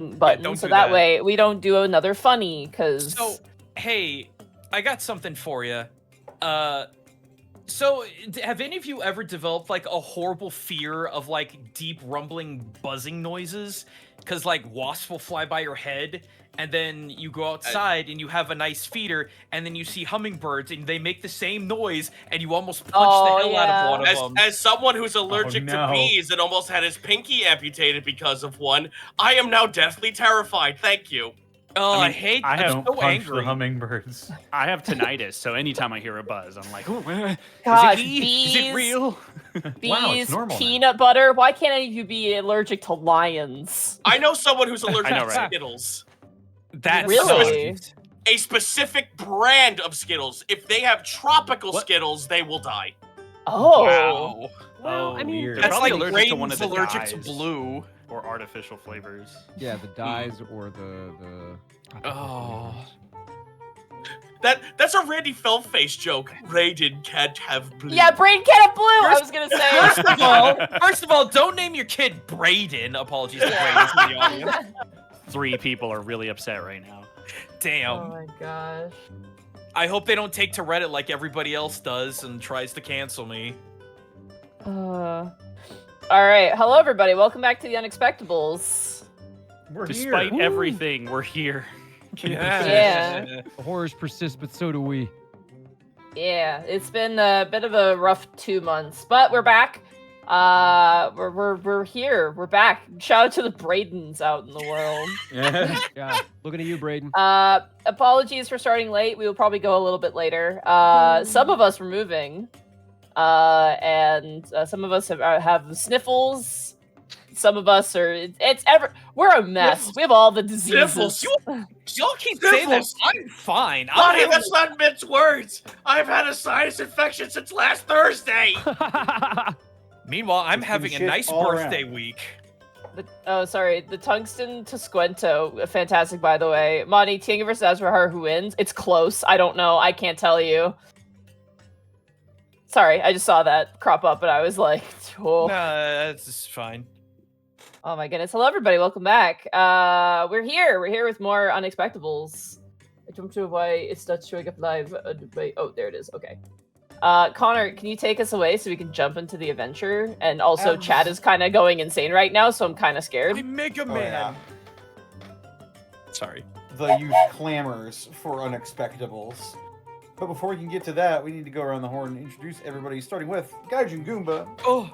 button, so that way we don't do another funny, because... So, hey, I got something for you. So, have any of you ever developed, like, a horrible fear of, like, deep rumbling buzzing noises? Because, like, wasps will fly by your head, and then you go outside and you have a nice feeder, and then you see hummingbirds, and they make the same noise, and you almost punch the hell out of one of them. As someone who's allergic to bees and almost had his pinky amputated because of one, I am now deathly terrified. Thank you. Oh, I mean, I'm don't so punch angry. the hummingbirds. I have tinnitus, so anytime I hear a buzz, I'm like, oh, Gosh, is it me? bees, Is it real? Bees, Wow, it's normal peanut butter. Why can't any of you be allergic to lions? I know someone who's allergic know, to right? Skittles. That's Really? A specific brand of Skittles. If they have tropical Skittles, they will die. Oh. Wow. Well, I mean, they're That's probably like allergic to one of Raiden's the allergic to dyes blue. or artificial flavors. Yeah, the dyes or the. Oh. That's a Randy Feltface joke. Raiden can't have blue. Yeah, Brain can't have blue. I was gonna say. First of all, don't name your kid Brayden. Apologies to Brayden in the audience. 3 people are really upset right now. Damn. Oh my gosh. I hope they don't take to Reddit like everybody else does and tries to cancel me. All right. Hello, everybody. Welcome back to the Unexpectables. We're Despite here. everything, we're here. Yeah. The horrors persist, but so do we. Yeah, it's been a bit of a rough 2 months, but we're back. We're here. We're back. Shout out to the Bradens out in the world. Yeah, looking at you, Braden. Apologies for starting late. We will probably go a little bit later. Some of us were moving, and some of us have sniffles. Some of us are. We're a mess. We have all the diseases. Sniffles. Y'all keep saying that. I'm fine. Lonnie, that's not mince words. I've had a sinus infection since last Thursday. Meanwhile, I'm having a shit nice all birthday around. week. Sorry. The Tungsten Tosquento, fantastic, by the way. Monty, Tianga versus Azrahar, who wins? It's close. I don't know. I can't tell you. Sorry, I just saw that crop up, and I was like, oh. Nah, that's just fine. Oh my goodness. Hello, everybody. Welcome back. We're here. We're here with more Unexpectables. I don't know why it's not showing up live. Wait. Oh, there it is. Okay. Connor, can you take us away so we can jump into the adventure? And also, Chad is kind of going insane right now, so I'm kind of scared. I'm Mega Man. Yeah. Sorry. The youth clamors for Unexpectables. But before we can get to that, we need to go around the horn and introduce everybody, starting with Gaijin Goomba. Oh,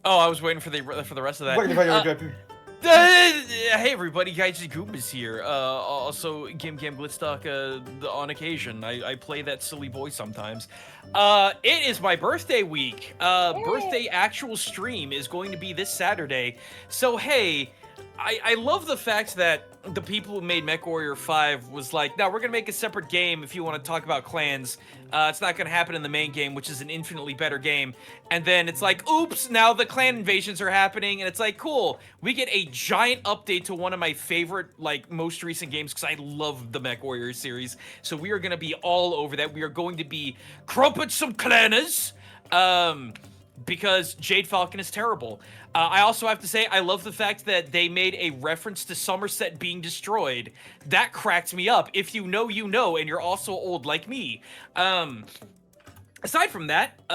I was waiting for the rest of that. Hey everybody, Gaijin Goomba's here. Also, Gim Glitstock on occasion. I play that silly boy sometimes. It is my birthday week. Birthday actual stream is going to be this Saturday. So hey, I love the fact that the people who made MechWarrior 5 was like, no, we're going to make a separate game if you want to talk about clans. It's not going to happen in the main game, which is an infinitely better game. And then it's like, oops, now the clan invasions are happening. And it's like, cool, we get a giant update to one of my favorite, like, most recent games, because I love the MechWarrior series. So we are going to be all over that. We are going to be crumpet some clanners. Because Jade Falcon is terrible. I also have to say, I love the fact that they made a reference to Somerset being destroyed. That cracked me up. If you know, you know, and you're also old like me. Aside from that,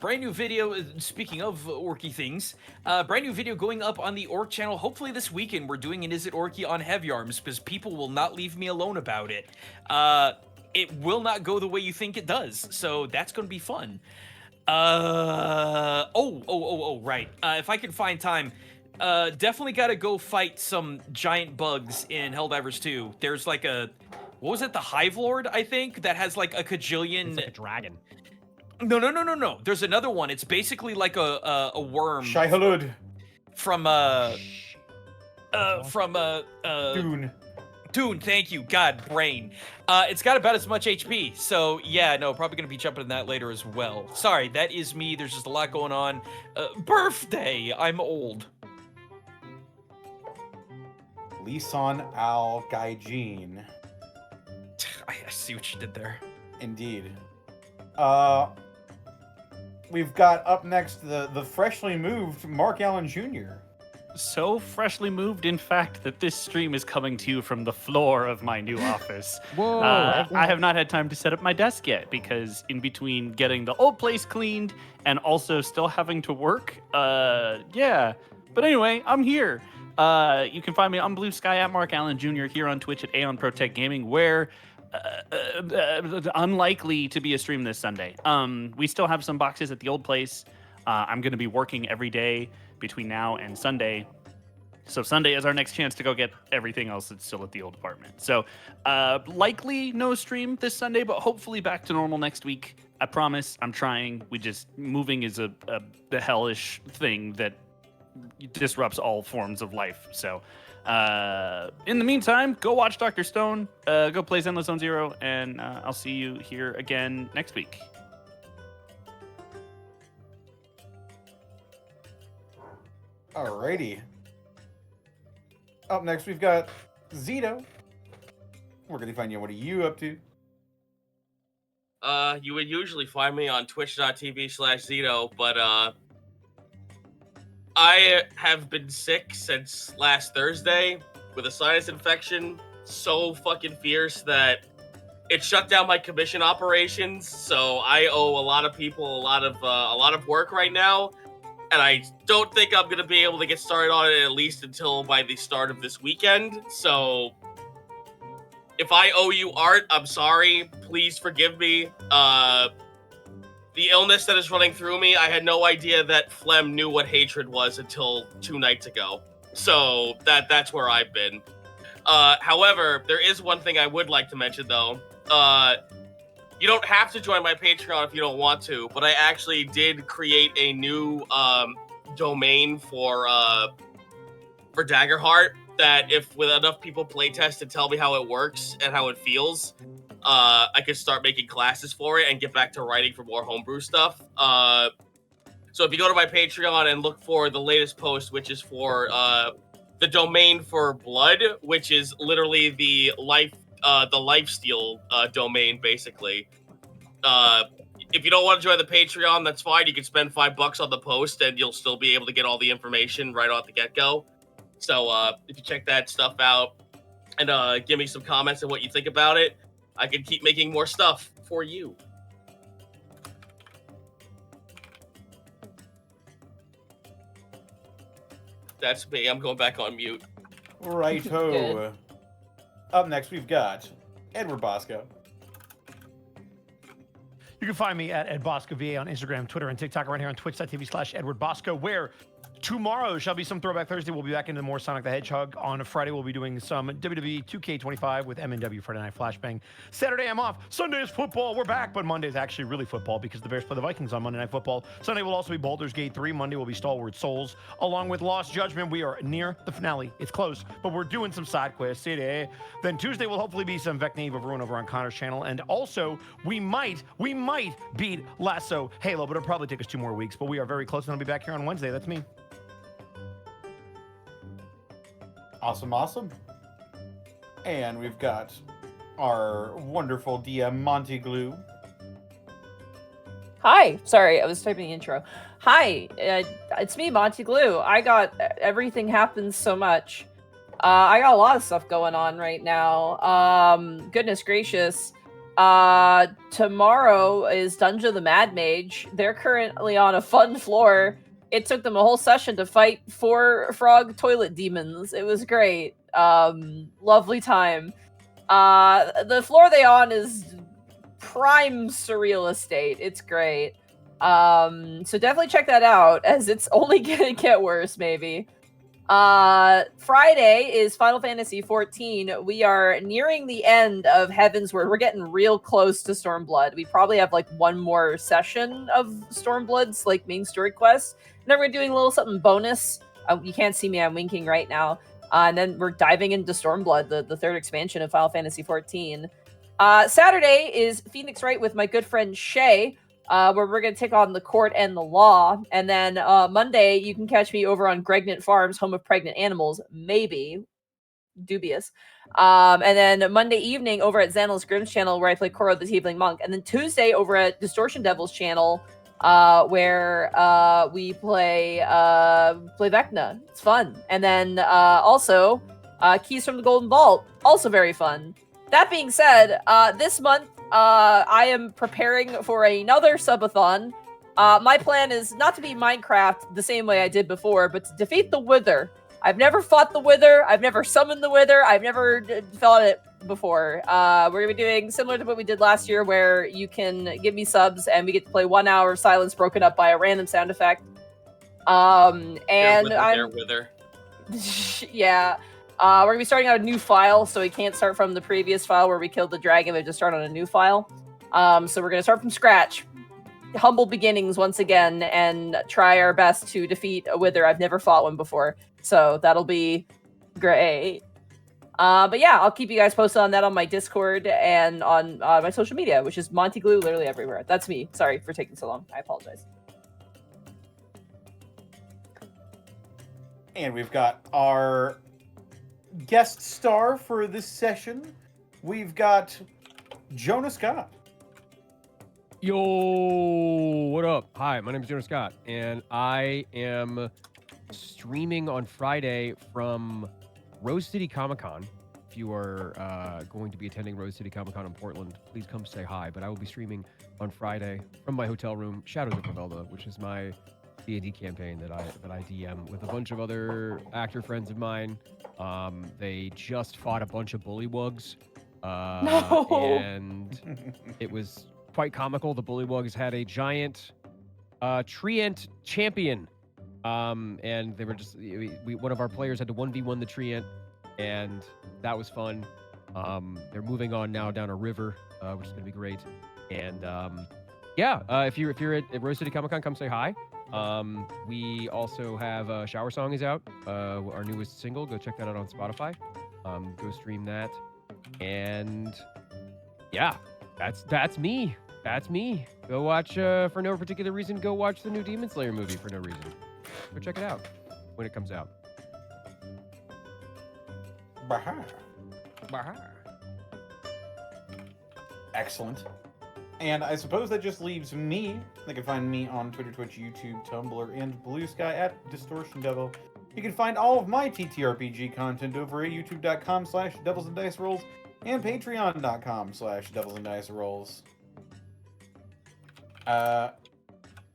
brand new video, speaking of orky things, brand new video going up on the Orc channel. Hopefully this weekend we're doing an Is It Orky on Heavy Arms, because people will not leave me alone about it. It will not go the way you think it does, so that's going to be fun. Right. If I can find time, definitely gotta go fight some giant bugs in Helldivers 2. There's like a, what was it, the Hive Lord, I think, that has like a kajillion... It's like a dragon. No. There's another one. It's basically like a worm. Shai Hulud. From, Dune. Dune, thank you. God, brain. It's got about as much HP, so yeah, no, probably gonna be jumping in that later as well. Sorry, that is me. There's just a lot going on. Birthday! I'm old. Lisan Al Gaijin. I see what you did there. Indeed. We've got up next the freshly moved Mark Allen Jr. so freshly moved, in fact, that this stream is coming to you from the floor of my new office. Whoa. I have not had time to set up my desk yet because in between getting the old place cleaned and also still having to work, yeah. But anyway, I'm here. You can find me on Blue Sky at Mark Allen Jr. here on Twitch at Aeon Protect Gaming, where unlikely to be a stream this Sunday. We still have some boxes at the old place. I'm going to be working every day between now and Sunday. So Sunday is our next chance to go get everything else that's still at the old apartment. So likely no stream this Sunday, but hopefully back to normal next week. I promise. I'm trying. Moving is a hellish thing that disrupts all forms of life. So in the meantime, go watch Dr. Stone, go play Zenless Zone Zero, and I'll see you here again next week. Alrighty. Up next, we've got Zito. Where can they find you? What are you up to? You would usually find me on twitch.tv/Zito, but I have been sick since last Thursday with a sinus infection so fucking fierce that it shut down my commission operations. So I owe a lot of people a lot of work right now. And I don't think I'm going to be able to get started on it at least until by the start of this weekend. So if I owe you art, I'm sorry. Please forgive me. The illness that is running through me, I had no idea that phlegm knew what hatred was until 2 nights ago. So that's where I've been. However, there is one thing I would like to mention, though. You don't have to join my Patreon if you don't want to, but I actually did create a new domain for Daggerheart that if with enough people playtest and tell me how it works and how it feels, I could start making classes for it and get back to writing for more homebrew stuff. So if you go to my Patreon and look for the latest post, which is for the domain for Blood, which is literally the lifesteal domain, basically. If you don't want to join the Patreon, that's fine. You can spend $5 on the post, and you'll still be able to get all the information right off the get-go. So if you check that stuff out and give me some comments on what you think about it, I can keep making more stuff for you. That's me. I'm going back on mute. Righto. Up next, we've got Edward Bosco. You can find me at EdBoscoVA on Instagram, Twitter, and TikTok, right here on twitch.tv/EdwardBosco, where tomorrow shall be some Throwback Thursday. We'll be back into more Sonic the Hedgehog. On Friday, we'll be doing some WWE 2K25 with MNW Friday Night Flashbang. Saturday, I'm off. Sunday is football. We're back, but Monday is actually really football because the Bears play the Vikings on Monday Night Football. Sunday will also be Baldur's Gate 3. Monday will be Stalwart Souls. Along with Lost Judgment, we are near the finale. It's close, but we're doing some side quests today. Then Tuesday will hopefully be some Vecna of Ruin over on Connor's channel. And also, we might beat Lasso Halo, but it'll probably take us 2 more weeks. But we are very close, and I'll be back here on Wednesday. That's me. Awesome. And we've got our wonderful DM, Monty Glue. Hi. Sorry, I was typing the intro. Hi, it's me, Monty Glue. I got Everything Happens So Much. I got a lot of stuff going on right now. Goodness gracious. Tomorrow is Dungeon of the Mad Mage. They're currently on a fun floor. It took them a whole session to fight 4 frog toilet demons. It was great. Lovely time. The floor they on is prime surreal estate. It's great. So definitely check that out, as it's only gonna get worse, maybe. Friday is Final Fantasy XIV. We are nearing the end of Heavensward. We're getting real close to Stormblood. We probably have like 1 more session of Stormblood's like main story quest. And then we're doing a little something bonus. You can't see me, I'm winking right now. And then we're diving into Stormblood, the 3rd expansion of Final Fantasy XIV. Saturday is Phoenix Wright with my good friend Shay, where we're going to take on the court and the law. And then Monday, you can catch me over on Gregnant Farms, home of pregnant animals. Maybe. Dubious. And then Monday evening over at Xanil's Grimm's channel, where I play Koro the Tiefling Monk. And then Tuesday over at Distortion Devil's channel, where we play Vecna. It's fun. And then also Keys from the Golden Vault, also very fun. That being said, this month I am preparing for another subathon. My plan is not to beat Minecraft the same way I did before, but to defeat the Wither. I've never fought the Wither. I've never summoned the Wither. I've never felt it before. We're going to be doing similar to what we did last year, where you can give me subs and we get to play 1 hour of silence broken up by a random sound effect. And I'm... Wither. Yeah. We're going to be starting out a new file, so we can't start from the previous file where we killed the dragon. We just start on a new file. So we're going to start from scratch. Humble beginnings once again, and try our best to defeat a Wither. I've never fought one before, so that'll be great. But yeah, I'll keep you guys posted on that on my Discord and on my social media, which is Monty Glue literally everywhere. That's me. Sorry for taking so long. I apologize. And we've got our guest star for this session. We've got Jonah Scott. Yo, what up? Hi, my name is Jonah Scott, and I am streaming on Friday from Rose City Comic Con. If you are going to be attending Rose City Comic Con in Portland, please come say hi. But I will be streaming on Friday from my hotel room, Shadows of Pavelda, which is my D&D campaign that I DM with a bunch of other actor friends of mine. They just fought a bunch of bullywugs, and it was quite comical. The bullywugs had a giant treant champion, and they were just one of our players had to 1v1 the treant, and that was fun. They're moving on now down a river, which is gonna be great. And yeah, if you're at Rose City Comic Con, come say hi. We also have Shower Song is out, our newest single. Go check that out on Spotify. Go stream that, and yeah, that's me. That's me. Go watch, for no particular reason, go watch the new Demon Slayer movie for no reason. Go check it out when it comes out. Bahar. Excellent. And I suppose that just leaves me. They can find me on Twitter, Twitch, YouTube, Tumblr, and Blue Sky at Distortion Devil. You can find all of my TTRPG content over at youtube.com/Devils and Dice Rolls and patreon.com/Devils and Dice Rolls.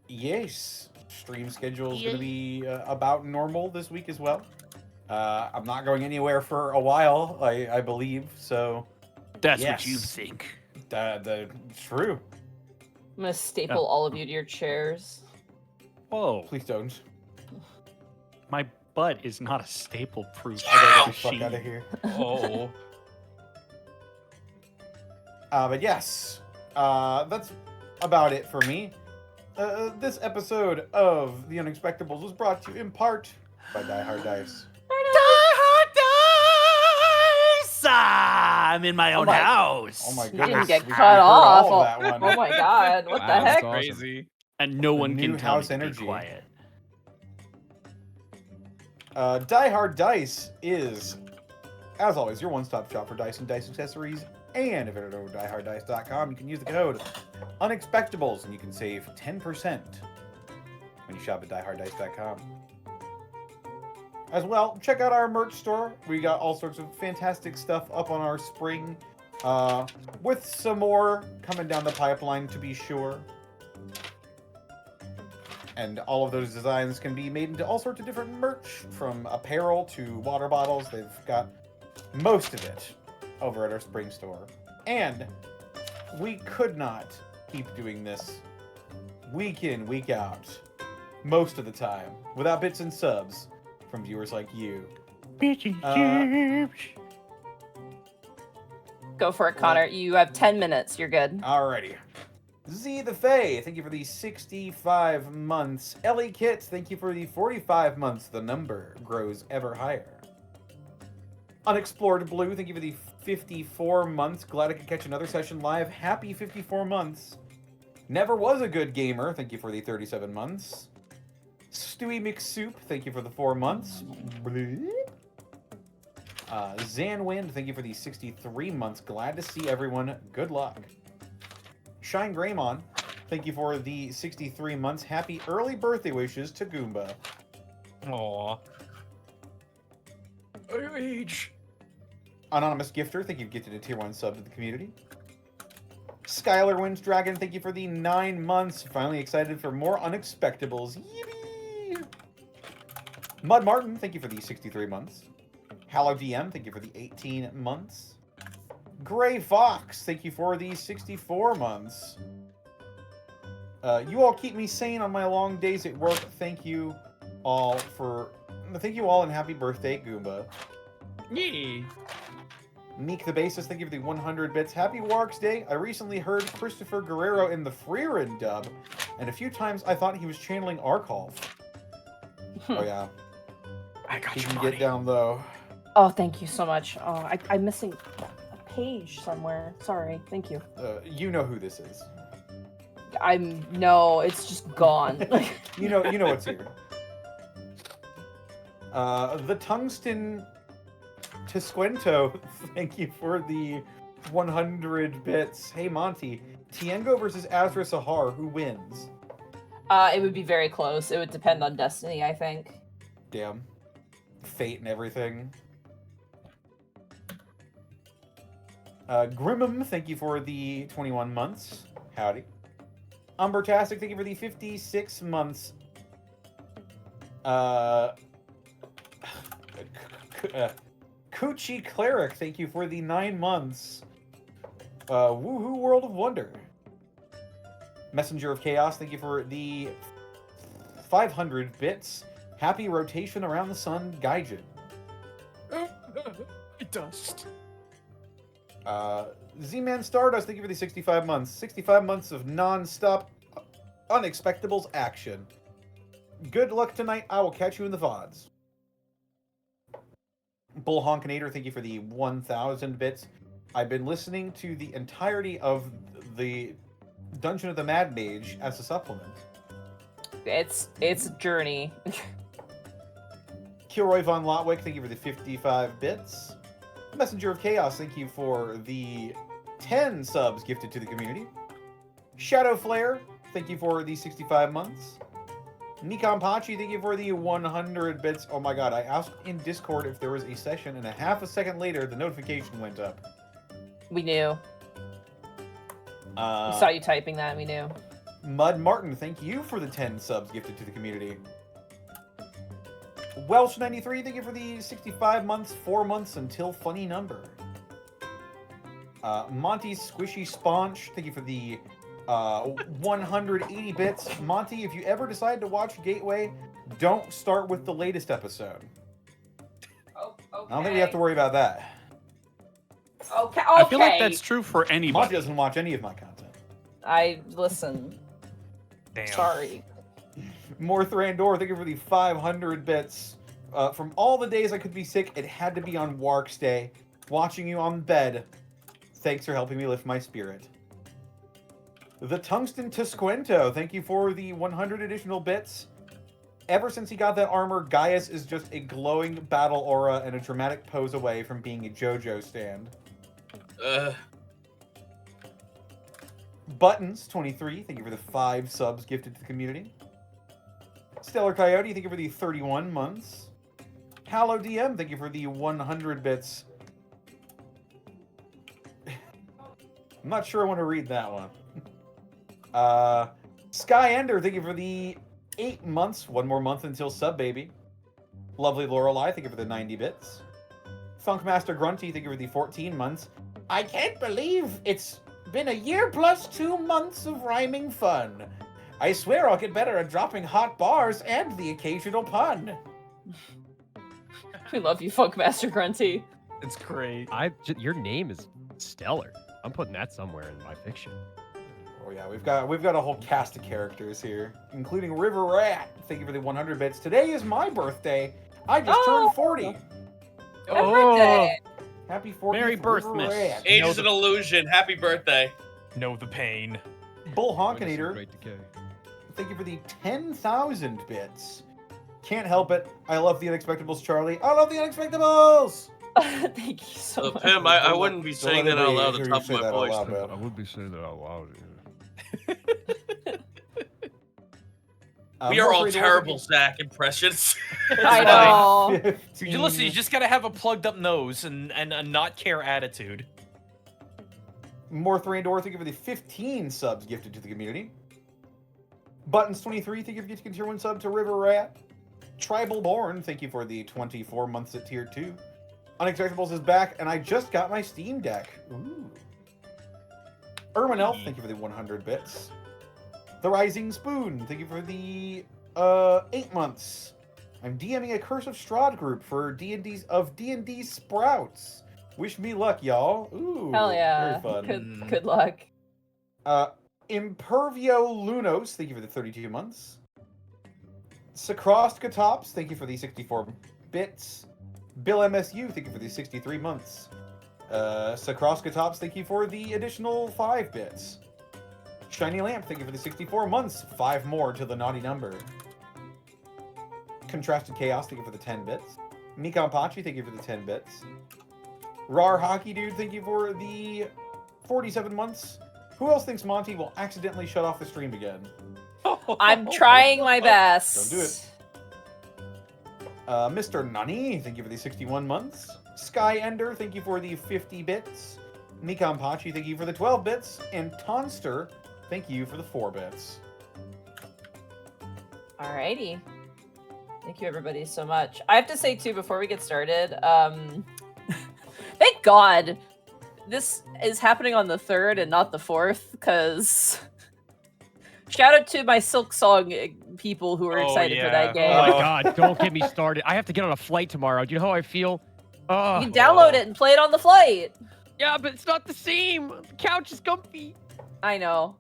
Yes, stream schedule is going to be about normal this week as well. I'm not going anywhere for a while, I believe, so... That's yes. what you think. True. I'm gonna staple all of you to your chairs. Whoa. Please don't. My butt is not a staple proof. I gotta get the fuck out of here. Oh. But yes, that's about it for me. This episode of The Unexpectables was brought to you in part by Die Hard Dice. I'm in my own house. Oh my You goodness. didn't get we cut heard off. all of that one. Oh my god, what Wow, the that's heck? awesome. Crazy. And no one New can tell me house to energy. be quiet. Die Hard Dice is, as always, your one-stop shop for dice and dice accessories. And if you head over to dieharddice.com, you can use the code Unexpectables, and you can save 10% when you shop at dieharddice.com. As well, check out our merch store. We got all sorts of fantastic stuff up on our spring, with some more coming down the pipeline, to be sure. And all of those designs can be made into all sorts of different merch, from apparel to water bottles. They've got most of it over at our spring store. And we could not keep doing this week in, week out, most of the time, without bits and subs from viewers like you. Go for it, Connor. You have 10 minutes. You're good. Alrighty. Z the Fae, thank you for the 65 months. Ellie Kit, thank you for the 45 months. The number grows ever higher. Unexplored Blue, thank you for the 54 months. Glad I could catch another session live. Happy 54 months. Never Was a Good Gamer, thank you for the 37 months. Stewie McSoup, thank you for the 4 months. Zanwind, thank you for the 63 months. Glad to see everyone. Good luck. Shine Greymon, thank you for the 63 months. Happy early birthday wishes to Goomba. Aww. Age. Anonymous Gifter, thank you for gifting a tier 1 sub to the community. Skylar Wins Dragon, thank you for the 9 months. Finally excited for more Unexpectables. Yippee! Mud Martin, thank you for the 63 months. Hallow DM, thank you for the 18 months. Gray Fox, thank you for the 64 months. You all keep me sane on my long days at work. Thank you all and happy birthday, Goomba. Yee. Meek the Bassist, thank you for the 100 bits. Happy Warks Day. I recently heard Christopher Guerrero in the Freerin dub, and a few times I thought he was channeling Arkolf. Oh yeah. I got He you, can money. get down though. Oh, thank you so much. Oh, I'm missing a page somewhere. Sorry. Thank you. You know who this is. No, it's just gone. You know what's here. The Tungsten Tisquento, thank you for the 100 bits. Hey Monty, Tiengo versus Azra Sahar, who wins? It would be very close. It would depend on destiny, I think. Damn. Fate and everything. Grimmum, thank you for the 21 months. Howdy. Umbertastic, thank you for the 56 months. Coochie Cleric, thank you for the 9 months. Woohoo World of Wonder. Messenger of Chaos, thank you for the 500 bits. Happy rotation around the sun, Gaijin. Dust. Z-Man Stardust, thank you for the 65 months. 65 months of non-stop Unexpectables action. Good luck tonight. I will catch you in the VODs. Bull Honkinator, thank you for the 1,000 bits. I've been listening to the entirety of the Dungeon of the Mad Mage as a supplement. It's a journey. Kilroy Von Lotwick, thank you for the 55 bits. Messenger of Chaos, thank you for the 10 subs gifted to the community. Shadow Flare, thank you for the 65 months. Nikon Pachi, thank you for the 100 bits. Oh my god, I asked in Discord if there was a session, and a half a second later, the notification went up. We knew. We saw you typing that, we knew. Mud Martin, thank you for the 10 subs gifted to the community. Welsh93, thank you for the 65 months, 4 months until funny number. Monty Squishy Sponge, thank you for the 180 bits. Monty, if you ever decide to watch Gateway, don't start with the latest episode. Oh, okay. I don't think we have to worry about that. Okay. I feel like that's true for anybody. Monty doesn't watch any of my content. Listen. Damn. Sorry. More Thrandor, thank you for the 500 bits. From all the days I could be sick, it had to be on Warks Day. Watching you on bed. Thanks for helping me lift my spirit. The Tungsten Tisquento, thank you for the 100 additional bits. Ever since he got that armor, Gaius is just a glowing battle aura and a dramatic pose away from being a JoJo stand. Buttons, 23, thank you for the 5 subs gifted to the community. Stellar Coyote, thank you for the 31 months. Hallow DM, thank you for the 100 bits. I'm not sure I want to read that one. Sky Ender, thank you for the 8 months. 1 more month until sub, baby. Lovely Lorelei, thank you for the 90 bits. Funkmaster Grunty, thank you for the 14 months. I can't believe it's been a year plus 2 months of rhyming fun. I swear I'll get better at dropping hot bars and the occasional pun. We love you, Funkmaster Grunty. It's great. Your name is stellar. I'm putting that somewhere in my fiction. Oh yeah, we've got a whole cast of characters here, including River Rat. Thank you for the 100 bits. Today is my birthday. I just turned 40. Happy birthday. Happy 40th, Merry birth, River miss. Rat. Age is an illusion. Happy birthday. Know the pain. Bull Honkinator, Great decay. thank you for the 10,000 bits. Can't help it. I love the Unexpectables, Charlie. I love the Unexpectables! Thank you so much. Pim, I wouldn't be saying that out loud at the top of my voice. I would be saying that out loud. Yeah. We are all terrible Zach impressions. I know. 15. Listen, you just gotta have a plugged up nose and a not care attitude. More 3 and Door, thank you for the 15 subs gifted to the community. Buttons 23, thank you for gifting tier 1 sub to River Rat. Tribal Born, thank you for the 24 months at tier 2. Unexpectables is back, and I just got my Steam Deck. Ooh. Erwin Elf, thank you for the 100 bits. The Rising Spoon, thank you for the 8 months. I'm DMing a Curse of Strahd group for D&D Sprouts. Wish me luck, y'all. Ooh, Hell yeah. very fun. Good luck. Impervio Lunos, thank you for the 32 months. Sacrost Tops, thank you for the 64 bits. Bill MSU, thank you for the 63 months. Sacrost Tops, thank you for the additional 5 bits. Shiny Lamp, thank you for the 64 months. 5 more to the naughty number. Contrasted Chaos, thank you for the 10 bits. Mikan Pachi, thank you for the 10 bits. Rar Hockey Dude, thank you for the 47 months. Who else thinks Monty will accidentally shut off the stream again? I'm trying my best. Don't do it. Mr. Nunny, thank you for the 61 months. Sky Ender, thank you for the 50 bits. Mikan Pachi, thank you for the 12 bits. And Tonster, thank you for the 4 bits. Alrighty. Thank you everybody so much. I have to say too, before we get started, thank God this is happening on the 3rd and not the 4th, because shout out to my Silk Song people who are excited for that game. Oh my God, don't get me started. I have to get on a flight tomorrow. Do you know how I feel? You can download it and play it on the flight. Yeah, but it's not the same. The couch is comfy. I know.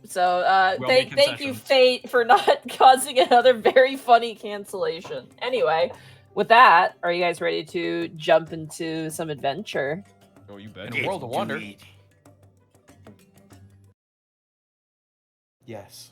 So, We'll thank you, Fate, for not causing another very funny cancellation. Anyway, with that, are you guys ready to jump into some adventure? Oh, you bet. In a world of wonder. Yes.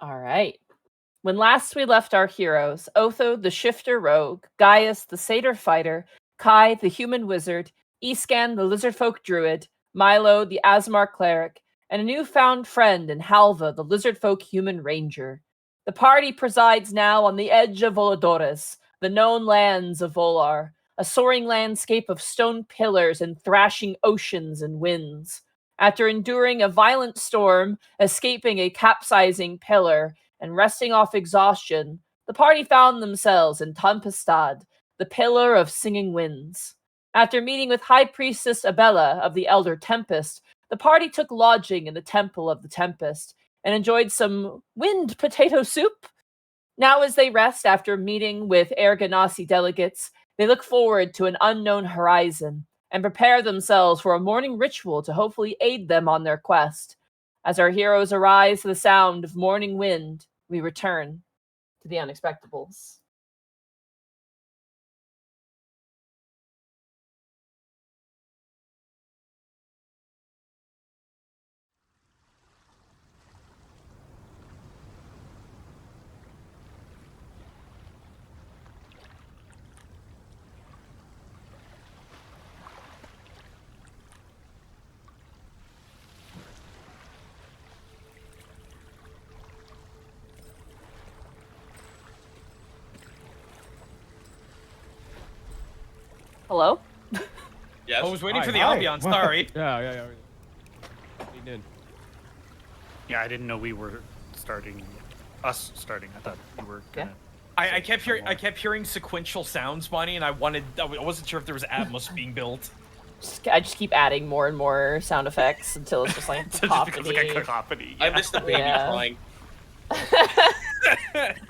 All right. When last we left our heroes, Otho the shifter rogue, Gaius the satyr fighter, Kai the human wizard, Iscan the lizardfolk druid, Milo the Asmar cleric, and a newfound friend in Halva the lizardfolk human ranger. The party presides now on the edge of Voladores, the known lands of Vular, a soaring landscape of stone pillars and thrashing oceans and winds. After enduring a violent storm, escaping a capsizing pillar, and resting off exhaustion, the party found themselves in Tempestad, the Pillar of Singing Winds. After meeting with High Priestess Abella of the Elder Tempest, the party took lodging in the Temple of the Tempest and enjoyed some wind potato soup. Now as they rest after meeting with Air Ganassi delegates, they look forward to an unknown horizon and prepare themselves for a morning ritual to hopefully aid them on their quest. As our heroes arise to the sound of morning wind, we return to the Unexpectables. Hello? Yes. I was waiting for the Hi. ambiance. Sorry. Yeah. Lean in. Yeah, I didn't know we were starting. Us starting. I thought we were gonna. I kept hearing sequential sounds, Bonnie, and I wasn't sure if there was Atmos being built. I just keep adding more and more sound effects until it's just like So it just becomes like a cacophony. I missed the baby Yeah. crying.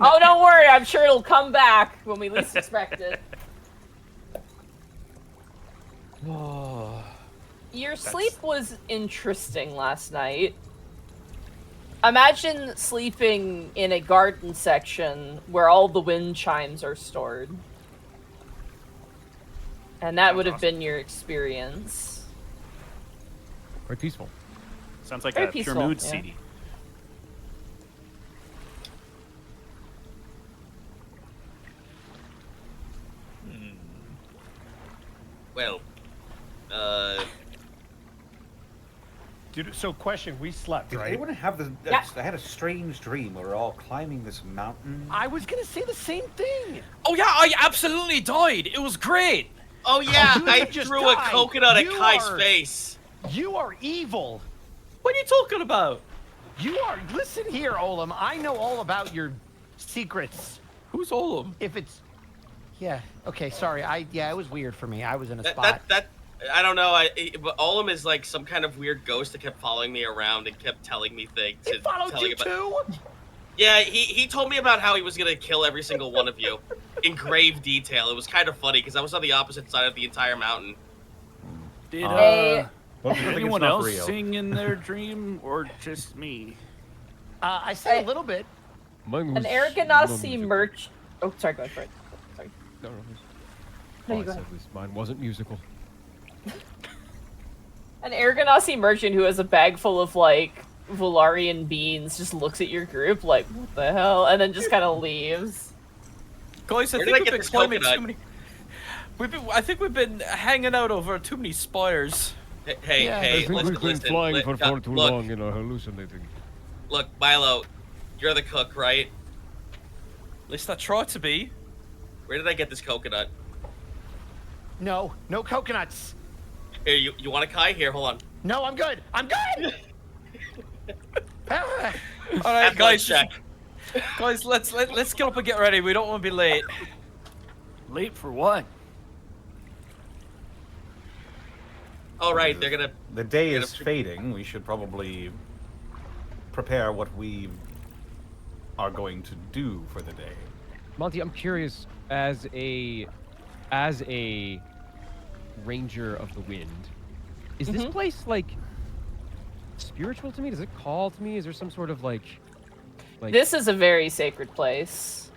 Oh, don't worry. I'm sure it'll come back when we least expect it. Your sleep was interesting last night. Imagine sleeping in a garden section where all the wind chimes are stored. And that would have been your experience. Very peaceful. Sounds like Very a pure peaceful, mood yeah. CD. Well, Dude, so question, we slept, Did right? anyone have the? Yeah. I had a strange dream. We were all climbing this mountain. I was gonna say the same thing. Oh yeah, I absolutely died. It was great. oh yeah, You I just threw died. a coconut at You Kai's are- face. You are evil. What are you talking about? You are. Listen here, Olam. I know all about your secrets. Who's Olam? If it's, yeah. Okay. Sorry. It was weird for me. I was in a That, spot. I don't know. But Olam is like some kind of weird ghost that kept following me around and kept telling me things. He and followed telling you about- too. Yeah, he told me about how he was gonna kill every single one of you in grave detail. It was kind of funny because I was on the opposite side of the entire mountain. Did Hey. Well, if you think it's anyone not else real. sing in their dream, or just me? I said Hey. a little bit. Mine An was Aragonasi non-musical. merch. Oh, sorry, go ahead. Sorry. No, No, all you I go said ahead. was mine wasn't musical. An Aragonasi merchant who has a bag full of like Vularian beans just looks at your group like, what the hell? And then just kind of leaves. Guys, I Where did think I we've get been this climbing coconut? too many. I think we've been hanging out over too many spires. Hey, Yeah, hey, I think listen, we've been listen. flying li- for far too look, long and are hallucinating. Look, Milo, you're the cook, right? At least I try to be. Where did I get this coconut? No coconuts. Here, you want a Kai? Here, hold on. No, I'm good. I'm good. Ah. All right, Athletics guys. check. Guys, let's get up and get ready. We don't want to be late. Late for what? All right, they're gonna. The day Get is up to- fading. We should probably prepare what we are going to do for the day. Monty, I'm curious, as a ranger of the wind, is this place like spiritual to me? Does it call to me? Is there some sort of like This is a very sacred place.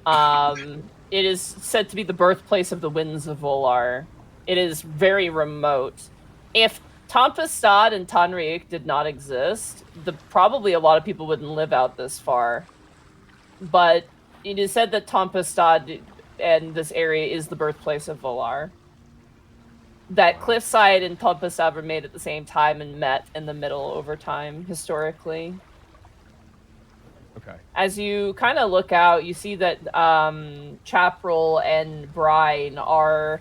It is said to be the birthplace of the winds of Vular. It is very remote. If Tampestad and Tanriik did not exist, probably a lot of people wouldn't live out this far. But it is said that Tampestad and this area is the birthplace of Vular. That Cliffside and Tampestad were made at the same time and met in the middle over time, historically. okay? As you kind of look out, you see that Chapril and Brine are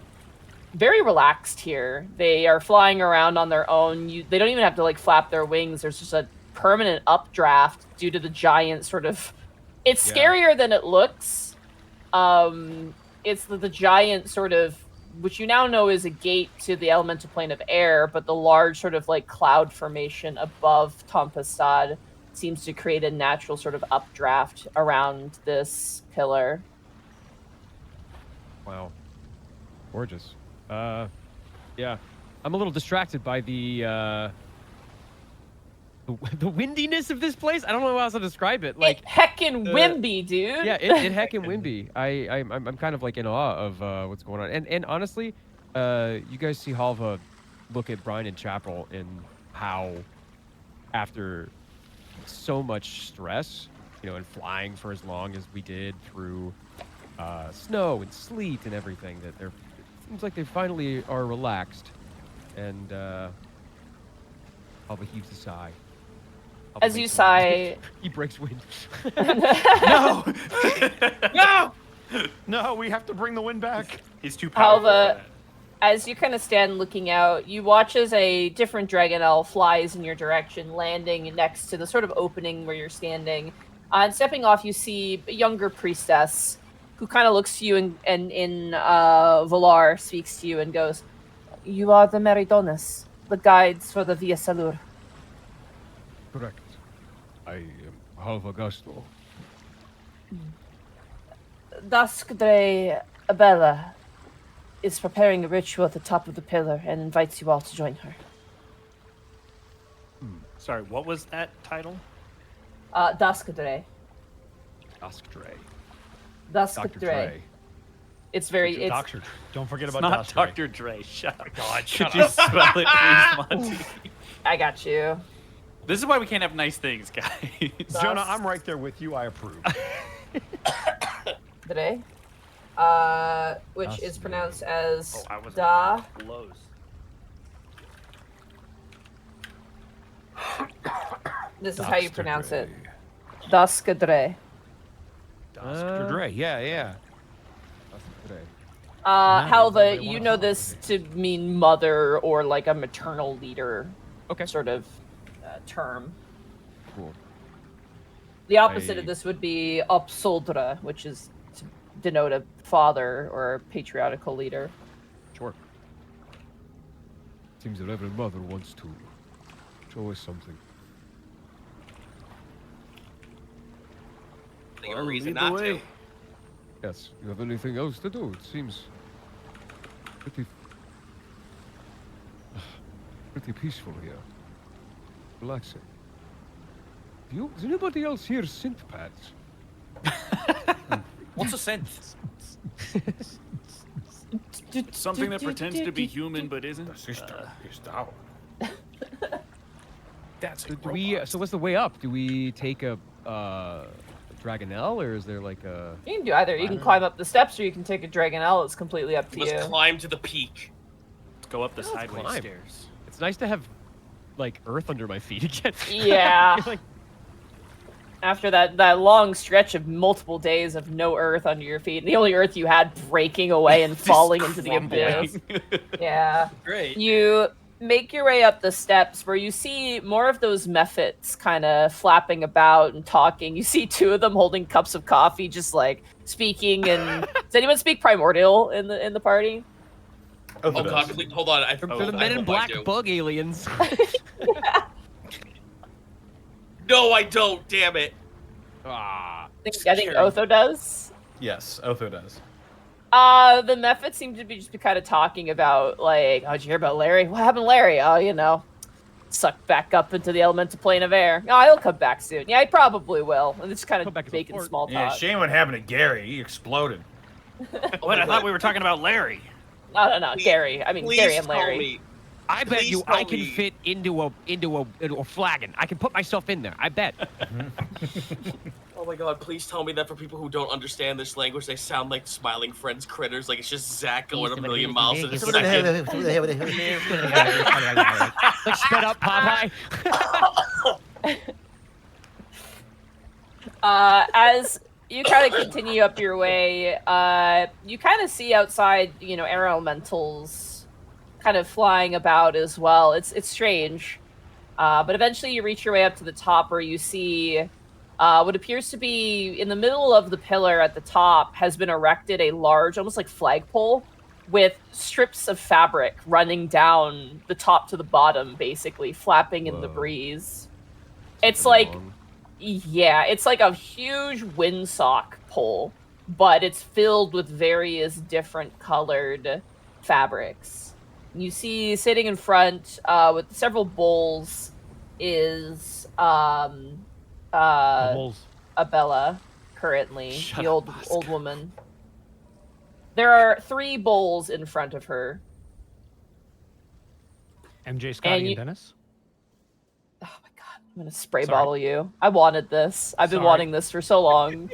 very relaxed here. They are flying around on their own. They don't even have to like flap their wings. There's just a permanent updraft due to the giant sort of. It's Yeah. scarier than it looks. It's the giant sort of, which you now know is a gate to the elemental plane of air, but the large sort of like cloud formation above Tampestad seems to create a natural sort of updraft around this pillar. Wow, gorgeous. Yeah, I'm a little distracted by the the windiness of this place. I don't know how else to describe it. Like heckin' Wimby, dude. Yeah, it heckin' Wimby. I'm kind of like in awe of what's going on. And honestly, you guys see Halva look at Brian and Chapel and how after so much stress, and flying for as long as we did through snow and sleet and everything, that it seems like they finally are relaxed. And Halva heaves a sigh. As you sigh, he breaks wind. No! No! No, we have to bring the wind back. He's too powerful. Halva, as you kind of stand looking out, you watch as a different dragon elf flies in your direction, landing next to the sort of opening where you're standing. And stepping off, you see a younger priestess who kind of looks to you and in Vular speaks to you and goes, "You are the Meridonis, the guides for the Via Salur." Correct. I am Halva Gusto. Duskdre Abella is preparing a ritual at the top of the pillar and invites you all to join her. Sorry, what was that title? Duskdre. Duskdre. Duskdre. It's very. It's Doctor. Don't forget It's about not Doctor. Dr. Dre. Shut up. God, Could you spell it, please, Monty? I got you. This is why we can't have nice things, guys. Jonah, I'm right there with you. I approve. Dre. Which is pronounced as I wasn't Da. close. This is how you pronounce it. Duskdre. Dre. Yeah. Duskdre. Halva, you know this to mean mother or like a maternal leader. Okay. Sort of term. Cool. The opposite of this would be Upsoldra, which is to denote a father or a patriarchal leader. Sure. Seems that every mother wants to show us something. Think of a reason not to. Yes. You have anything else to do? It seems pretty peaceful here. Relaxing. Does anybody else here synth pads? What's a synth? Something that pretends to be human but isn't. That's So so what's the way up? Do we take a Dragonelle, or is there like a? You can do either. You can climb up the steps, or you can take a Dragonelle. It's completely up to you. Let's climb to the peak. Let's go up the Let's sideways climb. stairs. It's nice to have like earth under my feet again. Yeah. Like, After that long stretch of multiple days of no earth under your feet, and the only earth you had breaking away and falling into the abyss. Yeah. Great. You make your way up the steps where you see more of those mephits kind of flapping about and talking. You see two of them holding cups of coffee, just like speaking. And does anyone speak Primordial in the party? Oh god, please, hold on. for the Men in Black bug aliens. No, I don't. Damn it. Ah. I think Otho does. Yes, Otho does. The mephits seem to be just kind of talking about like, oh, did you hear about Larry? What happened to Larry? Oh, sucked back up into the elemental plane of air. Oh, he'll come back soon. Yeah, he probably will. And it's kind of making small talk. Yeah, shame what happened to Gary. He exploded. Wait, I thought we were talking about Larry. No, Gary. I mean, Gary and Larry. Me. I bet Please you tell I can me. fit into a flagon. I can put myself in there. I bet. Oh my god, please tell me that for people who don't understand this language, they sound like Smiling Friends critters, like it's just Zach going a million miles in a second. Like sped up Popeye. As you kind of continue up your way, you kind of see outside, air elementals kind of flying about as well. It's strange. But eventually you reach your way up to the top where you see what appears to be in the middle of the pillar at the top has been erected a large, almost like flagpole with strips of fabric running down the top to the bottom, basically flapping in the breeze. It's like, it's like a huge windsock pole, but it's filled with various different colored fabrics. You see sitting in front with several bowls is The wolves. Abella currently, Shut the up, old woman. There are 3 bowls in front of her. MJ, Scotty, and you- Dennis. Oh my god, I'm gonna spray Sorry. bottle you. I wanted this. I've been Sorry. wanting this for so long.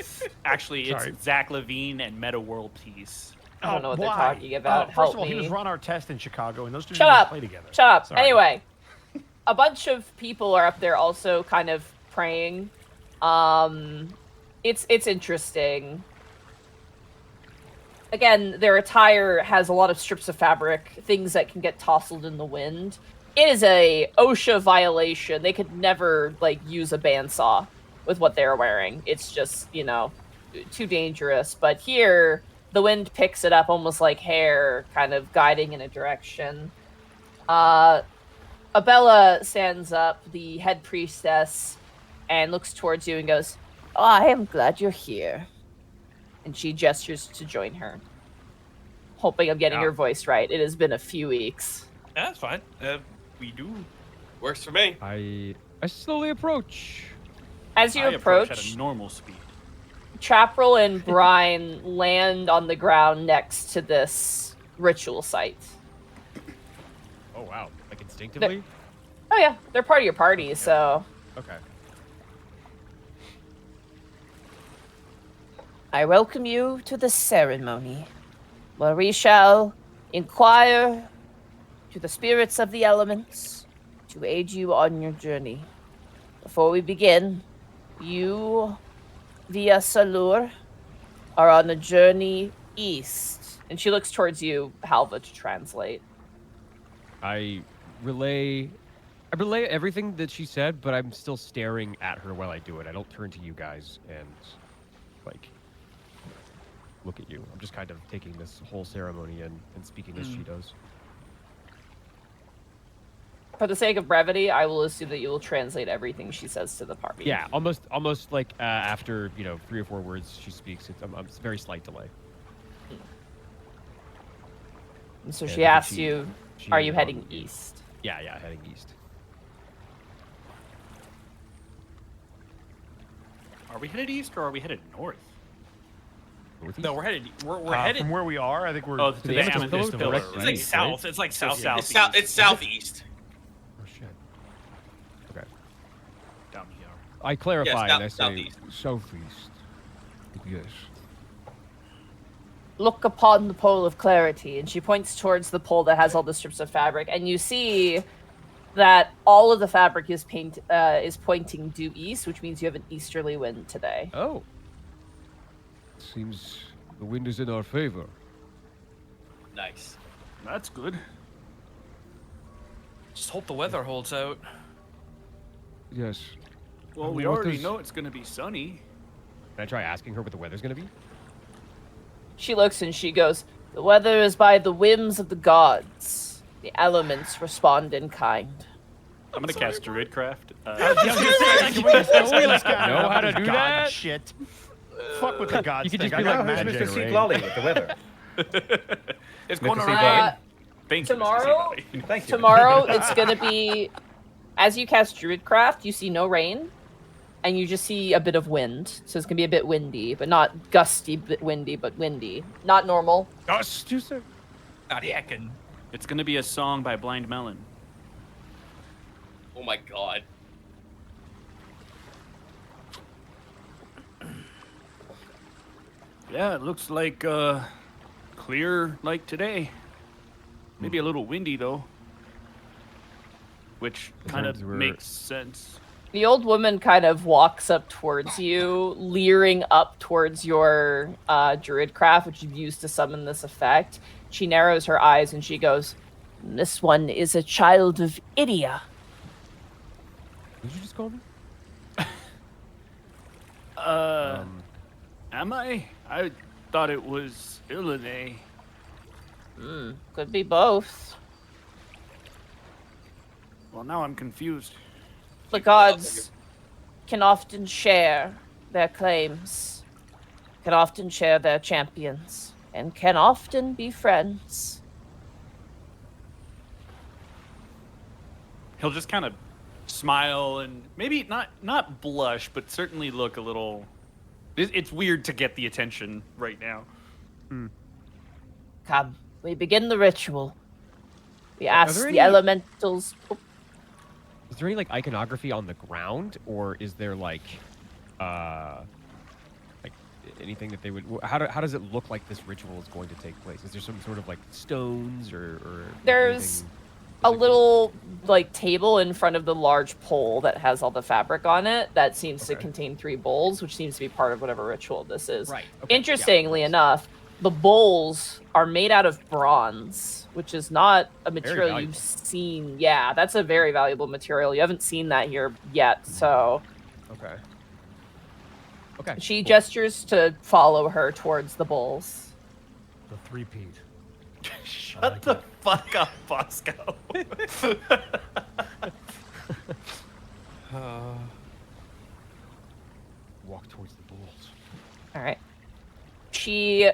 Actually, it's Sorry. Zach Levine and Meta World Peace. I don't know what they're Why? talking about. First Help of all, he me. was run our test in Chicago, and those two Shut didn't up. play together. Shut up. Sorry. Anyway, a bunch of people are up there also kind of praying. It's interesting. Again, their attire has a lot of strips of fabric, things that can get tousled in the wind. It is a OSHA violation. They could never use a bandsaw with what they're wearing. It's just, too dangerous. But here, the wind picks it up almost like hair, kind of guiding in a direction. Abella stands up, the head priestess, and looks towards you and goes, "Oh, I am glad you're here." And she gestures to join her. Hoping I'm getting her voice right. It has been a few weeks. Yeah, that's fine. We do. Works for me. I slowly approach. As you I approach at approach, a normal speed. Chapril and Brine land on the ground next to this ritual site. Oh wow, like instinctively. Oh yeah, they're part of your party, so... Okay. I welcome you to the ceremony, where we shall inquire to the spirits of the elements to aid you on your journey. Before we begin, you, via Salur, are on a journey east. And she looks towards you, Halva, to translate. I relay everything that she said, but I'm still staring at her while I do it. I don't turn to you guys and look at you. I'm just kind of taking this whole ceremony and speaking as she does. For the sake of brevity, I will assume that you will translate everything she says to the party. Yeah, almost like after 3 or 4 words she speaks, it's a very slight delay. And so Yeah, she I think asks you, she are is you on heading you. east? Yeah, heading east. Are we headed east or are we headed north? Northeast? No, we're headed. We're headed. From where we are, I think we're Oh, to the Amethyst Amethyst Pillar, Pillar. It's like East, south. right? It's like south. south. It's southeast. Oh shit. Okay. Down here. I clarify Yeah, and I say southeast. southeast. Yes. Look upon the pole of clarity, and she points towards the pole that has all the strips of fabric, and you see that all of the fabric is pointing due east, which means you have an easterly wind today. Oh. Seems the wind is in our favor. Nice. That's good. Just hope the weather holds out. Yes. Well, we What already does- know it's going to be sunny. Can I try asking her what the weather's gonna be? She looks and she goes, "The weather is by the whims of the gods. The elements respond in kind." I'm going to cast Druidcraft. Know how to do that? Shit. Fuck with the gods. You could thing. just be I like, got Who's magic. Mr. Seek Lolly with the weather? It's Good going to see around. Thank you, Mr. Tomorrow- Seabody. Thank you. Tomorrow, it's going to be, as you cast Druidcraft, you see no rain, and you just see a bit of wind. So it's going to be a bit windy, but not gusty, but windy. Not normal. Dust, you say? Not heckin'. It's going to be a song by Blind Melon. Oh my god. Yeah, it looks like clear like today. Maybe a little windy though. Which kind of Sometimes we're- makes sense. The old woman kind of walks up towards you, leering up towards your Druidcraft, which you've used to summon this effect. She narrows her eyes and she goes, "This one is a child of Idia." What did you just call me? Am I? I thought it was Illinois. Could be both. Well, now I'm confused. The gods can often share their claims, can often share their champions, and can often be friends. He'll just kind of smile and maybe not blush, but certainly look a little. It's weird to get the attention right now. Come, we begin the ritual. We Are ask there the any- elementals. Is there any like iconography on the ground, or is there like anything that they would? How does it look like this ritual is going to take place? Is there some sort of like stones or There's anything a physical? little like table in front of the large pole that has all the fabric on it that seems to Okay. contain 3 bowls, which seems to be part of whatever ritual this is. Right. Okay. Interestingly enough, the bowls are made out of bronze, which is not a material valuable. you've seen. Yeah, that's a very valuable material. You haven't seen that here yet, so Okay. Okay. she cool. gestures to follow her towards the bowls. The three-peat. Shut the fuck up, Bosco. walk towards the bulls. All right. She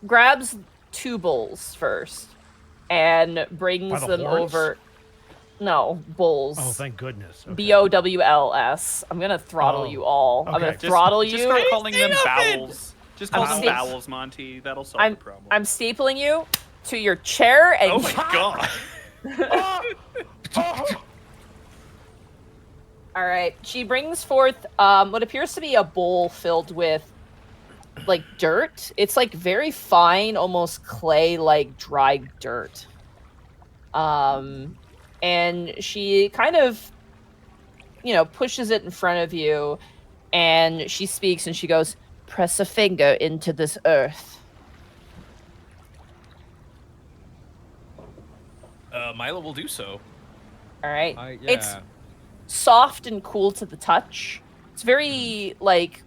grabs 2 bowls first and brings By the them horns? over. No, bowls. Oh, thank goodness. Okay. BOWLS. I'm gonna throttle Oh, you all. I'm gonna okay. throttle Just you. start calling them nothing. bowels. Just call them sta- bowels, Monty. That'll solve the problem. I'm stapling you to your chair and Oh my god. All right. She brings forth what appears to be a bowl filled with like dirt. It's like very fine, almost clay-like dry dirt. And she kind of, pushes it in front of you, and she speaks and she goes, "Press a finger into this earth." Milo will do so. All right. Yeah. It's soft and cool to the touch. It's very like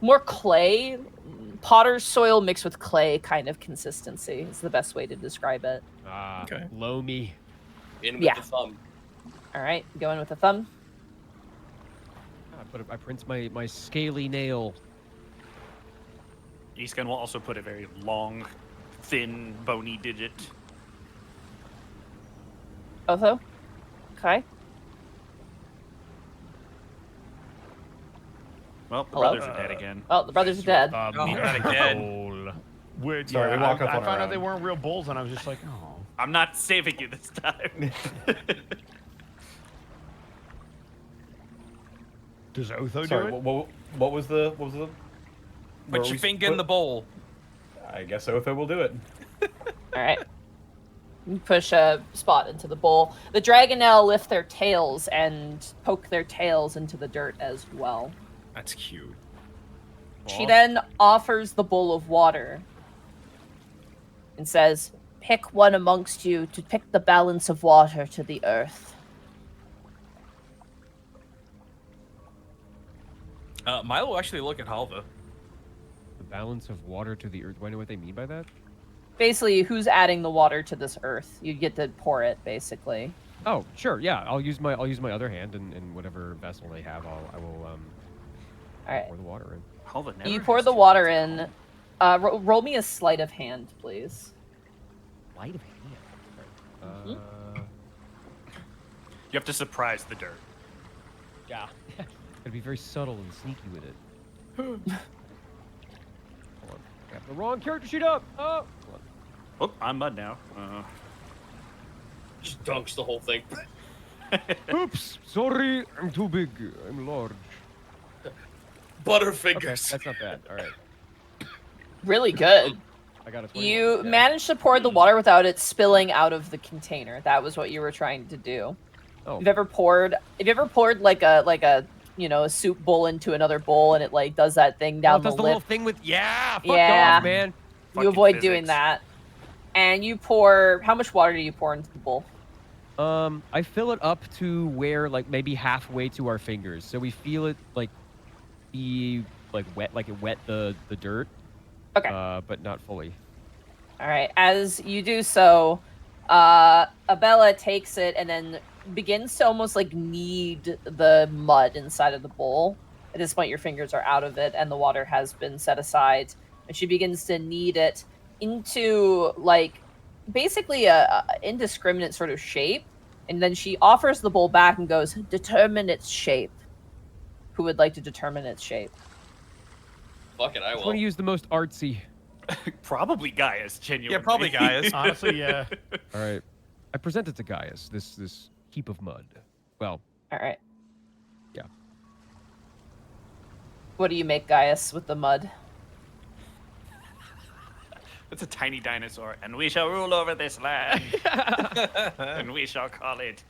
more clay, potter's soil mixed with clay kind of consistency is the best way to describe it. Okay. Loamy. In with Yeah. the thumb. All right, going with a thumb. I prints my scaly nail. Eastgun will also put a very long, thin, bony digit. Otho. Okay. Well, the Hello? brothers are dead again. Well, the brothers are dead. Oh, not again. Bowl. Weird. Sorry, Yeah, we walk up I one found out around. they weren't real bulls, and I was just like, oh. I'm not saving you this time. Does Otho Sorry, do it? what was the? Put your finger in the bowl. I guess Otho will do it. All right. You push a spot into the bowl. The Dragonelle lift their tails and poke their tails into the dirt as well. That's cute. She then offers the bowl of water and says, "Pick one amongst you to pick the balance of water to the earth." Milo will actually look at Halva. The balance of water to the earth. Do I know what they mean by that? Basically, who's adding the water to this earth? You get to pour it, basically. Oh, sure. Yeah, I'll use my other hand and whatever vessel they have. I will All right. pour the water in. Halva never You has pour the two water hands. in. Roll me a sleight of hand, please. Light of hand. Mhm. You have to surprise the dirt. Yeah. Gotta be very subtle and sneaky with it. Hold on. I got the wrong character sheet up. Oh. Hold Oh, I'm mud now. Just dunks the whole thing. on. Oops. Sorry, I'm too big. I'm large. Okay, Butterfingers. that's not bad. All right. Really good. I got a 21. You Yeah. managed to pour the water without it spilling out of the container. That was what you were trying to do. Oh. Have you ever poured like a a soup bowl into another bowl and it like does that thing Oh, down it does the the lip? little thing with fuck Yeah. off, man. You Fucking avoid doing physics. that. And you pour how much water do you pour into the bowl? I fill it up to where like maybe halfway to our fingers, so we feel it like be like wet, like it wet the dirt. Okay. But not fully. All right. As you do so, Abella takes it and then begins to almost like knead the mud inside of the bowl. At this point, your fingers are out of it and the water has been set aside. And she begins to knead it into like basically a indiscriminate sort of shape And then she offers the bowl back and goes, determine its shape. Who would like to determine its shape? Fuck it, I I will. want to use the most artsy. Probably Gaius, genuinely. Yeah, probably Gaius. Honestly, yeah. All right. I present it to Gaius, this heap of mud. Well, All right. Yeah. What do you make, Gaius, with the mud? It's a tiny dinosaur, and we shall rule over this land. And we shall call it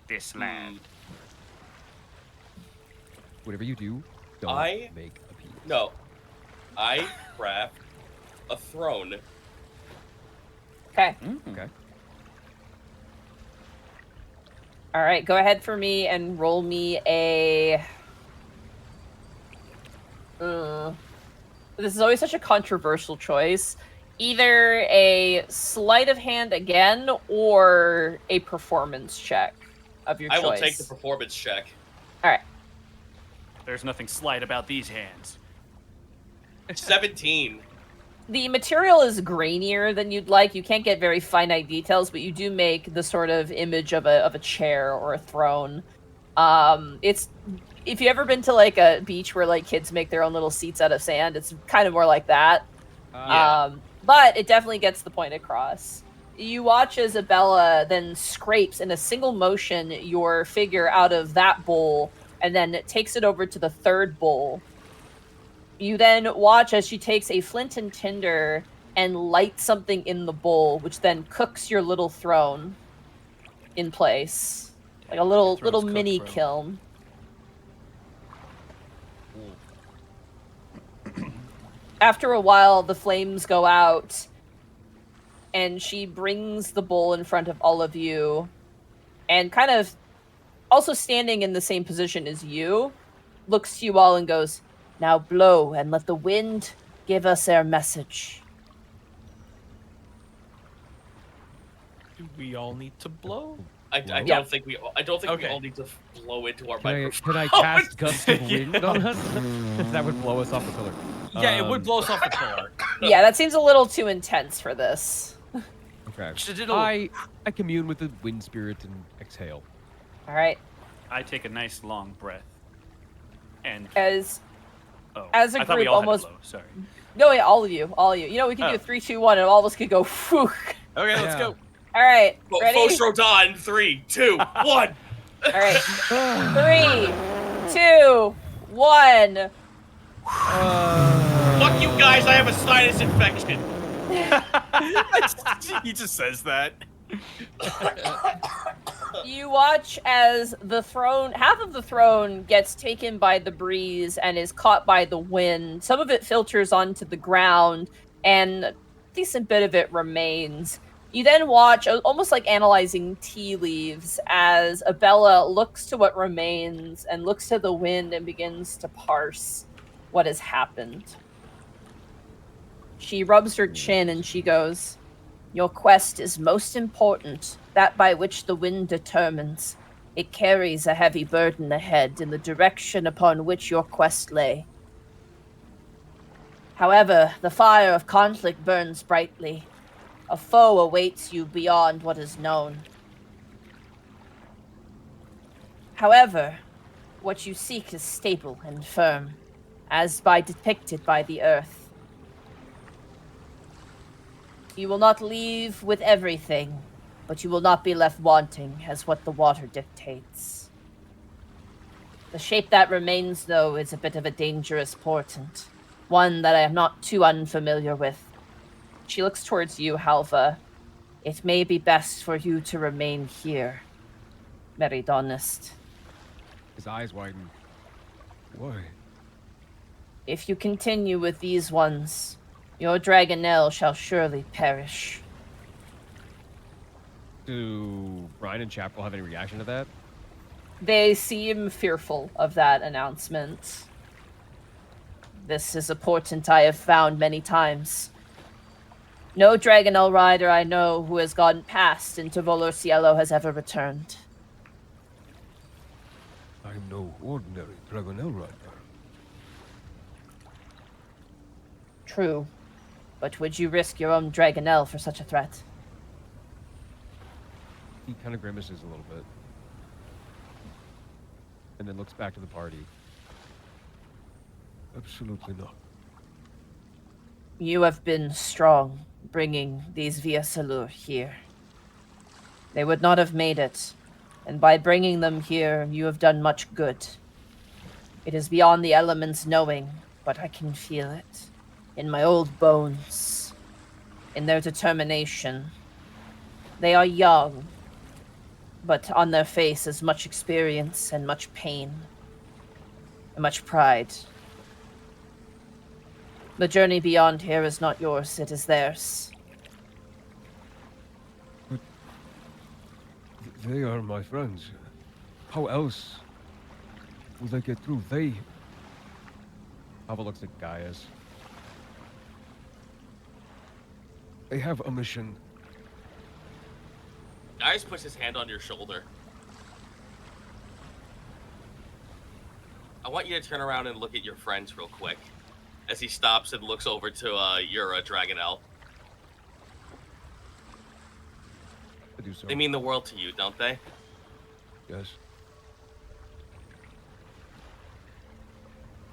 this land. whatever you do, don't I- make a penis. No. I craft a throne. Okay. Okay. All right, go ahead for me and roll me a... This is always such a controversial choice. Either a sleight of hand again or a performance check of your I choice. will take the performance check. All right. There's nothing slight about these hands. 17. The material is grainier than you'd like. You can't get very finite details, but you do make the sort of image of a chair or a throne. It's if you ever been to like a beach where like kids make their own little seats out of sand, it's kind of more like that. Yeah. But it definitely gets the point across. You watch as Abella then scrapes in a single motion your figure out of that bowl and then takes it over to the third bowl. You then watch as she takes a flint and tinder and lights something in the bowl, which then cooks your little throne in place. Like a little Throne's cooked, mini bro. kiln. After a while, the flames go out, and she brings the bowl in front of all of you, and kind of also standing in the same position as you, looks to you all and goes, "Now blow and let the wind give us our message." Do we all need to blow? I Yeah. don't think we Okay. all need to blow into our Can microphone. I cast Gust of Wind on us? That would blow us off the pillar. Yeah, it would blow us off the pillar. Yeah, that seems a little too intense for this. Okay. It'll- I commune with the wind spirit and exhale. All right. I take a nice long breath. And As a as a I thought we group, all had to almost- blow, sorry. no, yeah, all of you. You know, we can do Oh. a 3, 2, 1, and all of us could go. Whew. Okay, let's Yeah. go. All right, ready? Fauche Rodin, 3, 2, 1. All right, 3, 2, 1. Fuck you guys, I have a sinus infection. He just says that. You watch as the throne, half of the throne gets taken by the breeze and is caught by the wind. Some of it filters onto the ground, and a decent bit of it remains. You then watch, almost like analyzing tea leaves, as Abella looks to what remains and looks to the wind and begins to parse what has happened. She rubs her chin and she goes, "Your quest is most important, that by which the wind determines. It carries a heavy burden ahead in the direction upon which your quest lay. However, the fire of conflict burns brightly. A foe awaits you beyond what is known. However, what you seek is stable and firm, as depicted by the earth. You will not leave with everything, but you will not be left wanting as what the water dictates. The shape that remains, though, is a bit of a dangerous portent, one that I am not too unfamiliar with. She looks towards you, Halva. It may be best for you to remain here, Meridonist. His eyes widen. Why? If you continue with these ones, your Dragonelle shall surely perish." Do Brian and Chapel have any reaction to that? They seem fearful of that announcement. This is a portent I have found many times. No Dragonelle rider I know who has gone past into Volor Cielo has ever returned. I'm no ordinary Dragonelle rider. True. But would you risk your own Dragonelle for such a threat? He kind of grimaces a little bit. And then looks back to the party. Absolutely not. You have been strong bringing these Via Salur here. They would not have made it, and by bringing them here, you have done much good. It is beyond the elements knowing, but I can feel it. In my old bones. In their determination. They are young, but on their face is much experience and much pain. And much pride. The journey beyond here is not yours, it is theirs. But they are my friends. How else will they get through? Ava looks at Gaius. They have a mission. Gaius puts his hand on your shoulder. I want you to turn around and look at your friends real quick. As he stops and looks over to your Dragonel. I do so. They mean the world to you, don't they? Yes.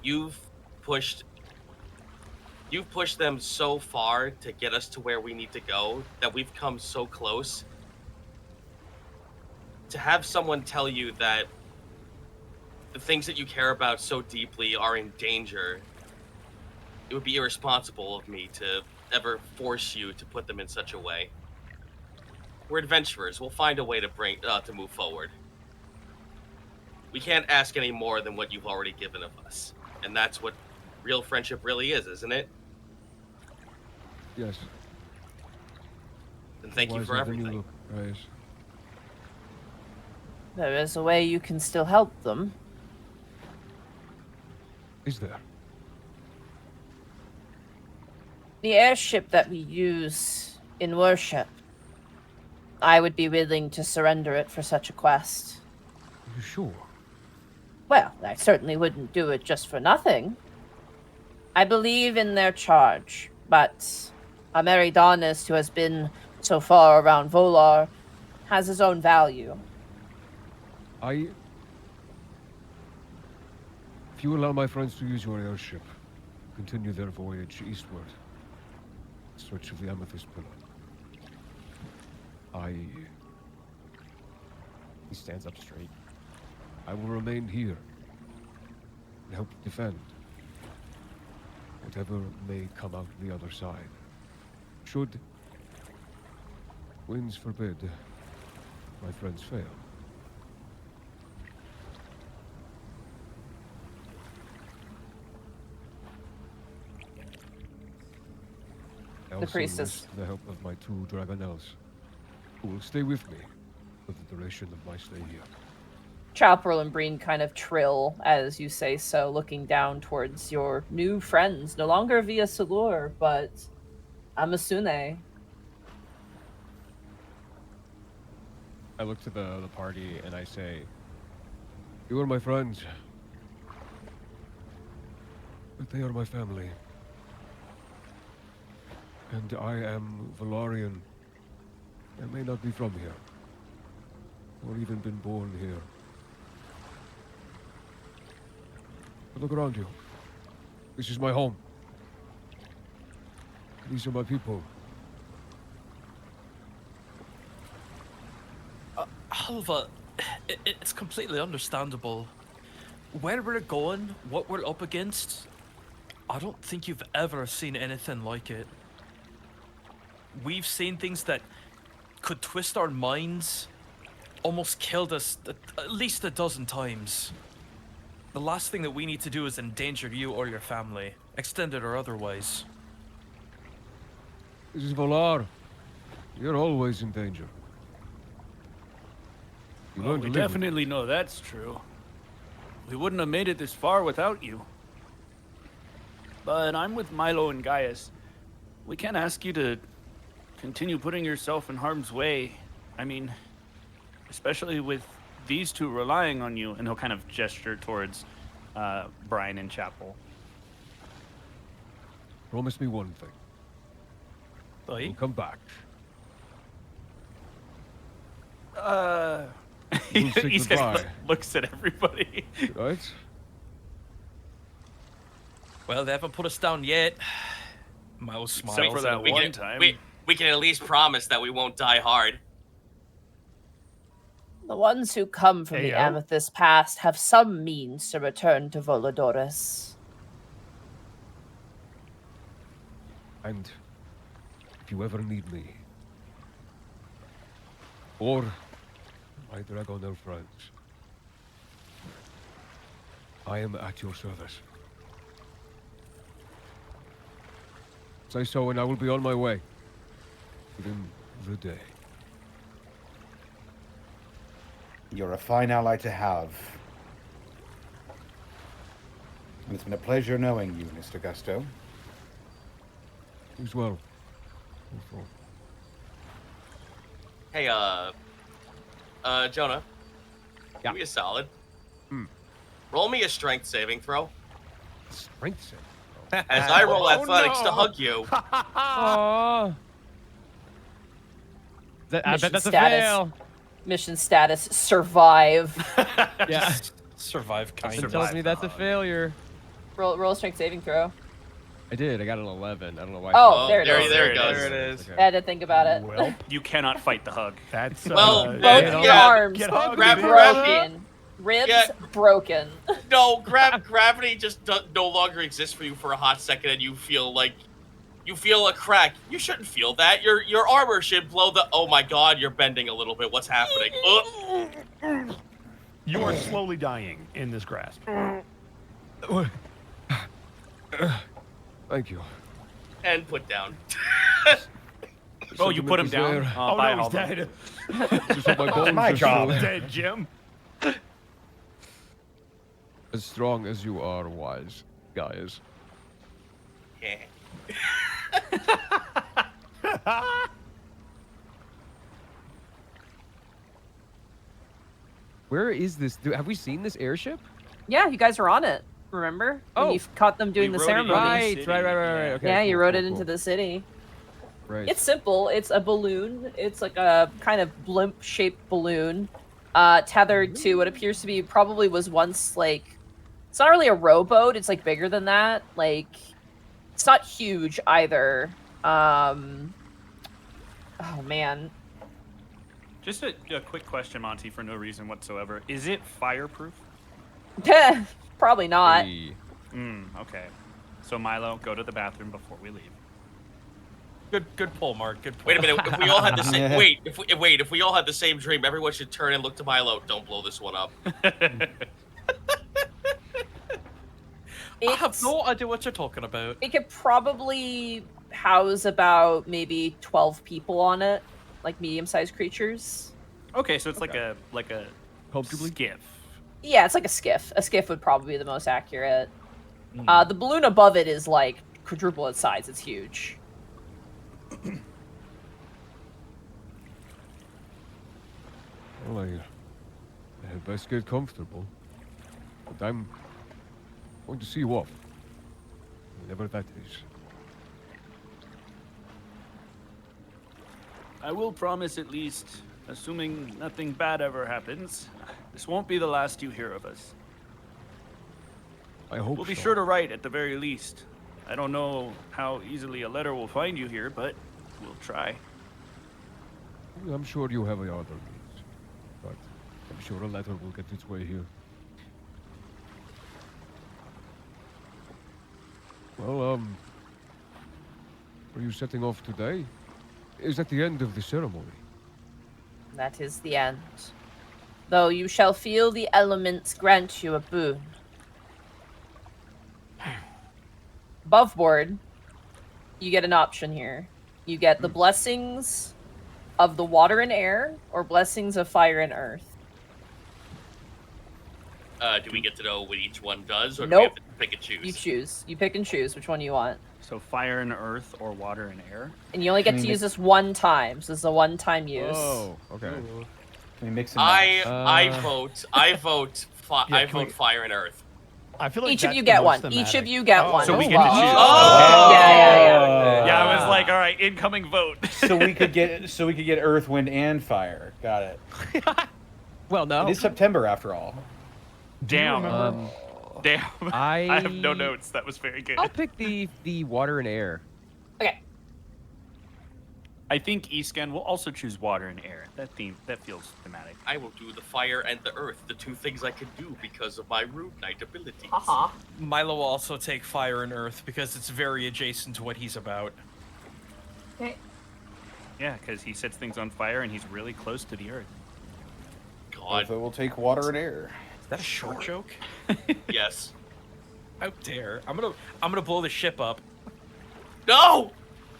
You've pushed them so far to get us to where we need to go that we've come so close. To have someone tell you that the things that you care about so deeply are in danger, it would be irresponsible of me to ever force you to put them in such a way. We're adventurers. We'll find a way to to move forward. We can't ask any more than what you've already given of us. And that's what real friendship really is, isn't it? Yes. And thank you for everything. Guys. There is a way you can still help them. Is there? The airship that we use in worship. I would be willing to surrender it for such a quest. Are you sure? Well, I certainly wouldn't do it just for nothing. I believe in their charge, but Ameridanus, who has been so far around Vular, has his own value. If you allow my friends to use your airship, continue their voyage eastward, in search of the Amethyst pillar. He stands up straight. I will remain here and help defend whatever may come out the other side. Should winds forbid my friends fail. I also priestess. enlist the help of my 2 Dragonels, who will stay with me for the duration of my stay here. Chalperl and Breen kind of trill as you say so, looking down towards your new friends, no longer Via Salur, but Amasune. I look to the party and I say, you are my friends, but they are my family. And I am Valarian. I may not be from here, or even been born here. But look around you. This is my home. These are my people. Halva, it's completely understandable. Where we're going, what we're up against, I don't think you've ever seen anything like it. We've seen things that could twist our minds, almost killed us at least a dozen times. The last thing that we need to do is endanger you or your family, extended or otherwise. This is Vular. You're always in danger. You Well, learn to we live with it. definitely know that's true. We wouldn't have made it this far without you. But I'm with Milo and Gaius. We can't ask you to continue putting yourself in harm's way. I mean, especially with these 2 relying on you. And he'll kind of gesture towards Brian and Chapel. Promise me one thing. You'll come back. We'll say He goodbye. looks at everybody. Right? Well, they haven't put us down yet. Miles smiles. Except for that we one can, time. we can at least promise that we won't die hard. The ones who come from the Heyo. Amethyst past have some means to return to Voladoris. And if you ever need me, or my Dragonel friends, I am at your service. Say so, and I will be on my way within the day. You're a fine ally to have. And it's been a pleasure knowing you, Mr. Gusto. As well. Hey, Jonah. Yeah. Give me a solid. Hmm. Roll me a strength saving throw. Strength save. As I roll Oh, athletics no. to hug you. Aww. I Mission bet that's a status. fail. Mission status: survive. Yeah. Survive kind It of. tells me that's a failure. roll a strength saving throw. I did. I got an 11. I don't know why. Oh, there it there, is. there it goes. There it is. Okay. I had to think about it. Well, You cannot fight the hug. that's Well, Both yeah, your yeah. arms Get hugged, Grab- baby. broken. Ribs Yeah. broken. No, gravity just no longer exists for you for a hot second, and you feel a crack. You shouldn't feel that. Your armor should blow the. Oh my God, you're bending a little bit. What's happening? You are slowly dying in this grasp. Thank you. And put down. Oh, you put him down? Oh, Bye, no, he's Halvard. dead. Just that my bones my are still job. Dead, Jim. as strong as you are wise, guys. Yeah. Where is this? Have we seen this airship? Yeah, you guys were on it. Remember? When Oh. you caught them doing We the rode it in. ceremony. City, Right. yeah. Okay, Yeah, you cool, rode cool, it into cool. the city. Right. It's simple. It's a balloon. It's like a kind of blimp-shaped balloon, tethered to what appears to be probably was once like. It's not really a rowboat. It's like bigger than that. Like, it's not huge either. Oh man. Just a quick question, Monty, for no reason whatsoever. Is it fireproof? Probably not. Hey. Okay. So Milo, go to the bathroom before we leave. Good pull, Mark. Good pull. Wait a minute. If we all had the same if we all had the same dream, everyone should turn and look to Milo. Don't blow this one up. I have no idea what you're talking about. It could probably house about maybe 12 people on it, like medium-sized creatures. Okay, so it's like a Comfortably? skiff. Yeah, it's like a skiff. A skiff would probably be the most accurate. The balloon above it is like quadruple its size. It's huge. Well, I had best get comfortable. But I'm going to see you off. Whenever that is. I will promise at least, assuming nothing bad ever happens, this won't be the last you hear of us. I hope We'll be so. sure to write at the very least. I don't know how easily a letter will find you here, but we'll try. I'm sure you have other needs. But I'm sure a letter will get its way here. Well, are you setting off today? Is that the end of the ceremony? That is the end. Though you shall feel the elements grant you a boon. Above board, you get an option here. You get the blessings of the water and air, or blessings of fire and earth. Do we get to know what each one does, or do Nope. we have to pick and choose? You choose. You pick and choose which one you want. So fire and earth or water and air? And you only get Can to you use this one time, so this is a one-time use. Oh, okay. Can we mix and match? I vote Yeah, I can we- vote fire and earth. I feel like Each of that's you the get most one. Each of thematic. you get one. So we as get to well. choose. Oh! Yeah. Yeah, I was like, all right, incoming vote. So we could get Earth, Wind, and Fire. Got it. Well, no. It is September after all. Damn. Damn. I have no notes. That was very good. I'll pick the water and air. Okay. I think Escan will also choose water and air. That feels thematic. I will do the fire and the earth, the two things I can do because of my Rude Knight abilities. Haha. Milo will also take fire and earth because it's very adjacent to what he's about. Okay. Yeah, because he sets things on fire and he's really close to the earth. God, So we'll take water and air. Is that a short joke? yes. How dare! I'm gonna blow the ship up. No!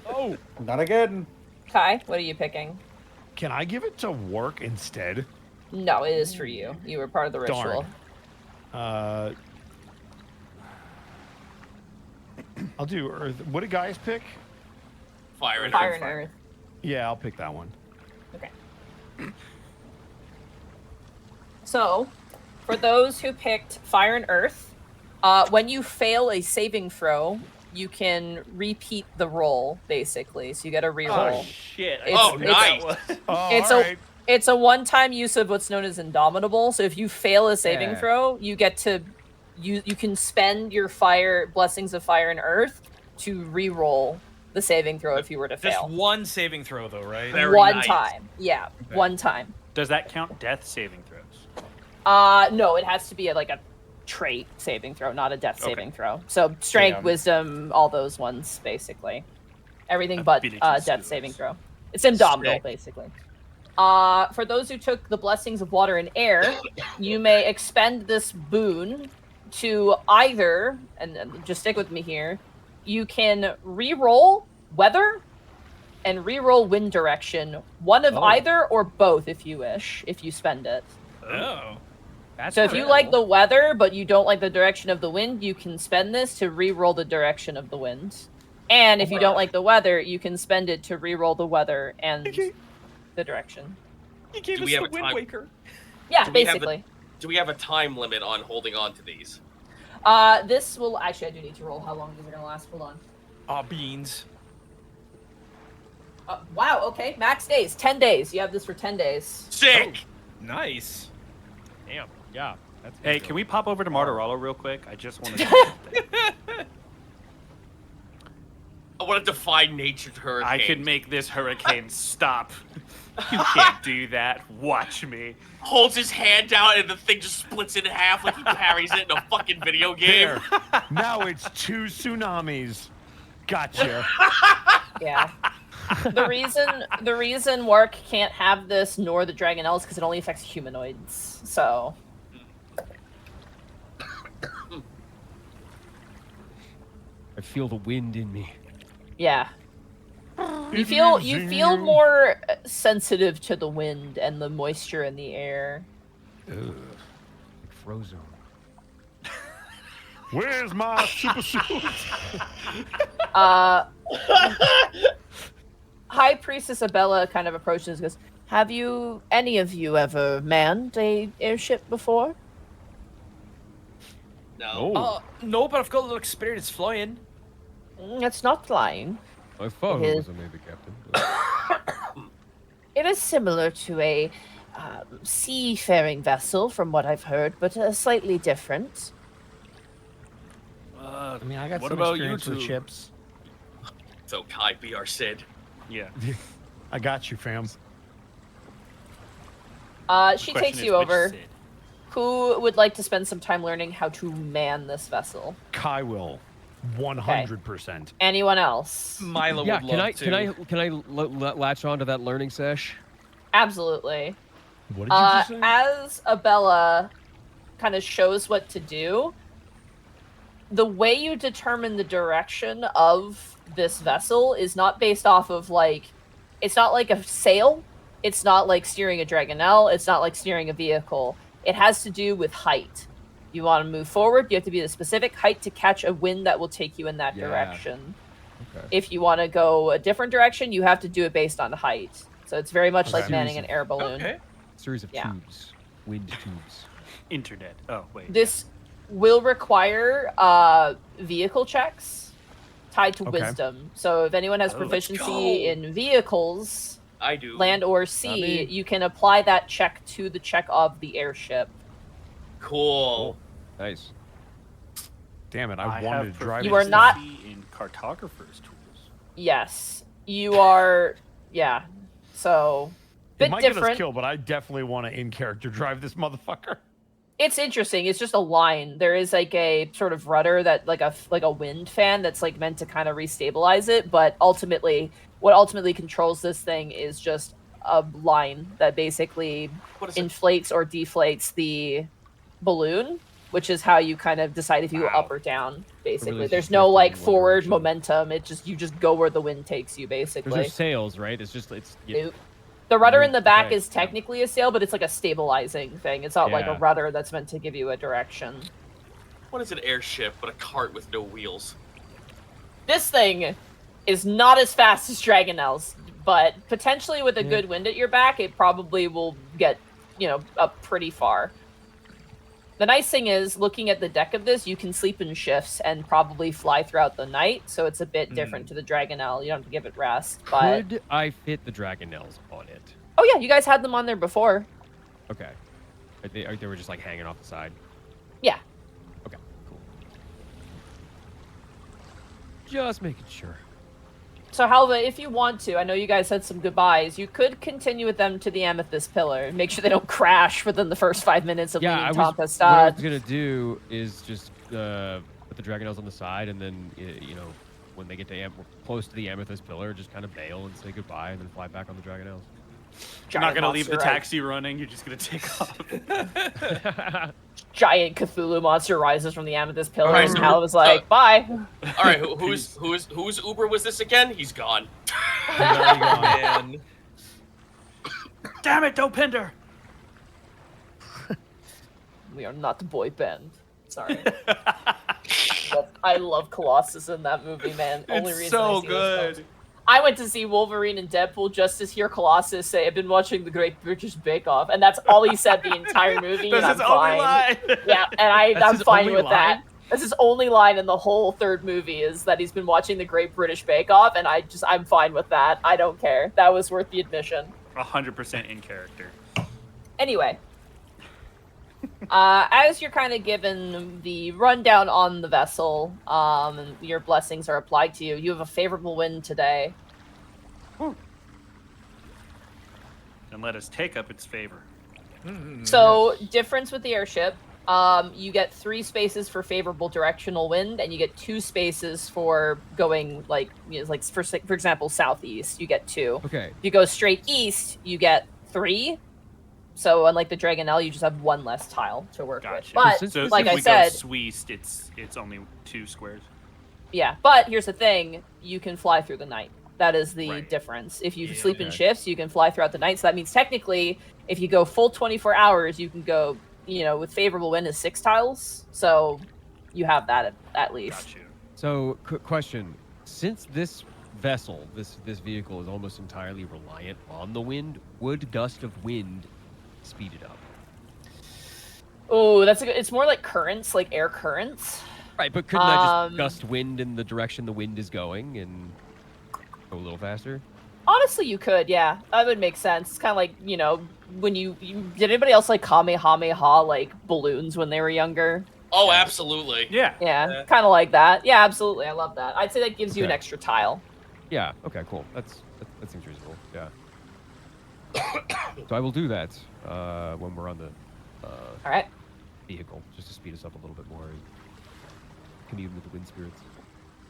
Oh, Not again. Kai, what are you picking? can I give it to work instead? No, it is for you. You were part of the ritual. Darn. I'll do Earth. What did guys pick? Fire and Fire earth. and earth. Yeah, I'll pick that one. Okay. So, for those who picked fire and earth, when you fail a saving throw, you can repeat the roll, basically. So you get a reroll. Oh shit! It's- Oh, it's- nice. Oh, It's all a- right. It's a one-time use of what's known as Indomitable. So if you fail a saving Yeah. throw, you get to you can spend your fire blessings of fire and earth to re-roll the saving throw if you were to Just fail. one saving throw, though, right? Very One nice. time. Yeah, Okay. one time. Does that count death saving throws? No, it has to be like a trait saving throw, not a death Okay. saving throw. So strength, Damn. wisdom, all those ones basically. Everything but Ability death skills. saving throw. It's indomitable Sick. basically. For those who took the blessings of water and air, you may expend this boon to either, and just stick with me here, you can re-roll weather and re-roll wind direction, one of Oh. either or both if you wish, if you spend it. Oh. That's So if you like the weather, but you don't like the direction of the wind, you can spend this to re-roll the direction of the wind. And if you don't like the weather, you can spend it to re-roll the weather and the direction. He gave Do us we have the a Wind time- Waker. Yeah, Do we have the- basically. Do we have a time limit on holding on to these? This will actually. I do need to roll. How long is it gonna last? Hold on. Beans. Wow. Okay. Max days. 10 days. You have this for 10 days. Sick! Nice. Damn. Yeah. That's Hey, can we pop over to Martorello real quick? I just want to. I want to defy nature's hurricane. I can make this hurricane stop. You can't do that. Watch me. Holds his hand out and the thing just splits in half like he carries it in a fucking video game. There. Now it's 2 tsunamis. Gotcha. Yeah. The reason Wark can't have this nor the Dragonelle is because it only affects humanoids. So. I feel the wind in me. Yeah. You feel more sensitive to the wind and the moisture in the air. Ugh. Like Frozone. Where's my super suit? High Priestess Abella kind of approaches and goes, "Have you, any of you, ever manned a airship before?" No. Oh, No, but I've got a little experience flying. It's not flying. I thought it it is- was a Navy captain. But... It is similar to a seafaring vessel, from what I've heard, but slightly different. I mean, I got What some about you experience with two? chips. So Kai be our Sid. Yeah. I got you, fam. She Question takes is, you which over. Sid? Who would like to spend some time learning how to man this vessel? Kai will. 100%. Anyone else? Milo yeah, would can love I to. can I latch on to that learning sesh? Absolutely. What did you just say? As Abella kind of shows what to do, the way you determine the direction of this vessel is not based off of it's not like a sail, it's not like steering a Dragonelle, it's not like steering a vehicle. It has to do with height. You want to move forward, you have to be at a specific height to catch a wind that will take you in that Yeah. direction. Okay. If you want to go a different direction, you have to do it based on height. So it's very much like Okay. manning an air balloon. Okay. Series of Yeah. tubes, wind tubes. Internet. Oh wait. This will require vehicle checks tied to Okay. wisdom. So if anyone has let's proficiency go. in vehicles, I do. land or me. sea, you can apply that check to the check of the airship. Cool. Nice. Damn it! I have wanted to drive. You are this not- thing. proficiency in cartographer's tools. Yes, you are. Yeah, so It bit might get us different. killed, but I definitely want to in character drive this motherfucker. It's interesting. It's just a line. There is like a sort of rudder that like a wind fan that's like meant to kind of restabilize it, but ultimately what ultimately controls this thing is just a line that basically What is it? inflates or deflates the balloon, which is how you kind of decide if you go up or down, basically. Really There's just no drifting like in one forward direction. momentum. You just go where the wind takes you, There's basically. no sails, right? It's Nope. The rudder in the back Okay, is yeah. technically a sail, but it's like a stabilizing thing. It's not like a Yeah. rudder that's meant to give you a direction. What is an airship but a cart with no wheels? This thing is not as fast as Dragonel's, but potentially with a Yeah. good wind at your back, it probably will get, up pretty far. The nice thing is, looking at the deck of this, you can sleep in shifts and probably fly throughout the night, so it's a bit different to the Dragonel. You don't have to give it rest, but... Could I fit the Dragonels on it? Oh yeah, you guys had them on there before. Okay. They were just like hanging off the side. Yeah. Okay, cool. Just making sure. So Halva, if you want to, I know you guys said some goodbyes, you could continue with them to the Amethyst Pillar. Make sure they don't crash within the first 5 minutes of Yeah, leaving what I was Tompastad. gonna do is just put the Dragonels on the side, and then when they get to close to the Amethyst Pillar, just kind of bail and say goodbye, and then fly back on the Dragonels. You're not gonna leave the monster, right? taxi running. You're just gonna take off. Giant Cthulhu monster rises from the Amethyst Pillar, Alright, and so- Halva's like, bye. All right, whose Uber was this again? He's gone. Man. Damn it, Dopinder! We are not a boy band. Sorry. But I love Colossus in that movie, man. Only It's reason so I see those films. good. I went to see Wolverine and Deadpool just to hear Colossus say, I've been watching the Great British Bake Off. And that's all he said the entire movie. That's and his I'm only fine. line. Yeah, and That's I'm his fine only with that. line? That's his only line in the whole third movie is that he's been watching the Great British Bake Off, and I'm fine with that. I don't care. That was worth the admission. 100% in character. Anyway, as you're kind of given the rundown on the vessel, and your blessings are applied to you, you have a favorable wind today. And let us take up its favor. So, difference with the airship, you get 3 spaces for favorable directional wind, and you get 2 spaces for going, for example, southeast, you get 2. Okay. If you go straight east, you get 3. So, unlike the Dragonel, you just have 1 less tile to work with. Gotcha. But, Since So like if I we said, go southeast, it's only 2 squares. yeah, but here's the thing, you can fly through the night. That is the Right. difference. If you Yeah, sleep in okay. shifts, you can fly throughout the night. So that means technically, if you go full 24 hours, you can go, with favorable wind is 6 tiles. So you have that at least. Got you. So, question: since this vessel, this vehicle, is almost entirely reliant on the wind, would gust of wind speed it up? Oh, it's more like currents, like air currents. Right, but couldn't I Um, just gust wind in the direction the wind is going and go a little faster? Honestly, you could, yeah. That would make sense. It's kind of like, when you did anybody else like Kamehameha, like balloons when they were younger? Oh, absolutely. Yeah. Yeah, kind of like that. Yeah, absolutely. I love that. I'd say that gives you an Okay. extra tile. Yeah. Okay. Cool. That seems reasonable. Yeah. So I will do that when we're on the All right. vehicle, just to speed us up a little bit more and commune with the wind spirits.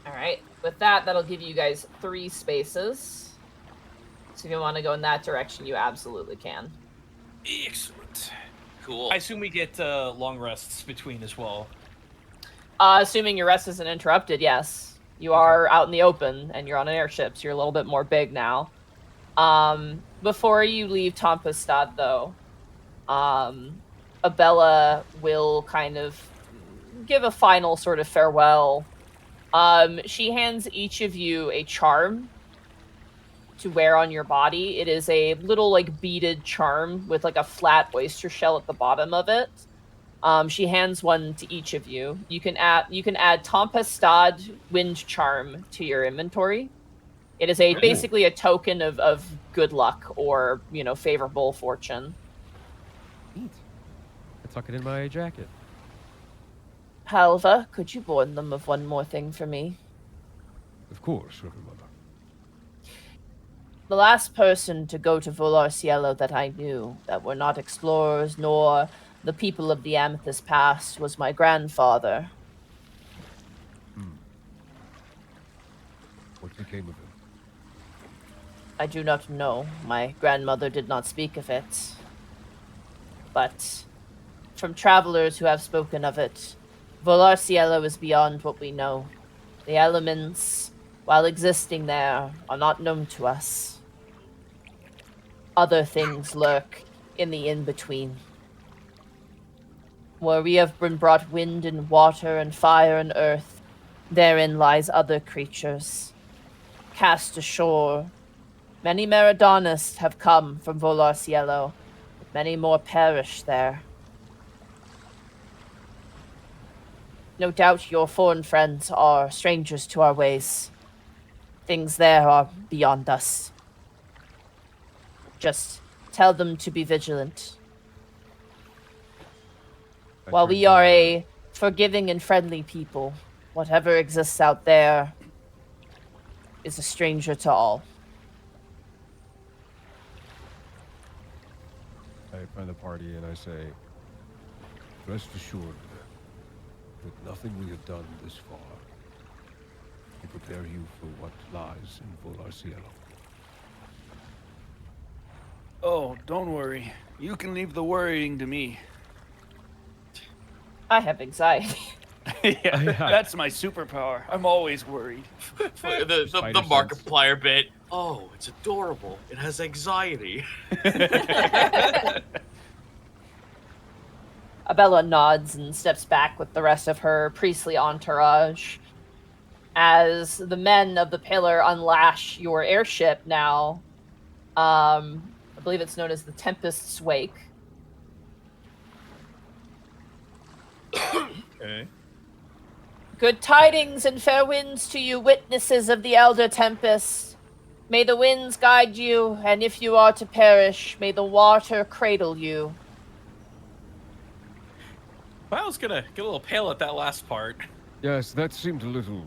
All right. With that, that'll give you guys 3 spaces. So if you want to go in that direction, you absolutely can. Excellent. Cool. I assume we get long rests between as well. Assuming your rest isn't interrupted, yes. You are out in the open, and you're on an airship, so you're a little bit more big now. Before you leave Tompastad, though, Abella will kind of give a final sort of farewell. She hands each of you a charm to wear on your body. It is a little, beaded charm with, a flat oyster shell at the bottom of it. She hands one to each of you. You can add Tempestad Wind Charm to your inventory. It is basically a token of good luck or favorable fortune. Neat. I tuck it in my jacket. Halva, could you warn them of one more thing for me? Of course, Reverend Mother. The last person to go to Vular Cielo that I knew that were not explorers nor the people of the Amethyst past was my grandfather. What became of him? I do not know. My grandmother did not speak of it. But from travelers who have spoken of it, Vular Cielo is beyond what we know. The elements, while existing there, are not known to us. Other things lurk in the in-between. Where we have been brought wind and water and fire and earth, therein lies other creatures. Cast ashore, many Meridonists have come from Vular Cielo, but many more perish there. No doubt your foreign friends are strangers to our ways. Things there are beyond us. Just tell them to be vigilant. While we are a forgiving and friendly people, whatever exists out there is a stranger to all. I find the party and I say, rest assured that nothing we have done this far will prepare you for what lies in Vular Cielo. Oh, don't worry. You can leave the worrying to me. I have anxiety. Yeah, that's my superpower. I'm always worried. the Markiplier bit. Oh, it's adorable. It has anxiety. Abella nods and steps back with the rest of her priestly entourage. As the men of the pillar unlash your airship now, I believe it's known as the Tempest's Wake. Okay. Good tidings and fair winds to you, witnesses of the Elder Tempest. May the winds guide you, and if you are to perish, may the water cradle you. I was gonna get a little pale at that last part. Yes, that seemed a little,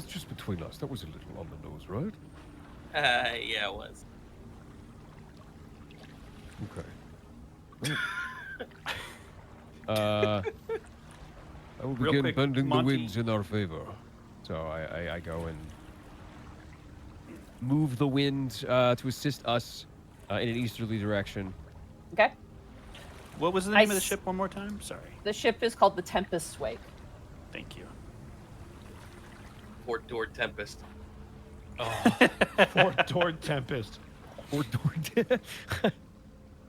just between us, that was a little on the nose, right? Yeah, it was. Okay. I will begin quick, bending Monty. the winds in our favor. So I go and move the wind to assist us in an easterly direction. Okay? What was the name of the ship one more time? Sorry. The ship is called the Tempest's Wake. Thank you. Fort Door Tempest. Fort Dord Tempest. Fort Dord.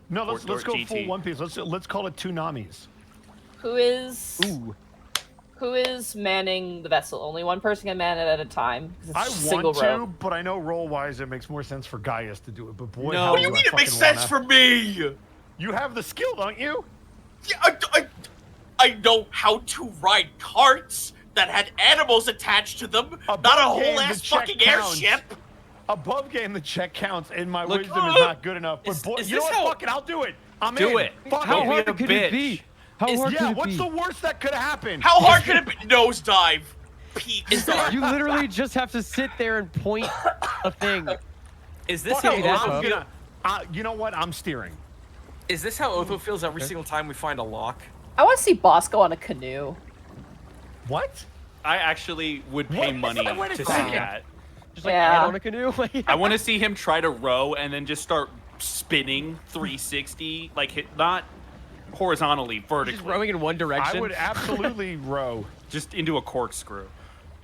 No, let's Fort go Dord full GT. One Piece. Let's call it two Namis. Who is Ooh. who is manning the vessel? Only one person can man it at a time. 'Cause it's I just a single want to, row. but I know roll-wise it makes more sense for Gaius to do it. But boy, No. how What do you do mean I it makes fucking sense wanna. for me? You have the skill, don't you? Yeah, I know how to ride carts that had animals attached to them, Above not a whole game, ass the check fucking counts. airship. Above game, the check counts, and my Look- wisdom is not good enough. But Is- boy, is you know this what? how- Fuck it, I'll do it. I'm Do in. it. Fuck How Don't it. be hard a could it bitch. be? How Is- hard Yeah, could it what's be? the worst that could happen? How hard could it be? Nosedive. Pete. You literally just have to sit there and point a thing. Is this Fuck how it, that's Otho I'm up. gonna, you know what? I'm steering. is this how Otho feels every single time we find a lock? I want to see Bosco on a canoe. What? I actually would pay What? money Wait a to see second. that. Just like Yeah. Ed on a canoe. I want to see him try to row and then just start spinning 360, like not horizontally, vertically, Just rowing in one direction. I would absolutely row. just into a corkscrew.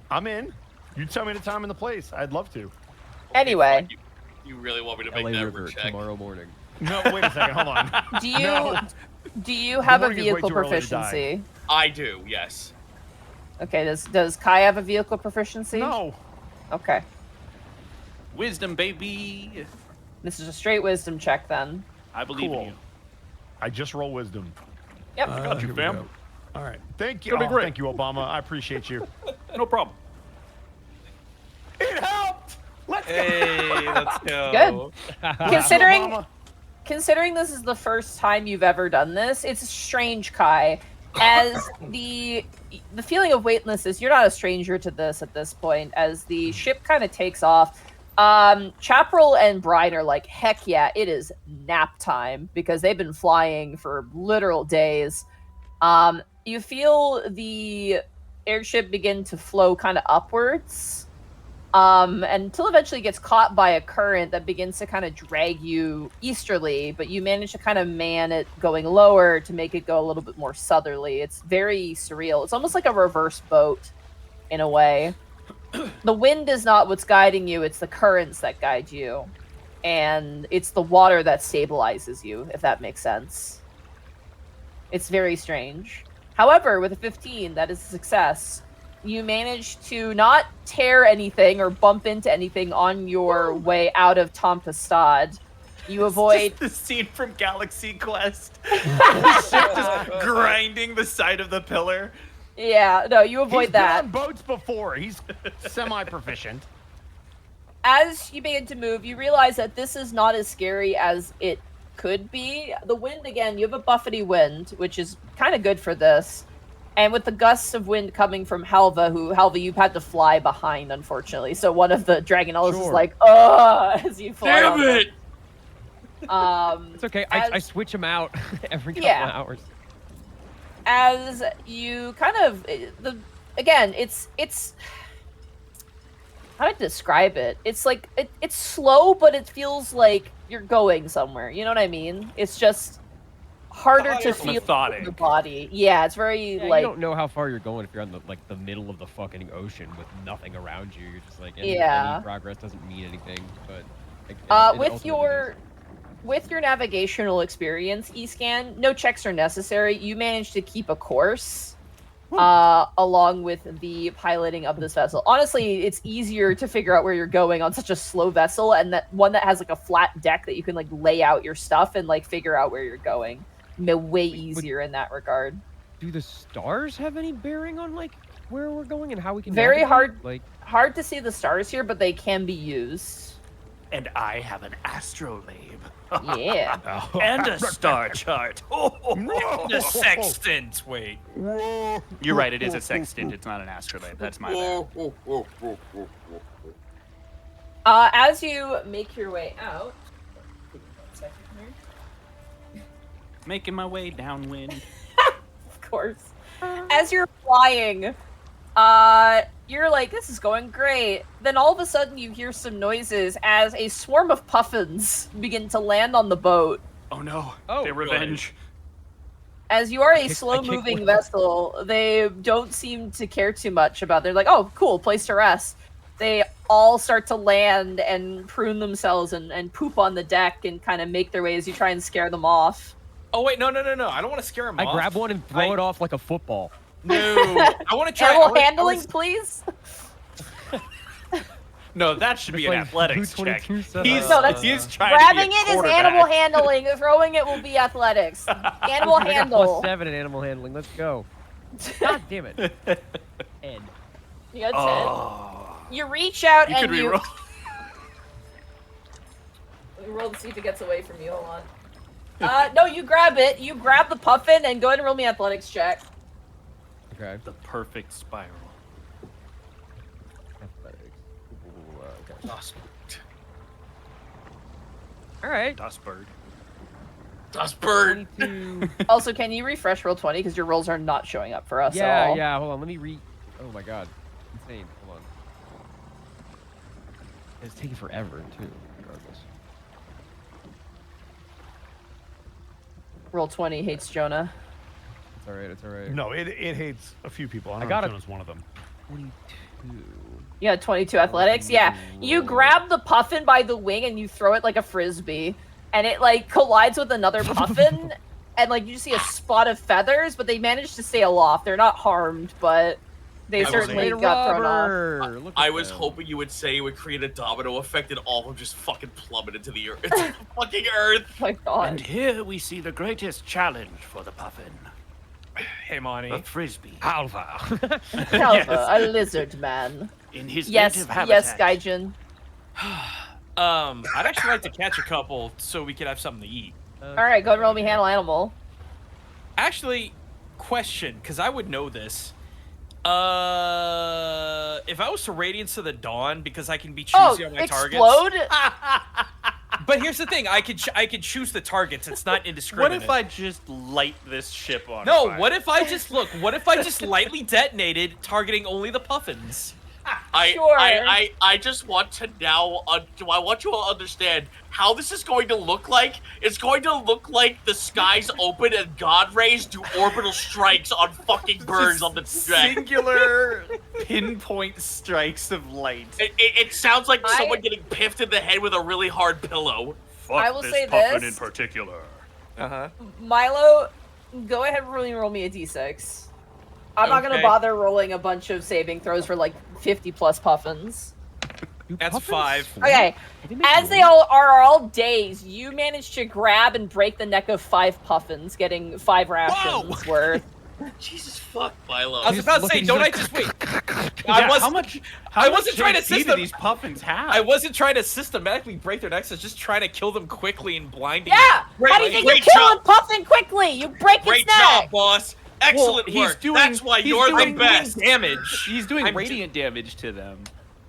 I'm in. You tell me the time and the place. I'd love to. Anyway, You really want me to make LA that River check? tomorrow morning. No, wait a second. Hold on. do you No. do you have a morning is way vehicle too early to die. proficiency? I do, yes. Okay, does Kai have a vehicle proficiency? No. Okay. Wisdom, baby. This is a straight wisdom check then. I believe in Cool. you. I just roll wisdom. Yep. Got you, Here we fam. go. All right. Thank you. It'll be great. Thank you, Obama. I appreciate you. No problem. It helped. Let's Hey, let's go. Good. Considering Obama. considering this is the first time you've ever done this, it's strange, Kai. As the feeling of weightlessness, you're not a stranger to this at this point. As the ship kind of takes off, Chaparral and Brine are like, heck yeah, it is nap time, because they've been flying for literal days. You feel the airship begin to flow kind of upwards, until eventually it gets caught by a current that begins to kind of drag you easterly, but you manage to kind of man it going lower to make it go a little bit more southerly. It's very surreal. It's almost like a reverse boat in a way. The wind is not what's guiding you, it's the currents that guide you. And it's the water that stabilizes you, if that makes sense. It's very strange. However, with a 15, that is a success. You manage to not tear anything or bump into anything on your way out of Tempestad. You avoid the scene from Galaxy Quest. The ship just grinding the side of the pillar. Yeah, no, you avoid He's that. been on boats before. He's semi-proficient. As you begin to move, you realize that this is not as scary as it could be. The wind, again, you have a buffety wind, which is kind of good for this. And with the gusts of wind coming from Helva, you've had to fly behind, unfortunately. So one of the Dragonellas is like, ugh, as you fly. Damn it! It's okay. I switch them out every couple of hours. As you kind of it's how to describe it? It's like it's slow, but it feels like you're going somewhere. You know what I mean? It's just harder to feel methodic. the body. Yeah, it's very Yeah, like you don't know how far you're going if you're on the middle of the fucking ocean with nothing around you. You're just like any progress doesn't mean anything. But with your navigational experience, Escan, no checks are necessary. You managed to keep a course along with the piloting of this vessel. Honestly, it's easier to figure out where you're going on such a slow vessel, and that one that has like a flat deck that you can like lay out your stuff and like figure out where you're going. Way easier in that regard. Do the stars have any bearing on like where we're going and how we can? Very navigate? hard to see the stars here, but they can be used. And I have an astrolabe. Yeah. And a star chart. The sextant. Wait. You're right, it is a sextant. It's not an astrolabe. That's my bad. As you make your way out, Making my way downwind. of course. As you're flying, you're like, this is going great. Then all of a sudden you hear some noises as a swarm of puffins begin to land on the boat. Oh no, Oh, they're revenge. As you are a kicked slow-moving one. vessel, they don't seem to care too much about it. They're like, oh, cool, place to rest. They all start to land and prune themselves and poop on the deck and kind of make their way as you try and scare them off. Oh wait, no! I don't want to scare him off. I grab one and throw it off like a football. No, I want to try. Animal handling, please? No, that should be an like athletics Blue check. 22 setup. He's, No, that's- he's trying Grabbing to be a it is quarterback. animal handling. Throwing it will be athletics. Animal I got handle. +7 in animal handling. Let's go. God damn it. Ed. You got 10. Oh. You reach out You and could you... reroll. Let me roll to see if it gets away from you. Hold on. No, you grab it. You grab the puffin and go ahead and roll me athletics check. Okay. The perfect spiral. Okay. All right. Dust bird. Das bird. 22. Also, can you refresh roll 20 because your rolls are not showing up for us at all? Yeah. Hold on. Let me Oh my god. Insane. Hold on. It's taking forever too. Regardless. Roll 20 hates Jonah. It's all right. It's all right. No, it hates a few people. I don't got know it. if Jonah's one of them. 22. You had 22 athletics? Yeah. You grab the puffin by the wing and you throw it like a frisbee. And it, like, collides with another puffin. And, like, you see a spot of feathers, but they manage to stay aloft. They're not harmed, but they certainly got thrown off. Look I at was them. hoping you would say it would create a domino effect and all of them just fucking plummet into the earth. It's fucking earth. Oh my god. And here we see the greatest challenge for the puffin. Hey, Monty. A frisbee. Alva. Alpha, a lizard man. In his Yes, native habitat. yes, Gaijin. I'd actually like to catch a couple so we could have something to eat. All right, go and roll me handle animal. Actually, question, because I would know this. If I was to Radiance to the Dawn, because I can be choosy on my explode? targets. But here's the thing, I could choose the targets. It's not What indiscriminate. if I just light this ship on No, fire? what if I just what if I just lightly detonated, targeting only the puffins? Sure. I just want to now. I want you to understand how this is going to look like. It's going to look like the skies open and God rays do orbital strikes on fucking birds on the deck. Singular pinpoint strikes of light. It sounds like someone getting piffed in the head with a really hard pillow. Fuck I will this say puffin this. in particular. Milo, go ahead and roll me a d6. I'm not gonna Okay. bother rolling a bunch of saving throws for like 50 plus puffins. That's 5. Okay, as they are all dazed, you manage to grab and break the neck of 5 puffins, getting 5 rations worth. Jesus fuck, Milo. I was about to say, don't I just wait? Yeah, I how much wasn't trying to HP do system. these puffins have? I wasn't trying to systematically break their necks. I was just trying to kill them quickly and blinding. Yeah! Great- How do you think you great kill job. a puffin quickly? You break Great its neck! job, boss. Excellent Well, he's work. doing- That's why he's you're the doing best. damage. He's doing I'm radiant damage to them.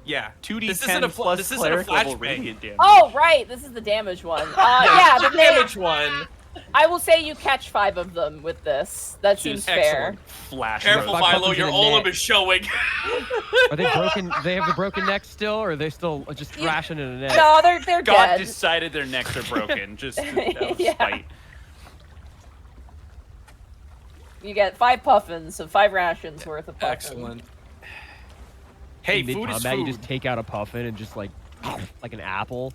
Yeah. 2d10 This isn't a plus this isn't a cleric level flashbang. radiant damage. Oh, right, this is the damage one. Yeah, the the damage one. I will say you catch 5 of them with this. That seems Just fair. Flash. Careful, Five Milo. puffins Your in a Olim net. is showing. Are they broken? They have the broken neck still, or are they still just thrashing in a net? No, they're God dead. decided their necks are broken. Just out of Yeah. spite. You get 5 puffins, so 5 rations worth of puffin. Excellent. Hey, In food is mid-combat, food. you just take out a puffin and just like an apple.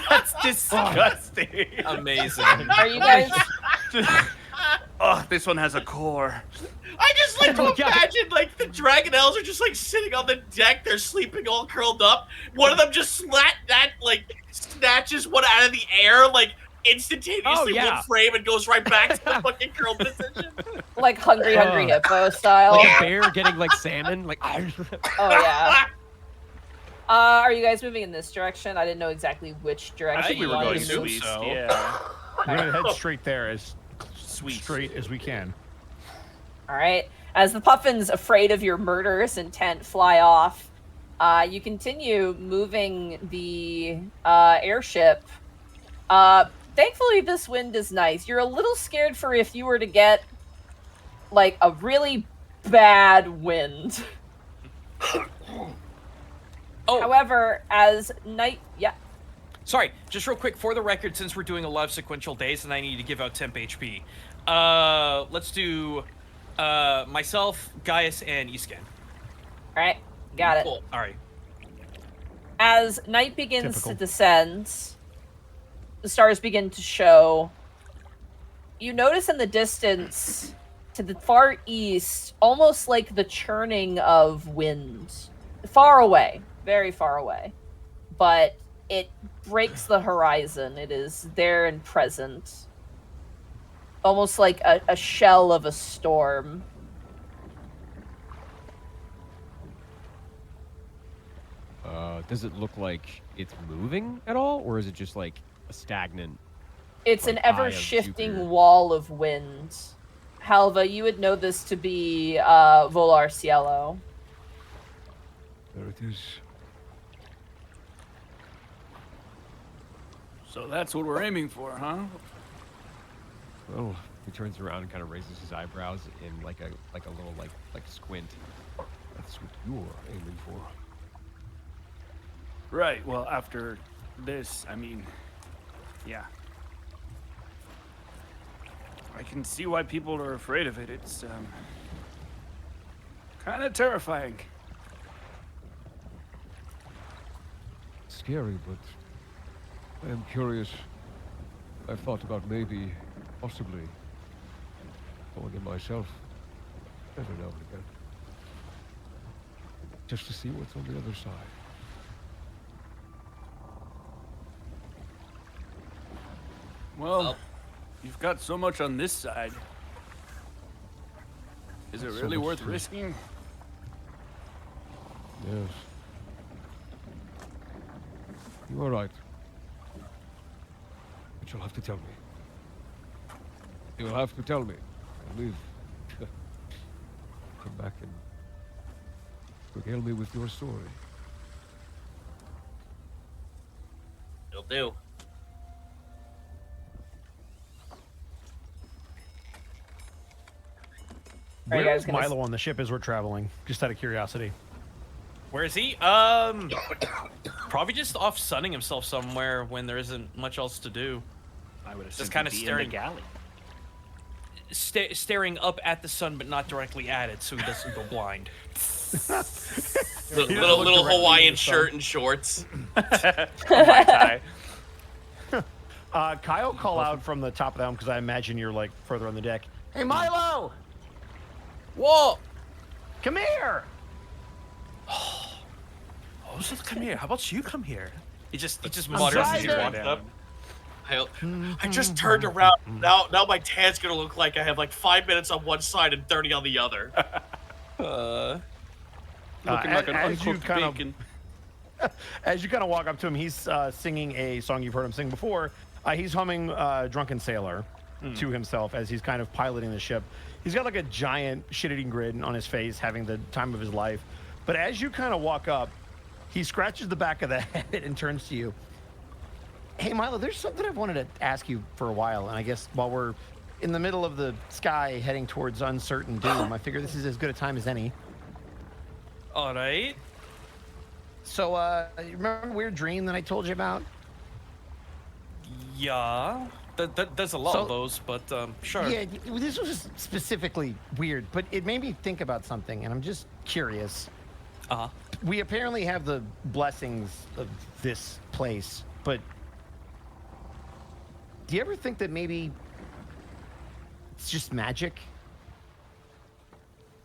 That's disgusting. Amazing. Are you guys? Oh, this one has a core. I just like to Oh, God. imagine like the dragonelles are just like sitting on the deck. They're sleeping all curled up. One of them just snatches one out of the air like instantaneously Oh, yeah. one frame and goes right back to the fucking curled position. Like hungry hippo style. Like a bear getting like salmon. Like. Oh yeah. Are you guys moving in this direction? I didn't know exactly which direction. I think we were I going assume sweet. so. We're Yeah. gonna head straight there as Sweet. straight as we can. All right. As the puffins, afraid of your murderous intent, fly off, you continue moving the airship. Thankfully, this wind is nice. You're a little scared for if you were to get like a really bad wind. Oh, However, as night, yeah. sorry. Just real quick, for the record, since we're doing a lot of sequential days and I need to give out temp HP, let's do myself, Gaius, and Isken. All right, got it. Cool. All right. As night begins Typical. to descend, the stars begin to show. You notice in the distance, to the far east, almost like the churning of wind. Far away, very far away. But it breaks the horizon. It is there and present. Almost like a shell of a storm. Does it look like it's moving at all, or is it just like a stagnant? It's an Like eye of ever-shifting Jupiter. wall of wind. Halva, you would know this to be Vular Cielo. There it is. So that's what we're aiming for, huh? Oh, he turns around and kind of raises his eyebrows in like a little like squint. That's what you're aiming for. Right. Well, after this, I mean, yeah. I can see why people are afraid of it. It's kind of terrifying. Scary, but I am curious. I've thought about maybe, possibly, going in myself every now and again. Just to see what's on the other side. Well, You've got so much on this side. Is it So really much worth to do. risking? Yes. You are right. But you'll have to tell me. You'll have to tell me. I'll leave. Come back and regale me with your story. It'll do. Are you Where's guys gonna Milo on the ship as we're traveling? Just out of curiosity. Where is he? Probably just off sunning himself somewhere when there isn't much else to do. I would assume Just kind of he'd be staring, in the galley. staring up at the sun, but not directly at it, so he doesn't go blind. Little directly Hawaiian into the sun. shirt and shorts. Kyle, call out from the top of the helm because I imagine you're like further on the deck. Hey, Milo! Whoa! Come here! Oh, so come here. How about you come here? He just I'm mutters as he driving. walks up. I just turned around. Now my tan's gonna look like I have like 5 minutes on one side and 30 on the other. Looking like an as you uncooked kind of bacon. As you kind of walk up to him, he's singing a song you've heard him sing before. He's humming Drunken Sailor to himself as he's kind of piloting the ship. He's got like a giant shit-eating grin on his face, having the time of his life. But as you kind of walk up, he scratches the back of the head and turns to you. Hey, Milo, there's something I've wanted to ask you for a while. And I guess while we're in the middle of the sky heading towards uncertain doom, I figure this is as good a time as any. All right. So, you remember the weird dream that I told you about? Yeah. There's a lot So- of those, but sure. Yeah, this was specifically weird, but it made me think about something, and I'm just curious. Uh-huh. We apparently have the blessings of this place, but do you ever think that maybe it's just magic?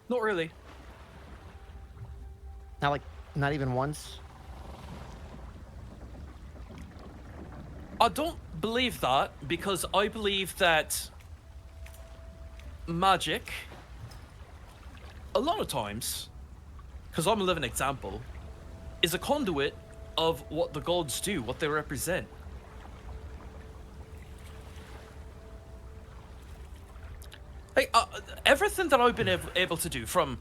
Not really. Not even once? I don't believe that because I believe that magic, a lot of times, because I'm a living example, is a conduit of what the gods do, what they represent. Like, everything that I've been able to do, from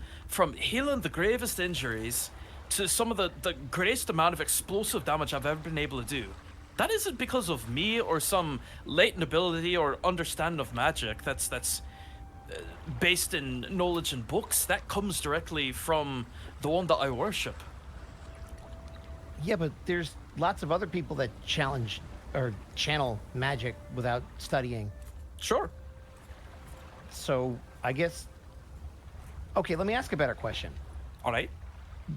healing the gravest injuries to some of the greatest amount of explosive damage I've ever been able to do, that isn't because of me or some latent ability or understanding of magic that's based in knowledge and books. That comes directly from the one that I worship. Yeah, but there's lots of other people that challenge or channel magic without studying. Sure. So I guess, okay, let me ask a better question. All right.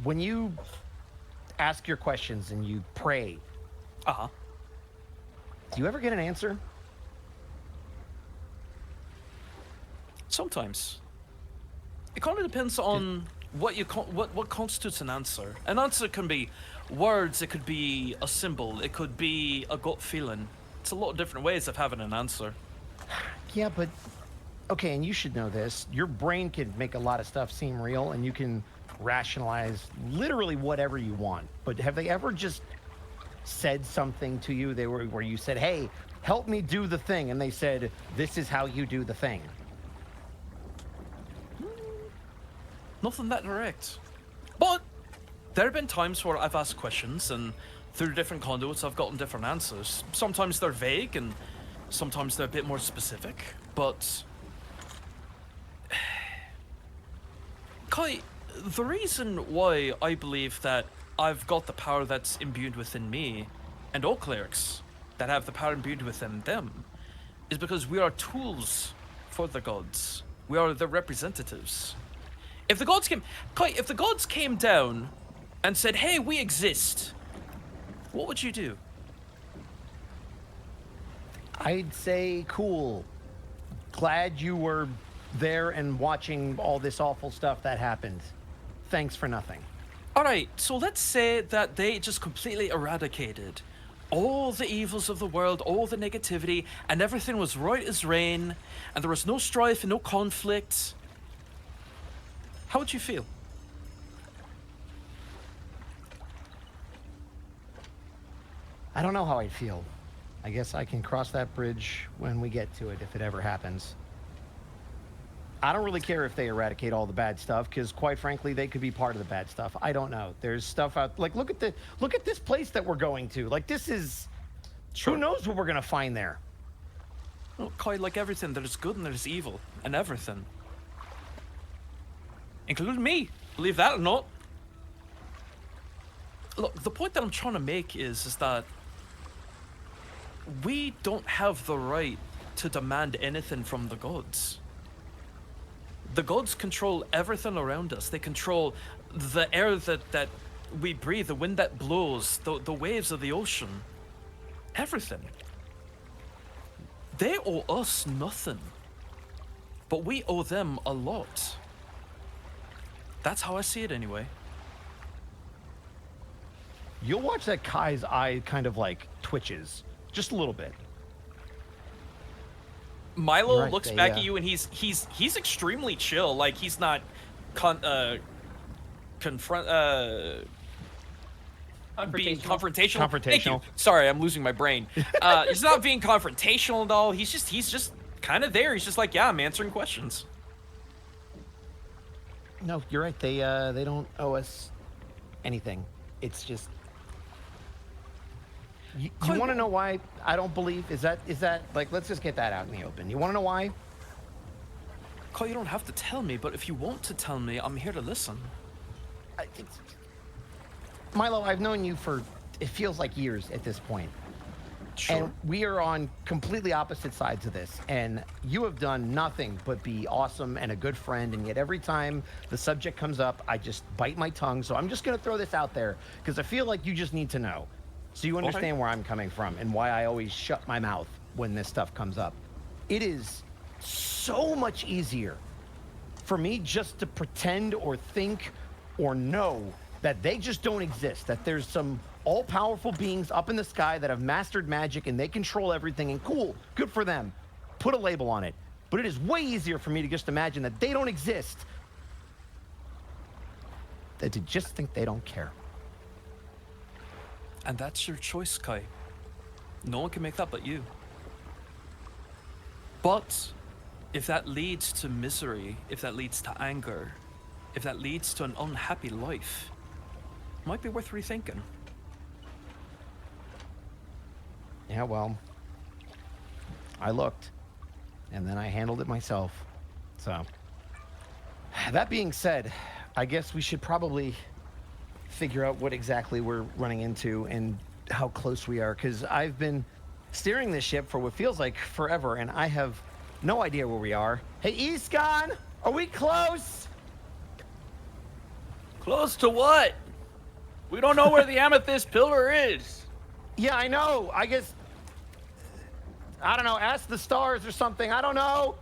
When you ask your questions and you pray, Uh-huh. do you ever get an answer? Sometimes. It kind of depends on what constitutes an answer. An answer can be words, it could be a symbol, it could be a gut feeling. It's a lot of different ways of having an answer. Yeah, but okay, and you should know this. Your brain can make a lot of stuff seem real, and you can rationalize literally whatever you want. But have they ever just said something to you where you said, hey, help me do the thing, and they said, this is how you do the thing? Nothing that direct. But there have been times where I've asked questions and through different conduits I've gotten different answers. Sometimes they're vague and sometimes they're a bit more specific, but Kai, the reason why I believe that I've got the power that's imbued within me, and all clerics that have the power imbued within them, is because we are tools for the gods. We are their representatives. If the gods came, Kai, if the gods came down and said, "Hey, we exist," what would you do? I'd say, cool. Glad you were there and watching all this awful stuff that happened. Thanks for nothing. All right, so let's say that they just completely eradicated all the evils of the world, all the negativity, and everything was right as rain, and there was no strife and no conflict, how would you feel? I don't know how I'd feel. I guess I can cross that bridge when we get to it, if it ever happens. I don't really care if they eradicate all the bad stuff, because quite frankly, they could be part of the bad stuff. I don't know. There's stuff out, like, look at this place that we're going to. Like, this is, who knows what we're gonna find there. Well, quite like everything, there's good and there's evil, and everything. Including me, believe that or not. Look, the point that I'm trying to make is that we don't have the right to demand anything from the gods. The gods control everything around us. They control the air that we breathe, the wind that blows, the waves of the ocean. Everything. They owe us nothing. But we owe them a lot. That's how I see it anyway. You'll watch that Kai's eye kind of like twitches. Just a little bit. Milo Right, looks they, back at you and he's extremely chill. Like he's not being confrontational. Thank you. Sorry, I'm losing my brain. He's not being confrontational at all. He's just kind of there. He's just like, yeah, I'm answering questions. No, you're right. They don't owe us anything. It's just you want to know why I don't believe? Is that like, let's just get that out in the open. You want to know why? Cole, you don't have to tell me, but if you want to tell me, I'm here to listen. Milo, I've known you for, it feels like years at this point. Sure. And we are on completely opposite sides of this. And you have done nothing but be awesome and a good friend. And yet every time the subject comes up, I just bite my tongue. So I'm just going to throw this out there because I feel like you just need to know. So you understand where I'm coming from and why I always shut my mouth when this stuff comes up. It is so much easier for me just to pretend or think or know that they just don't exist, that there's some all-powerful beings up in the sky that have mastered magic and they control everything, and cool, good for them. Put a label on it. But it is way easier for me to just imagine that they don't exist than to just think they don't care. And that's your choice, Kai. No one can make that but you. But if that leads to misery, if that leads to anger, if that leads to an unhappy life, it might be worth rethinking. Yeah, well, I looked, and then I handled it myself. So, that being said, I guess we should probably figure out what exactly we're running into and how close we are, because I've been steering this ship for what feels like forever, and I have no idea where we are. Hey, Iskan, are we close? Close to what? We don't know where the Amethyst pillar is. Yeah, I know. I guess, I don't know, ask the stars or something. I don't know.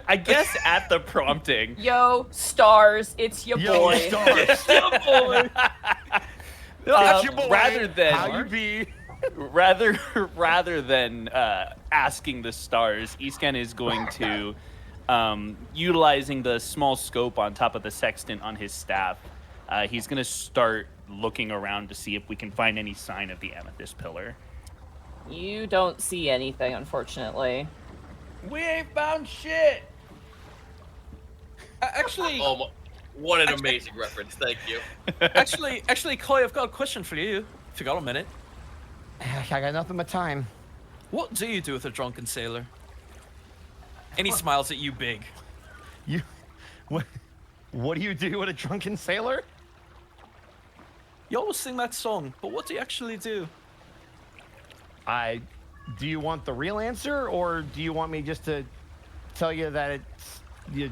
I guess at the prompting. Yo, stars, it's your boy. Stars. It's your boy. That's your boy. Rather than How you be? rather than asking the stars, Iskan is going to, utilizing the small scope on top of the sextant on his staff, he's going to start looking around to see if we can find any sign of the Amethyst pillar. You don't see anything, unfortunately. We ain't found shit. Actually, Oh, what an amazing reference! Thank you. actually, Kai, I've got a question for you. If you got a minute. I got nothing but time. What do you do with a drunken sailor? And he smiles at you big. You, what do you do with a drunken sailor? You always sing that song, but what do you actually do? Do you want the real answer, or do you want me just to tell you that it's you?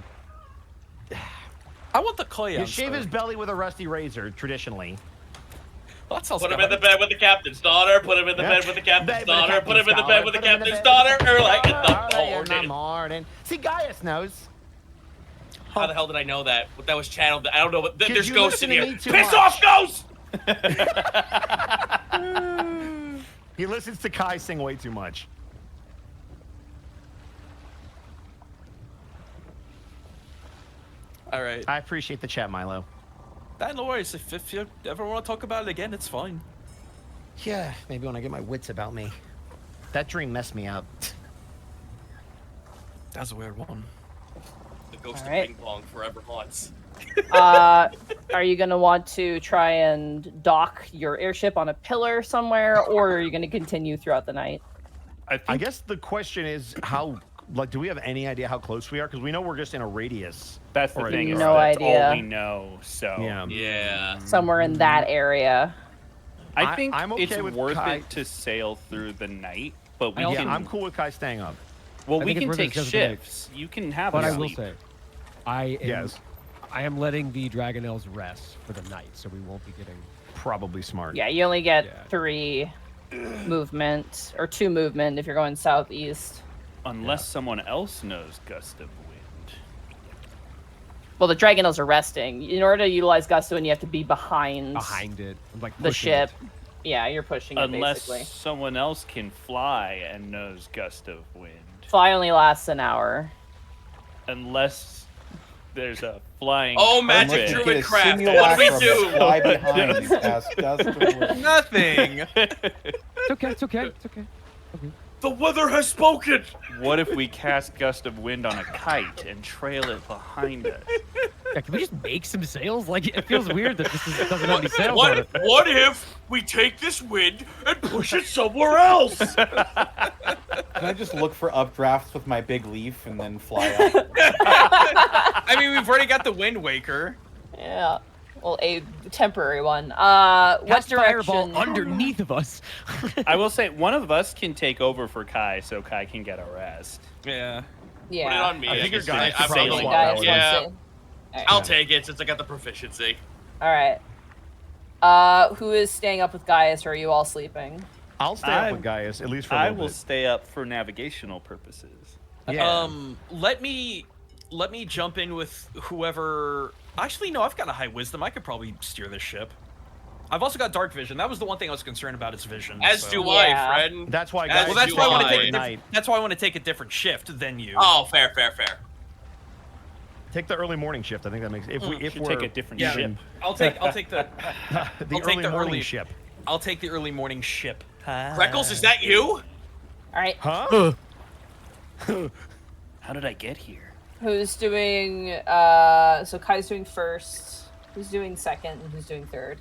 I want the Kai You answer. shave his belly with a rusty razor, traditionally. Well, that sounds Put him good. in the bed with the captain's daughter. Put him in the bed with the captain's daughter. Put him in the bed with the captain's daughter. Early in the morning. See, Gaius knows. How the hell did I know that? What that was channeled? I don't know. But there's you ghosts in listen to here. me too Piss much. off, ghosts! He listens to Kai sing way too much. All right. I appreciate the chat, Milo. No worries. If you ever want to talk about it again, it's fine. Yeah, maybe when I get my wits about me. That dream messed me up. That's a weird one. The ghost All right. of ping pong forever haunts. Are you gonna want to try and dock your airship on a pillar somewhere, or are you gonna continue throughout the night? I guess the question is how, like, do we have any idea how close we are? Because we know we're just in a radius. That's the Or thing. Is no that's idea. all we know. So Yeah. Yeah. Somewhere in that area. I think I'm okay it's with worth Kai. it to sail through the night, but we I also- can. Yeah, I'm cool with Kai staying up. Well, I we think it's can worth it take because of the night. shifts. You can have But a I will sleep. say, I am letting the Dragonels rest for the night, so we won't be getting. Probably smart. Yeah, you only get Yeah. 3 movement, or 2 movement if you're going southeast. Unless someone else knows gust of wind. Well, the Dragonels are resting. In order to utilize Gust of Wind, you have to be behind It. I'm like the pushing ship. it. Yeah, you're pushing it Unless basically. someone else can fly and knows gust of wind. Fly only lasts an hour. Unless there's a flying. Oh, magic carpet. druid Get a craft. What do we simulacrum do? to fly behind and cast gust of wind. Nothing. It's okay. It's okay. It's okay. The weather has spoken. What if we cast gust of wind on a kite and trail it behind us? Yeah, can we just make some sails? Like, it feels weird that doesn't have any sails on it. What if we take this wind and push it somewhere else? Can I just look for updrafts with my big leaf and then fly up? I mean, we've already got the Wind Waker. Yeah. Well, a temporary one. What Cast direction? fireball underneath of us. I will say one of us can take over for Kai, so Kai can get a rest. Yeah. Yeah. Put it on me. I figure guess. guys I could probably probably- swap Guys that wants one. Yeah. to- Alright. I'll take it since I got the proficiency. All right. Who is staying up with Gaius, or are you all sleeping? I'll stay up I'm- with Gaius, at least for a I little will bit. stay up for navigational purposes. Yeah. Let me jump in with whoever. Actually, no, I've got a high wisdom. I could probably steer this ship. I've also got dark vision. That was the one thing I was concerned about. Is vision. As so. do Yeah. I, friend. That's why Well, Gaius Well, that's do why I want I. to take. night. That's why I want to take a different shift than you. Oh, fair. Take the early morning shift. I think that makes if we if Should we're take a different Yeah. ship. I'll take the. the I'll take early the morning early- ship. I'll take the early morning ship. Freckles, is that you? All right. Huh? How did I get here? Who's doing? So Kai's doing first. Who's doing second? And who's doing third?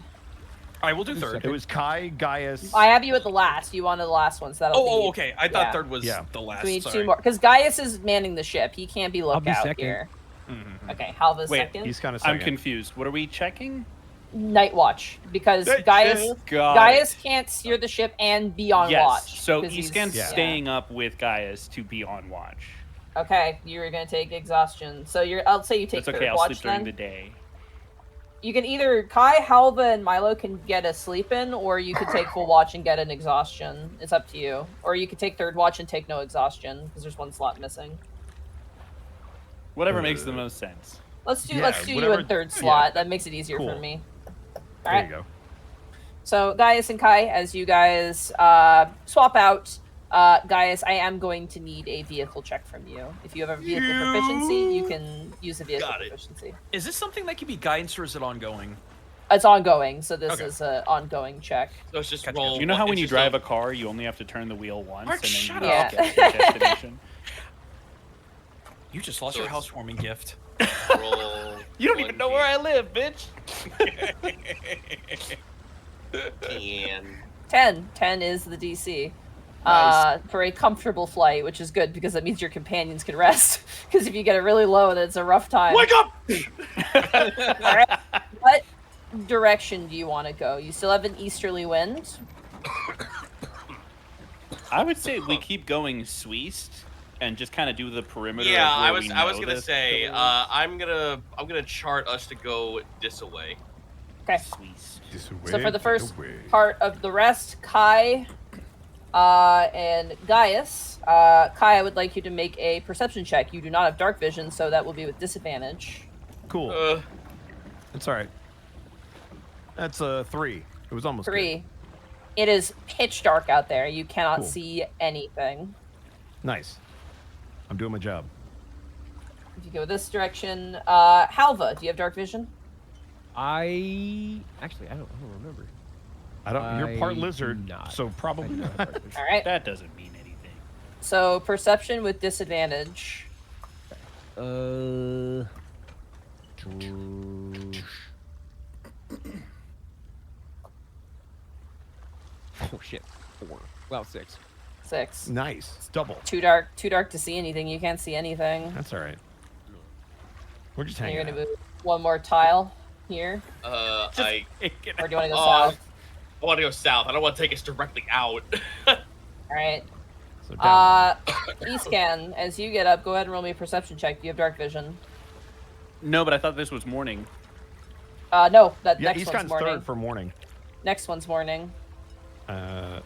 All right, we'll do third. It was Kai, Gaius. I have you at the last. You wanted the last one, so that'll be. Oh, okay. I thought yeah. third was Yeah. the last. We need Sorry. 2 more, because Gaius is manning the ship. He can't be be lookout second. here. Mhm. Okay, Halva's Wait, second. He's kind of I'm second. confused. What are we checking? Night watch, because Gaius Got Gaius can't steer the ship and be on yes. watch. So 'cause Eascan's he's- staying up with Gaius to be on watch. Okay, you're gonna take exhaustion. So I'll say you take That's okay. third I'll watch sleep during then. the day. You can either Kai, Halva, and Milo can get a sleep in, or you could take full watch and get an exhaustion. It's up to you. Or you could take third watch and take no exhaustion because there's 1 slot missing. Whatever makes the most sense. Let's do Yeah, you whatever- in third yeah. slot. That makes it easier Cool. for me. There Alright. you go. So Gaius and Kai, as you guys swap out, Gaius, I am going to need a vehicle check from you. If you have a vehicle proficiency, you can use a vehicle Got it. proficiency. Is this something that can be guidance or is it ongoing? It's ongoing, so this Okay. is an ongoing check. So it's just Gotcha, roll. gotcha. You know how it's when you just drive a car, you only have to turn the wheel once Mark, and then shut you up. get to your destination? You just lost So your it's- housewarming gift. roll? You don't even know where I live, bitch. 10. 10 is the DC. Nice. For a comfortable flight, which is good because that means your companions can rest. Because if you get it really low, then it's a rough time. Wake up! Alright. What direction do you want to go? You still have an easterly wind. I would say we keep going Sweest and just kind of do the perimeter. Yeah, of where I was we know gonna this say, pillar. I'm gonna chart us to go this away. Okay. Sweest. This So way, for the that first way. part of the rest, Kai, And Gaius, Kai, I would like you to make a perception check. You do not have dark vision, so that will be with disadvantage. Cool. That's all right. That's a 3. It was almost 3. Good. It is pitch dark out there. You cannot Cool. see anything. Nice. I'm doing my job. If you go this direction, Halva, do you have dark vision? I don't remember. You're part I lizard, do not. so probably I do not. not have dark vision. All right. That doesn't mean anything. So perception with disadvantage. Oh shit. 4. Well, 6. 6. Nice. It's double. Too dark to see anything. You can't see anything. That's all right. We're just And hanging you're out. gonna move one more tile here, I or do you want to go Oh, south? I want to go south. I don't want to take us directly out. All right. So down. Escan, as you get up, go ahead and roll me a perception check. Do you have dark vision? No, but I thought this was morning. No, that Yeah, next he's one's got morning. third for morning. Next one's morning. Okay.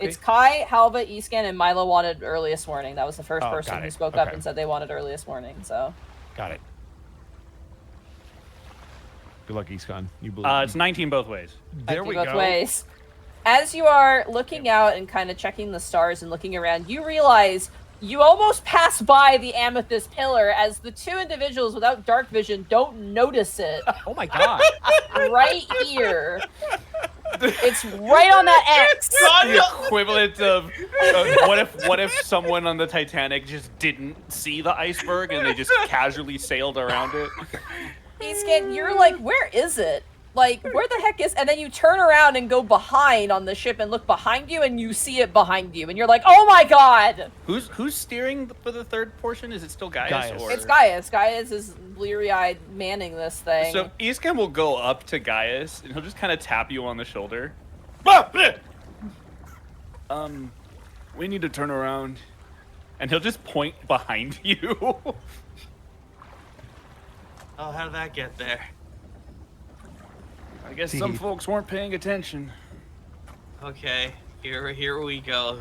It's Kai, Halva, Escan, and Milo wanted earliest morning. That was the first Oh, person got who it. spoke up Okay. and said they wanted earliest morning. So Got it. Good luck, Eascon. You believe. It's 19 both ways. There we both go. ways. As you are looking out and kind of checking the stars and looking around, you realize you almost pass by the Amethyst pillar as the two individuals without dark vision don't notice it. Oh my god. Right here. It's right on that X. The equivalent of what if someone on the Titanic just didn't see the iceberg and they just casually sailed around it? Escan, you're like, where is it? Like, where the heck is? And then you turn around and go behind on the ship and look behind you, and you see it behind you, and you're like, oh my god! Who's steering for the third portion? Is it still Gaius? Gaius. Or... It's Gaius. Gaius is bleary-eyed manning this thing. So Iskan will go up to Gaius and he'll just kind of tap you on the shoulder. We need to turn around. And he'll just point behind you. Oh, how did that get there? I guess some folks weren't paying attention. Okay, here we go.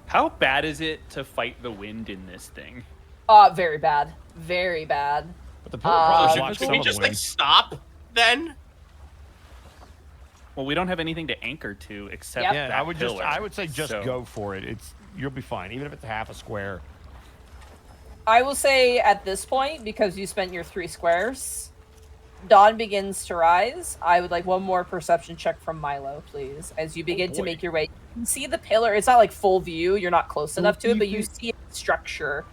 How bad is it to fight the wind in this thing? Very bad. Very bad. But the pillar probably Should blocks we some of just the like wind. stop then? Well, we don't have anything to anchor to except Yep. Yeah, that I would say just so- go for it. You'll be fine, even if it's half a square. I will say at this point, because you spent your 3 squares, dawn begins to rise. I would like one more perception check from Milo, please. As you begin to boy. make your way, you can see the pillar. It's not like full view. You're not close enough to it, but you see its structure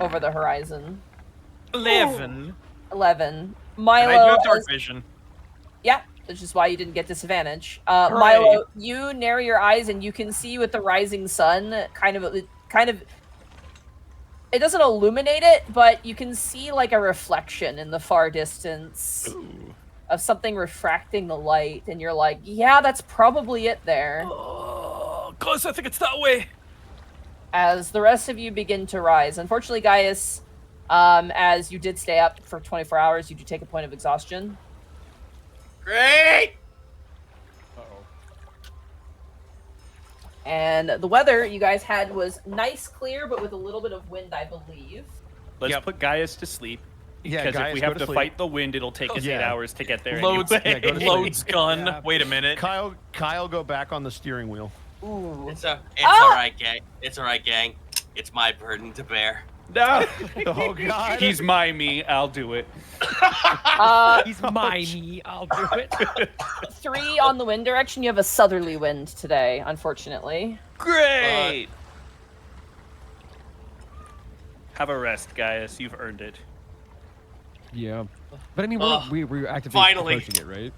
over the horizon. 11. 11. And Milo, I do have dark as- vision. yeah, which is why you didn't get disadvantage. Milo, you narrow your eyes and you can see with the rising sun, kind of, it doesn't illuminate it, but you can see like a reflection in the far distance of something refracting the light, and you're like, yeah, that's probably it there. Oh, close, I think it's that way. As the rest of you begin to rise. Unfortunately, Gaius, as you did stay up for 24 hours, you do take a point of exhaustion. Great! And the weather you guys had was nice, clear, but with a little bit of wind, I believe. Let's Yep. put Gaius to sleep. Yeah, Because Gaius, if we go have to to sleep. fight the wind, it'll take us 8 Yeah. hours to get there Loads, anyway. go to sleep. loads gun. Yeah. Wait a minute. Kyle, go back on the steering wheel. Ooh. It's Ah! alright, gang. It's alright, gang. It's my burden to bear. No. Oh god. He's my me. I'll do it. He's my me. I'll do it. 3 on the wind direction. You have a southerly wind today, unfortunately. Great. Have a rest, Gaius. You've earned it. Yeah. But I mean, Ugh, we're actively finally. approaching it,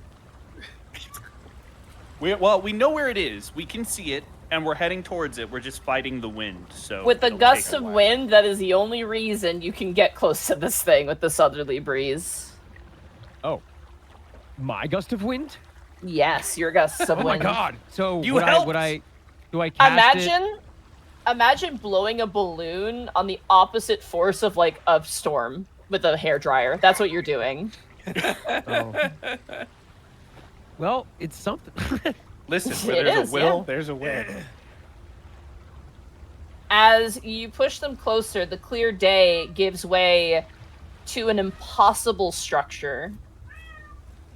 right? We know where it is. We can see it, and we're heading towards it. We're just fighting the wind. So With the it'll gusts take a of while. wind, that is the only reason you can get close to this thing with the southerly breeze. Oh. My gust of wind? Yes, your gusts of Oh my wind. god. So You do I cast it? Imagine blowing a balloon on the opposite force of like a storm with a hairdryer. That's what you're doing. Oh. Well, it's something. Listen, where It there's is, a will, yeah. there's a way. As you push them closer, the clear day gives way to an impossible structure.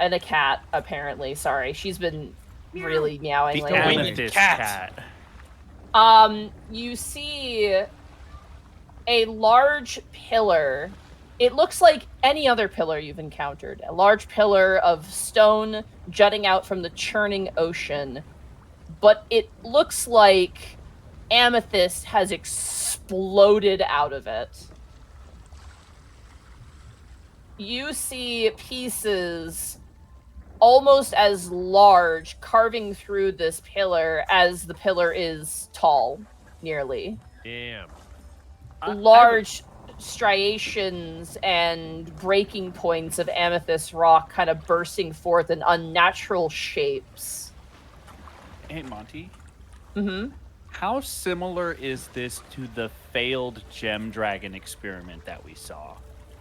And a cat, apparently. Sorry, she's been really meowing The lately. Amethyst cat. You see a large pillar. It looks like any other pillar you've encountered. A large pillar of stone jutting out from the churning ocean. But it looks like Amethyst has exploded out of it. You see pieces almost as large carving through this pillar as the pillar is tall, nearly. Damn. Large striations and breaking points of amethyst rock kind of bursting forth in unnatural shapes. Hey, Monty. Mm-hmm. How similar is this to the failed gem dragon experiment that we saw?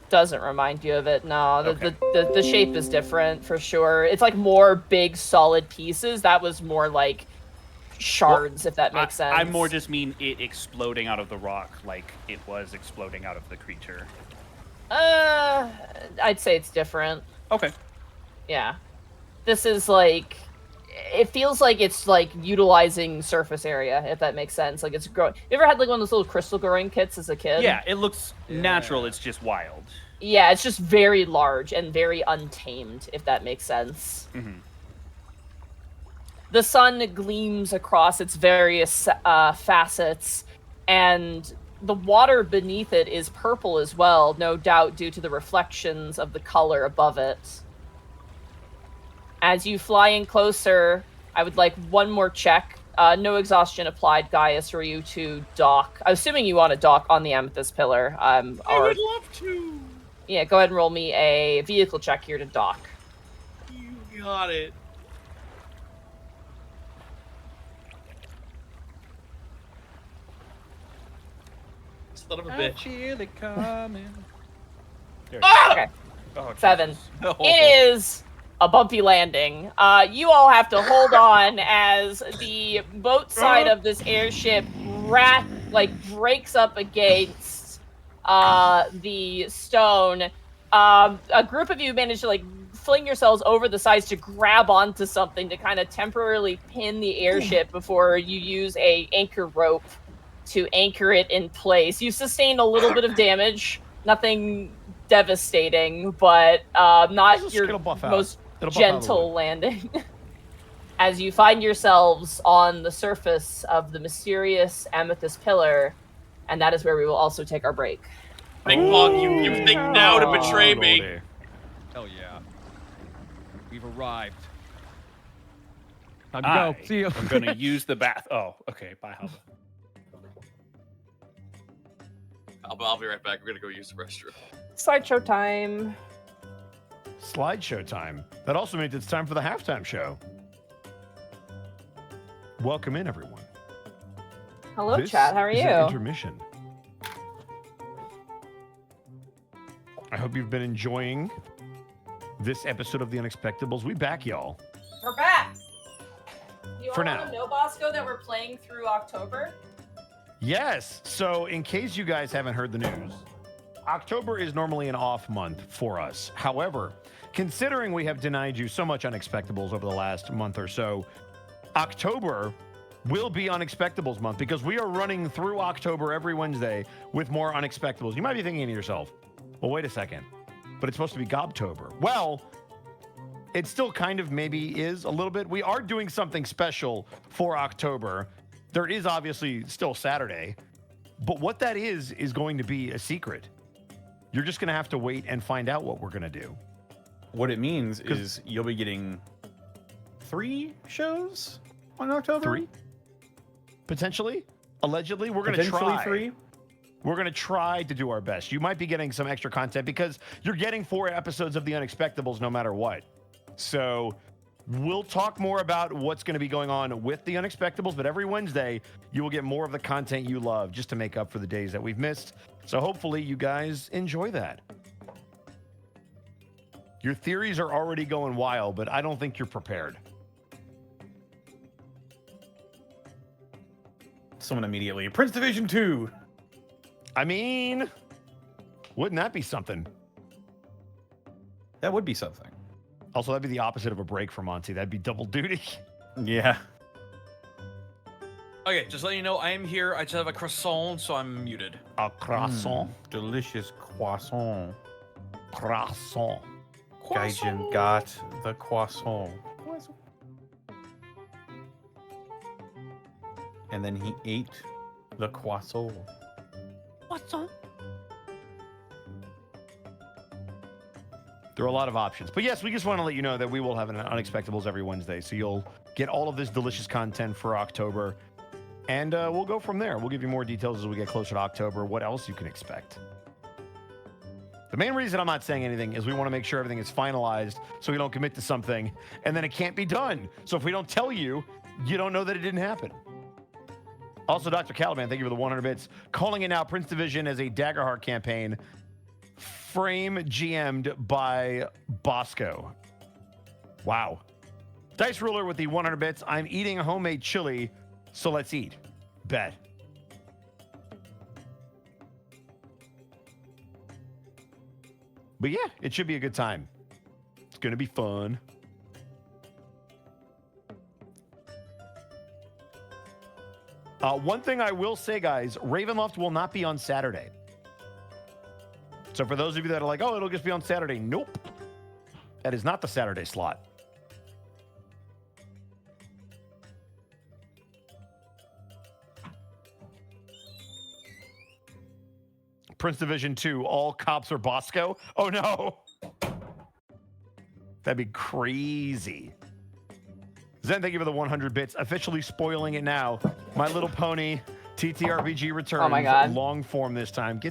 Doesn't remind you of it. No, Okay. the shape is different for sure. It's like more big, solid pieces. That was more like shards, if that makes sense. I more just mean it exploding out of the rock like it was exploding out of the creature. I'd say it's different. Okay. Yeah. This is like, it feels like it's like utilizing surface area, if that makes sense. Like it's growing. You ever had like one of those little crystal growing kits as a kid? Yeah, it looks natural. It's just wild. Yeah, it's just very large and very untamed, if that makes sense. Mm-hmm. The sun gleams across its various facets, and the water beneath it is purple as well, no doubt due to the reflections of the color above it. As you fly in closer, I would like one more check. No exhaustion applied, Gaius, for you to dock. I'm assuming you want to dock on the amethyst pillar. I would love to. Yeah, go ahead and roll me a vehicle check here to dock. You got it. Son of a bitch. Feel it coming. Okay. Oh, 7. no. It is a bumpy landing. You all have to hold on as the boat side of this airship breaks up against the stone. A group of you manage to fling yourselves over the sides to grab onto something to kind of temporarily pin the airship before you use a anchor rope to anchor it in place. You sustained a little bit of damage, nothing devastating, but not your most gentle landing. As you find yourselves on the surface of the mysterious amethyst pillar, and that is where we will also take our break. Big Pong, you think now to betray me. Hell yeah. We've arrived. Time to go. See you. I'm gonna use the bath. Oh, okay. Bye, Hubba. I'll be right back. We're gonna go use the restroom. Slideshow time. Slideshow time. That also means it's time for the halftime show. Welcome in, everyone. Hello, This chat. How are is you? an intermission. I hope you've been enjoying this episode of the Unexpectables. We back, y'all. We're back. You For all now. want to know, Bosco, that we're playing through October? Yes. So, in case you guys haven't heard the news, October is normally an off month for us. However, considering we have denied you so much Unexpectables over the last month or so, October will be Unexpectables month because we are running through October every Wednesday with more Unexpectables. You might be thinking to yourself, well, wait a second, but it's supposed to be Gobtober. Well, it still kind of maybe is a little bit. We are doing something special for October. There is obviously still Saturday, but what that is going to be a secret. You're just going to have to wait and find out what we're going to do. What it means is you'll be getting 3 shows on October? 3? Potentially? Allegedly? We're going to Potentially try. 3? We're going to try to do our best. You might be getting some extra content because you're getting 4 episodes of The Unexpectables no matter what. So we'll talk more about what's going to be going on with The Unexpectables, but every Wednesday you will get more of the content you love just to make up for the days that we've missed. So hopefully you guys enjoy that. Your theories are already going wild, but I don't think you're prepared. someone immediately. Prince Division 2. I mean, wouldn't that be something? That would be something. Also, that'd be the opposite of a break for Monty. That'd be double duty. Yeah. Okay, just letting you know, I am here. I just have a croissant, so I'm muted. A croissant. Delicious croissant. Croissant. Gaijin got the croissant. And then he ate the croissant. There are a lot of options. But yes, we just want to let you know that we will have an Unexpectables every Wednesday. So you'll get all of this delicious content for October. And we'll go from there. We'll give you more details as we get closer to October, what else you can expect. The main reason I'm not saying anything is we want to make sure everything is finalized so we don't commit to something and then it can't be done. So if we don't tell you, you don't know that it didn't happen. Also, Dr. Caliban, thank you for the 100 bits. Calling it now Prince Division as a Daggerheart campaign. Frame GM'd by Bosco. Wow. Dice Ruler with the 100 bits. I'm eating a homemade chili, so let's eat. Bet. But yeah, it should be a good time. It's going to be fun. One thing I will say, guys, Ravenloft will not be on Saturday. So for those of you that are like, oh, it'll just be on Saturday. Nope. That is not the Saturday slot. Prince Division 2, all cops are Bosco. Oh, no. That'd be crazy. Zen, thank you for the 100 bits. Officially spoiling it now. My Little Pony TTRPG returns. Oh my God. Long form this time.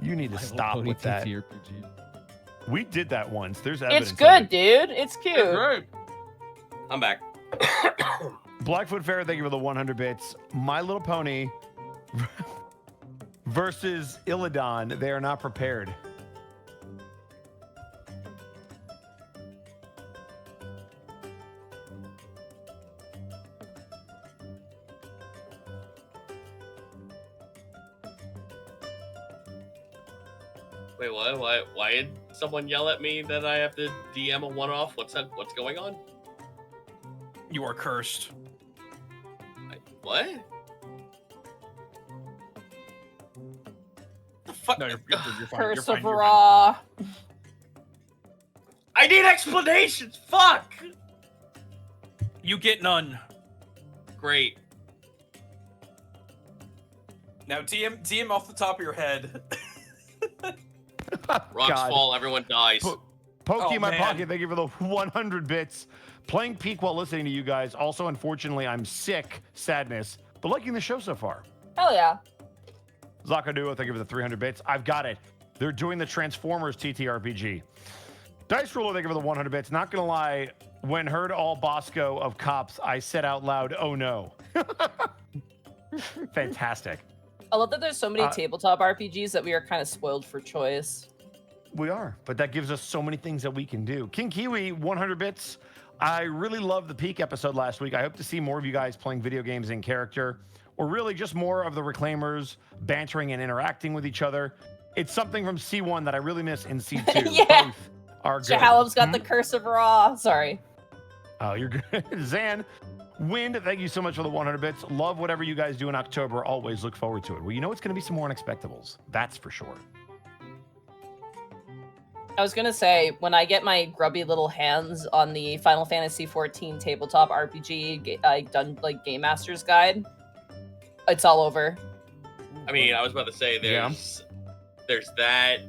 You need to stop with that. TTRPG. We did that once. There's evidence. It's good, dude. It's cute. I'm back. Blackfoot Fair, thank you for the 100 bits. My Little Pony versus Illidan. They are not prepared. Wait, what? Why did someone yell at me that I have to DM a one-off? What's going on? You are cursed. What? The fuck? No, you're fine. Curse You're of fine. Ra. I need explanations! Fuck! You get none. Great. Now, DM off the top of your head. Rocks God. fall, everyone dies. Pokey Oh, in my man. pocket, thank you for the 100 bits. Playing Peak while listening to you guys. Also, unfortunately, I'm sick. Sadness. But liking the show so far. Hell yeah. Zaka Duo, thank you for the 300 bits. I've got it. They're doing the Transformers TTRPG. Dice Ruler, thank you for the 100 bits. Not gonna lie, when heard all Bosco of cops, I said out loud, oh no. Fantastic. I love that there's so many tabletop RPGs that we are kind of spoiled for choice. We are, but that gives us so many things that we can do. King Kiwi, 100 bits. I really loved the Peak episode last week. I hope to see more of you guys playing video games in character, or really just more of the Reclaimers bantering and interacting with each other. It's something from C1 that I really miss in C2. Yeah. Both are good. Jahalab's got the Curse of Ra. Sorry. Oh, you're good. Zan, Wind, thank you so much for the 100 bits. Love whatever you guys do in October. Always look forward to it. Well, you know it's going to be some more Unexpectables. That's for sure. I was gonna say, when I get my grubby little hands on the Final Fantasy XIV tabletop RPG done like Game Master's Guide, it's all over. I mean, I was about to say there's that.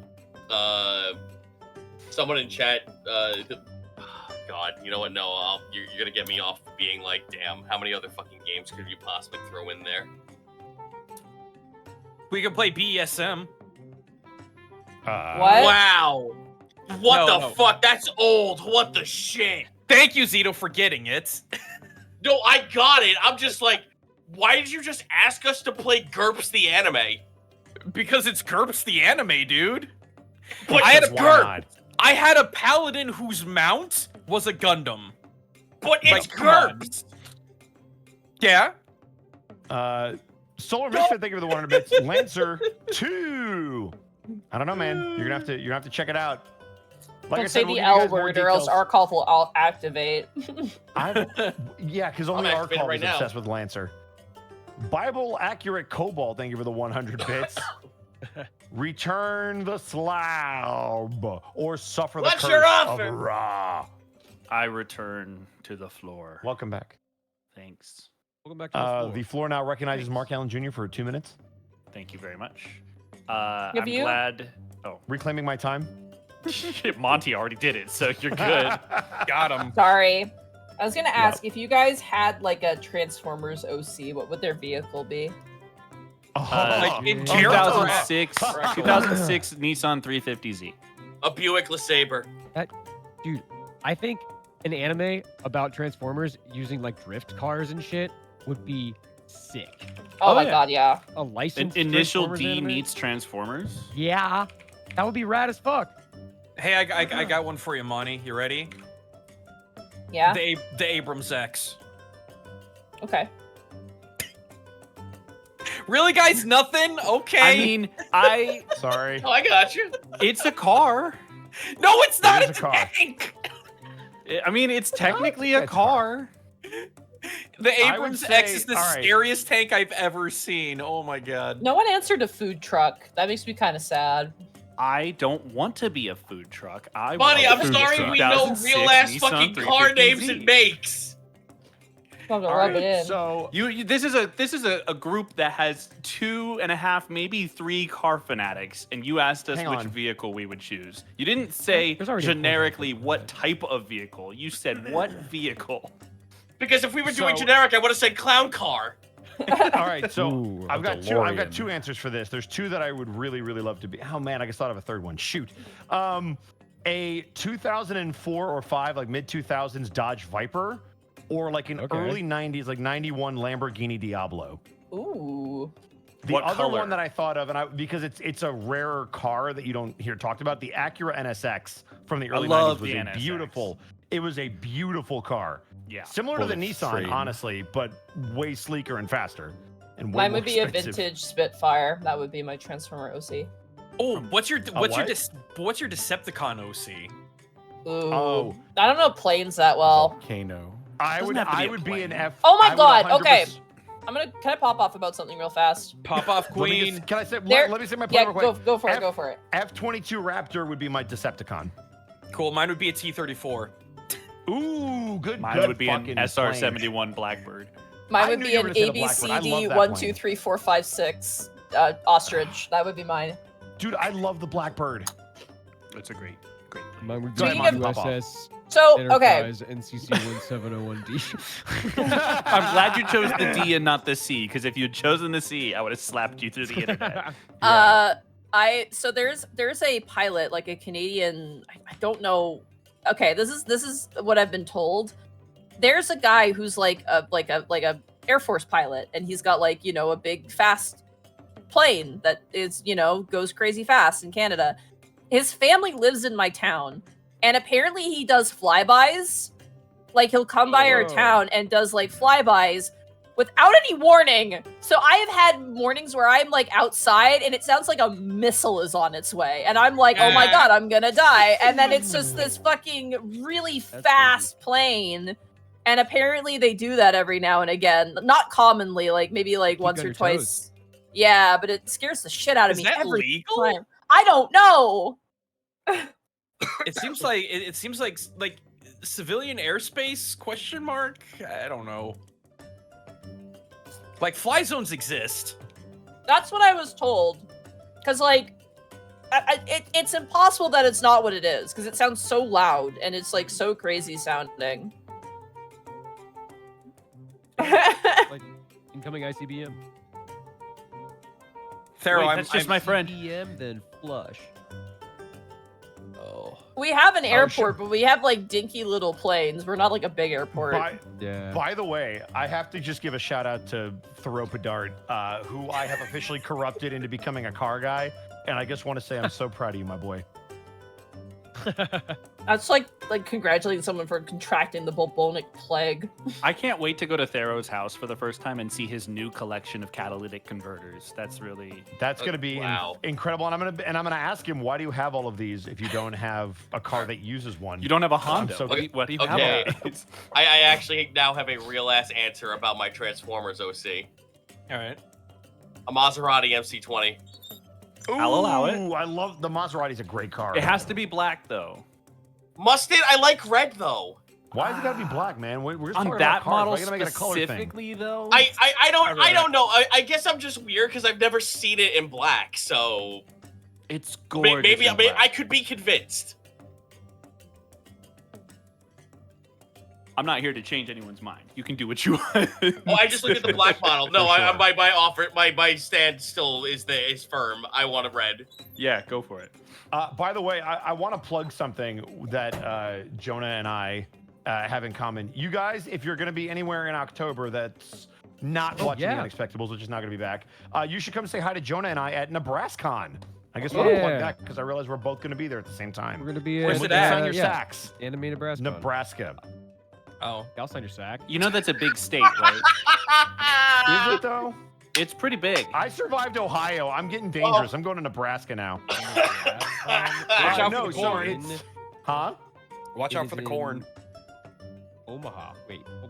Someone in chat. God, you know what? No, you're gonna get me off being like, damn, how many other fucking games could you possibly throw in there? We can play BESM. What? Wow. What No, the no. fuck? That's old. What the shit? Thank you, Zito, for getting it. No, I got it. I'm just like, why did you just ask us to play GURPS the anime? Because it's GURPS the anime, dude. But I had a Why GURP. not? I had a paladin whose mount was a Gundam. But it's Like, come on. GURPS. Yeah? Solar Misfit, thank you for the 100 bits. Lancer 2. I don't know, man. You're gonna have to check it out. Like Don't I say said, we'll the give you guys L more word, or else details. Arcalf will activate. Yeah, because only I'm activated Arcalf right is now. obsessed with Lancer. Bible accurate Cobalt, thank you for the 100 bits. Return the slab or suffer the What's curse your of offer? Ra. I return to the floor. Welcome back. Thanks. Welcome back to the floor. The floor now recognizes Mark Allen Jr. for 2 minutes. Thank you very much. Have I'm you? glad. Oh, Reclaiming my time. Monty already did it, so you're good. Got him. Sorry. I was gonna ask if you guys had like a Transformers OC, what would their vehicle be? Like in Jericho. 2006, 2006 Nissan 350Z. A Buick LeSabre. Dude, I think an anime about Transformers using like drift cars and shit would be sick. Oh, my yeah. god, yeah. A licensed Initial Transformers D anime? meets Transformers. Yeah, that would be rad as fuck. Hey, I got one for you, Monty. You ready? Yeah. The Abrams X. Okay. Really, guys? Nothing? Okay. I mean, Sorry. Oh, I got you. it's a car. no, it's not is a a car. tank. I mean, it's technically a It's car. The I would Abrams X say- is the all right. scariest tank I've ever seen. Oh my god. No one answered a food truck. That makes me kind of sad. I don't want to be a food truck. I Buddy, want I'm a food sorry truck. we know 2006 real ass Nissan fucking car names 350Z. and makes. I'm gonna All rub right, it in. so This is a group that has 2.5, maybe 3 car fanatics, and you asked us Hang which on. vehicle we would choose. You didn't say There's already a car generically what type of vehicle. You said what vehicle. Because if we were doing So- generic, I would have said clown car. all right, so Ooh, I've a got DeLorean. two answers for this. There's 2 that I would really love to be. Oh man, I just thought of a third one. Shoot. A 2004 or 5, like mid 2000s Dodge Viper, or like an Okay. early 90s, like 91 Lamborghini Diablo. Ooh. The What other color? one that I thought of, and because it's a rarer car that you don't hear talked about, the Acura NSX from the early 90s love was the a NSX. beautiful. It was a beautiful car, Yeah. similar Full to the of Nissan, frame. honestly, but way sleeker and faster. And way Mine more would be a expensive. vintage Spitfire. That would be my Transformer OC. Oh, what's your what? Decepticon OC? Ooh. Oh. I don't know planes that well. Volcano. I Doesn't would have to be a would be an plane. F. Oh my I would God, 100%. okay. Can I pop off about something real fast? Pop off Let me Queen. just- Can I say? There- Let me say my plan Yeah, real quick. go for it, F- go for it. F-22 Raptor would be my Decepticon. Cool. Mine would be a T-34. Ooh, good. Mine good would be an fucking SR-71 Blackbird. Mine I would knew be you an were gonna say the Blackbird. I love ABCD that 1, plane. 2, 3, 4, 5, 6 ostrich. That would be mine. Dude, I love the Blackbird. It's a great plane. Mine would be Go ahead, Monty, pop off. USS So, okay. Enterprise NCC 1701D. I'm glad you chose the D and not the C, because if you'd chosen the C, I would have slapped you through the internet. So there's a pilot, like a Canadian, I don't know. Okay, this is what I've been told. There's a guy who's like a Air Force pilot, and he's got like, you know, a big fast plane that is, you know, goes crazy fast in Canada. His family lives in my town, and apparently he does flybys. Like he'll come by our Whoa. town and does like flybys without any warning. So I have had mornings where I'm like outside and it sounds like a missile is on its way. And I'm like, oh my God, I'm gonna die. And then it's just this fucking really fast plane. And apparently they do that every now and again. Not commonly, like maybe like Keep once on or your twice. toes. Yeah, but it scares the shit out of Is me that every legal? time. I don't know. It seems like it seems like civilian airspace ? I don't know. Like fly zones exist. That's what I was told. Because, like, it's impossible that it's not what it is. Because it sounds so loud and it's, like, so crazy sounding. Like incoming ICBM. Thero, Wait, that's just my friend. ICBM, then flush. Oh. We have an airport, sure. but we have, like, dinky little planes. We're not, like, a big airport. Yeah. By the way, I have to just give a shout out to Theropodart, who I have officially corrupted into becoming a car guy. And I just want to say I'm so proud of you, my boy. That's like congratulating someone for contracting the bubonic plague. I can't wait to go to Thero's house for the first time and see his new collection of catalytic converters. That's going to be incredible. And I'm gonna ask him, why do you have all of these if you don't have a car that uses one? You don't have a Honda. So what do you have? Okay, I actually now have a real ass answer about my Transformers OC. All right. A Maserati MC20. I'll allow it. I love the Maserati's a great car. It has to be black though. Must it? I like red though. Why has it got to be black, man? We're just on talking that about cars. model Why you gotta make it a color thing? specifically, though. I don't know. I guess I'm just weird because I've never seen it in black. So it's gorgeous. Maybe I could be convinced. I'm not here to change anyone's mind. You can do what you want. Oh, I just looked at the black model. No, my stand still is firm. I want a red. Yeah, go for it. By the way, I want to plug something that Jonah and I have in common. You guys, if you're going to be anywhere in October that's not watching the Unexpectables, which is not going to be back, you should come say hi to Jonah and I at NebraskaCon. I guess we'll plug that because I realize we're both going to be there at the same time. We're going to be Where's it at? Sign your sacks. Anime, Nebraska. Nebraska. Oh. I'll sign your sack. You know that's a big state, right? Is it though? It's pretty big. I survived Ohio. I'm getting dangerous. I'm going to Nebraska now. Watch out for the corn. Huh? Watch out for the corn. Omaha. Wait. Omaha.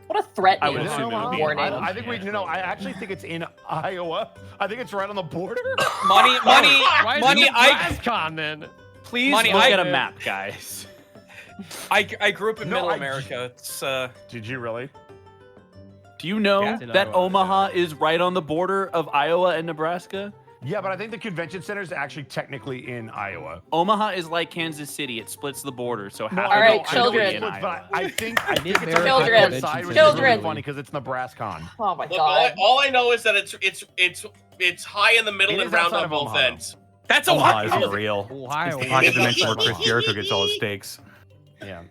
What a threat! I would assume it would be warning. I think I actually think it's in Iowa. I think it's right on the border. Money. Why is it I NebraskaCon then? Please Money, look I- at a map, guys. I grew up in No, Middle I- America. It's Did you really? Do you know Yeah. that Omaha is right on the border of Iowa and Nebraska? Yeah, but I think the convention center is actually technically in Iowa. Omaha is like Kansas City. It splits the border, so half All right, of it could be children. in But Iowa. I think it's Children. on the other side, which is Children. really funny because it's NebraskaCon. Oh my Look, god! all I know is that it's high in the middle It and is round outside on of both Omaha. ends. that's Omaha Ohio. isn't real. Ohio. It's the pocket dimension where Chris Jericho gets all his steaks. Yeah.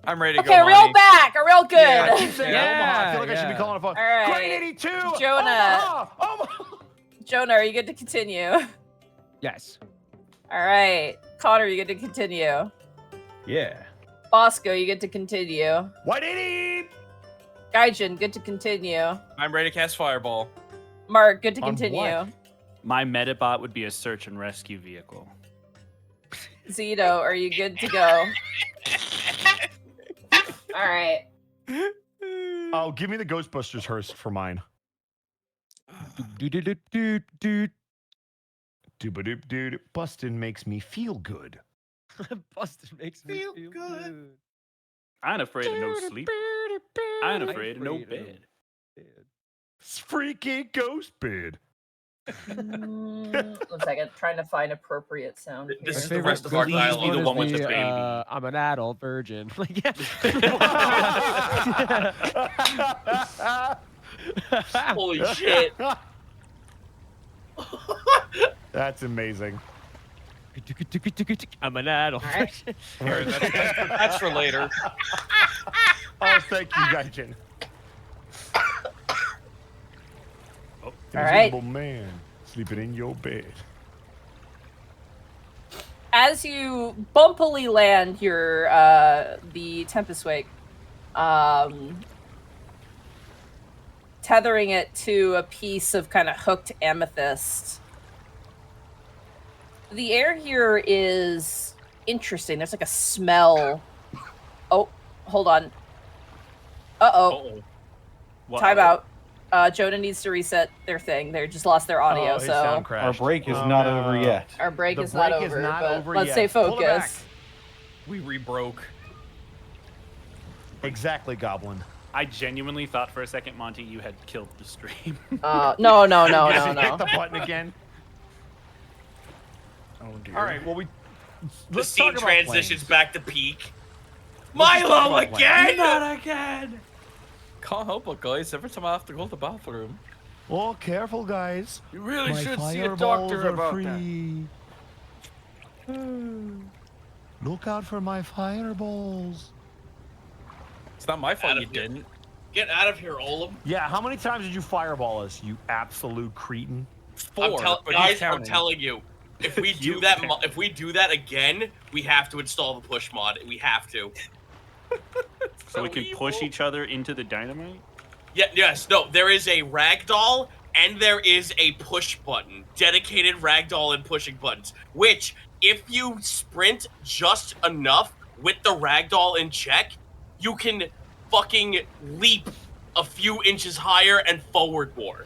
I'm ready to Okay, go. a real Money. back, a real good. Yeah, I keep saying Yeah, Omaha. I feel like I should be yeah. calling a phone. All right. Grade 82. Jonah. Omaha. Jonah, are you good to continue? Yes. All right, Connor, you get to continue. Yeah. Bosco, you get to continue. White 80. Gaijin, good to continue. I'm ready to cast Fireball. Mark, good to On continue. what? My Metabot would be a search and rescue vehicle. Zito, are you good to go? All right. Oh, give me the Ghostbusters hearse for mine. Do-do-do-do-do. Doop-a-doop-doop. Bustin' makes me feel good. Busted makes me feel good. I ain't afraid of no sleep. I ain't afraid of no bed. Freaky ghost bed. 1 second, trying to find appropriate sound. This here. is the rest of our Please be dialogue. the one with the baby. I'm an adult virgin. Like, yeah. Holy shit! That's amazing. I'm an adult All right. virgin. Here, that's for later. Oh, thank you, Gaijin. All right. Invisible man sleeping in your bed. As you bumpily land your the Tempest Wake, tethering it to a piece of kind of hooked amethyst. The air here is interesting. There's like a smell. Oh, hold on. Uh-oh. Time out. Jonah needs to reset their thing. They just lost their audio, his so sound Our crashed. break is Oh, not no. over yet. our break The is not break is over. not but over let's yet. stay Pull it back. focused. We rebroke. Exactly, Goblin. I genuinely thought for a second, Monty, you had killed the stream. No. Hit the button again. Oh dear. All right, well, The let's scene talk about transitions planes. back to peak. Let's just talk Milo about planes. again! Not again! Can't help it, guys. Every time I have to go to the bathroom. Oh, careful, guys. You really My should see a fireballs doctor are about free. Look out for my fireballs. It's not my fault Out you of here. didn't. Get out of here, Olam. Yeah, how many times did you fireball us, you absolute cretin? Four, but guys, he's I'm counting. telling you. If we do that, if we do that again, we have to install the push mod. We have to. So we can push each other into the dynamite? Yeah, yes, no, there is a ragdoll and there is a push button. Dedicated ragdoll and pushing buttons. Which, if you sprint just enough with the ragdoll in check, you can fucking leap a few inches higher and forward more.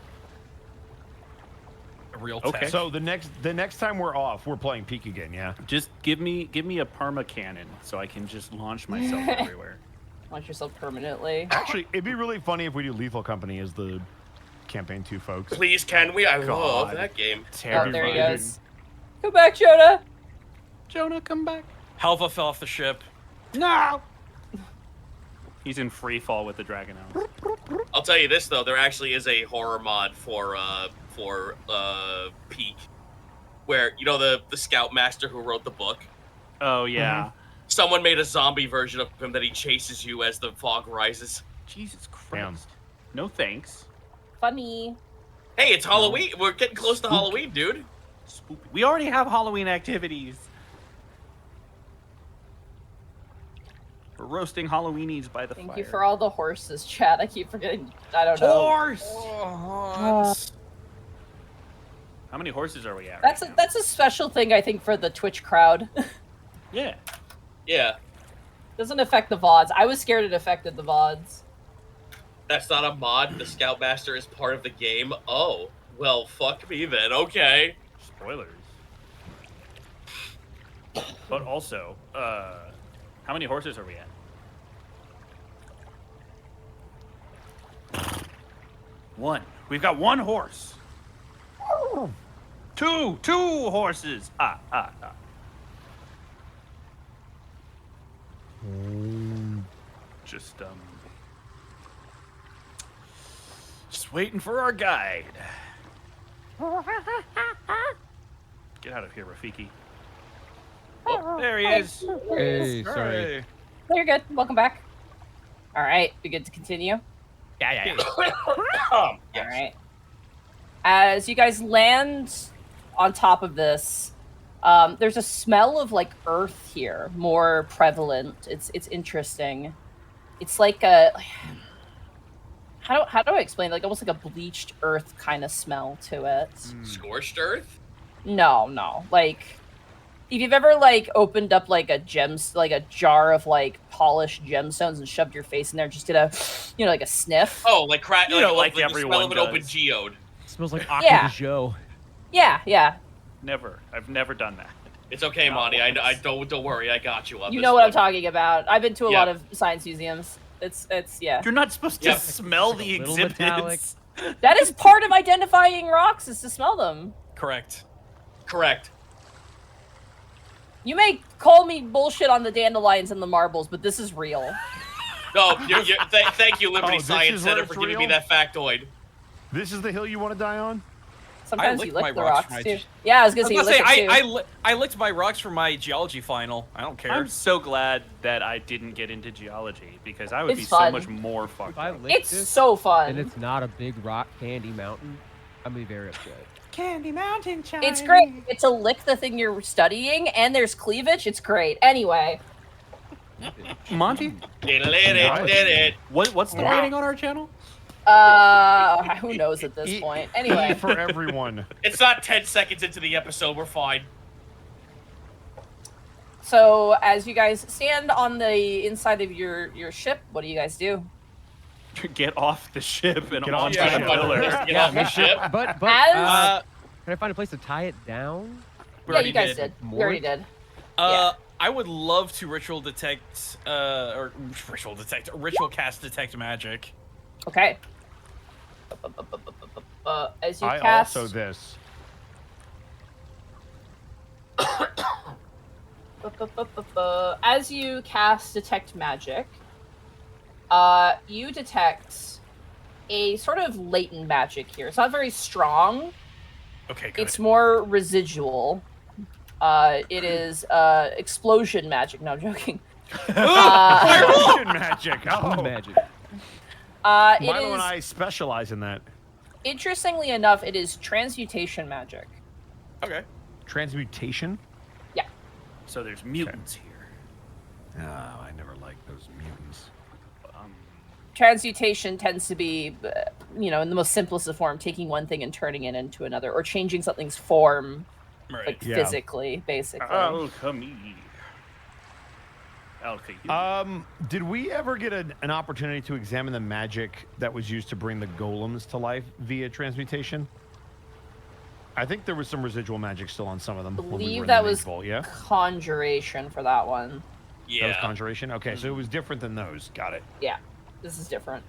Real Okay. tech. So the next time we're off, we're playing Peak again, yeah? Just give me a perma cannon so I can just launch myself everywhere. Launch yourself permanently. Actually, it'd be really funny if we do Lethal Company as the campaign 2 folks. Please, can we? I love God. that game. Oh, there he goes. Come back, Jonah. Jonah, come back. Helva fell off the ship. No! He's in free fall with the dragon elves. I'll tell you this though, there actually is a horror mod for Peak, where you know the Scoutmaster who wrote the book. Oh yeah. Someone made a zombie version of him that he chases you as the fog rises. Jesus Christ. Damn. No thanks. Funny. Hey, it's Halloween. We're getting close to Halloween, dude. Spoopy. We already have Halloween activities. We're roasting Halloweenies by the fire. Thank you for all the horses, chat. I keep forgetting. I don't know. Horse! How many horses are we at? That's right a that's a special thing I think for the Twitch crowd. Yeah. Yeah, Doesn't affect the VODs. I was scared it affected the VODs. that's not a mod. The Scoutmaster is part of the game. Oh, well, fuck me then. Okay. Spoilers. But also, how many horses are we at? One. We've got one horse. Two horses. Just waiting for our guide. Get out of here, Rafiki. Oh, there he is. Hey, sorry. You're good. Welcome back. All right, we good to continue? Yeah. All right. As you guys land on top of this, there's a smell of like earth here, more prevalent. It's interesting. It's like a how do I explain? Like almost like a bleached earth kind of smell to it. Scorched Earth? No. Like if you've ever like opened up like a jar of like polished gemstones and shoved your face in there, just did a like a sniff. Oh, like crack. You know, like the everyone smell of an open does. geode. It smells like Aqua Yeah. de Joe. Yeah. Never. I've never done that. It's okay, Not Monty. I once. don't worry. I got you on You this know what I'm one. talking about. I've been to a Yeah. lot of science museums. It's yeah. You're not supposed to Yep. smell It's the like a little metallic. exhibits. That is part of identifying rocks is to smell them. Correct. Correct. You may call me bullshit on the dandelions and the marbles, but this is real. No, thank you, Liberty Oh, this Science is where Center, it's for giving me real? that factoid. This is the hill you want to die on? Sometimes licked you lick my the rocks rocks from my too. Yeah, I was I gonna was say you gonna say, lick it too. I licked my rocks for my geology final. I don't care. I'm so glad that I didn't get into geology because I would It's be fun. so much more fucked If I up. lick It's this so fun. and it's not a big rock candy mountain, I'm gonna be very upset. Candy Mountain Chime. It's great. It's to lick the thing you're studying, and there's cleavage. It's great. Anyway, Monty, Did it. what's the rating on our channel? who knows at this point? Anyway, For everyone. It's not 10 seconds into the episode. We're fine. so as you guys stand on the inside of your ship, what do you guys do? Get off the ship and Get on off the the Yeah, ship. pillar. Get off the ship. But As can I find a place to tie it down? We yeah, already you guys did. did. We More? already did. I would love to ritual cast detect magic. Okay. As you I cast, also this. as you cast detect magic, you detect a sort of latent magic here. It's not very strong. Okay, good. It's more residual. It is explosion magic. No, I'm joking. Fireball magic. Oh, Magic. It Milo and is, I specialize in that. interestingly enough, it is transmutation magic. Okay. Transmutation? Yeah. So there's mutants here. Oh, I never liked those mutants. Transmutation tends to be, in the most simplest of form, taking one thing and turning it into another, or changing something's form, like physically, basically. Alchemy. Did we ever get an opportunity to examine the magic that was used to bring the golems to life via transmutation? I think there was some residual magic still on some of them. I believe that was yeah? conjuration for that one. Yeah. That was conjuration? Okay, so it was different than those. Got it. Yeah, this is different.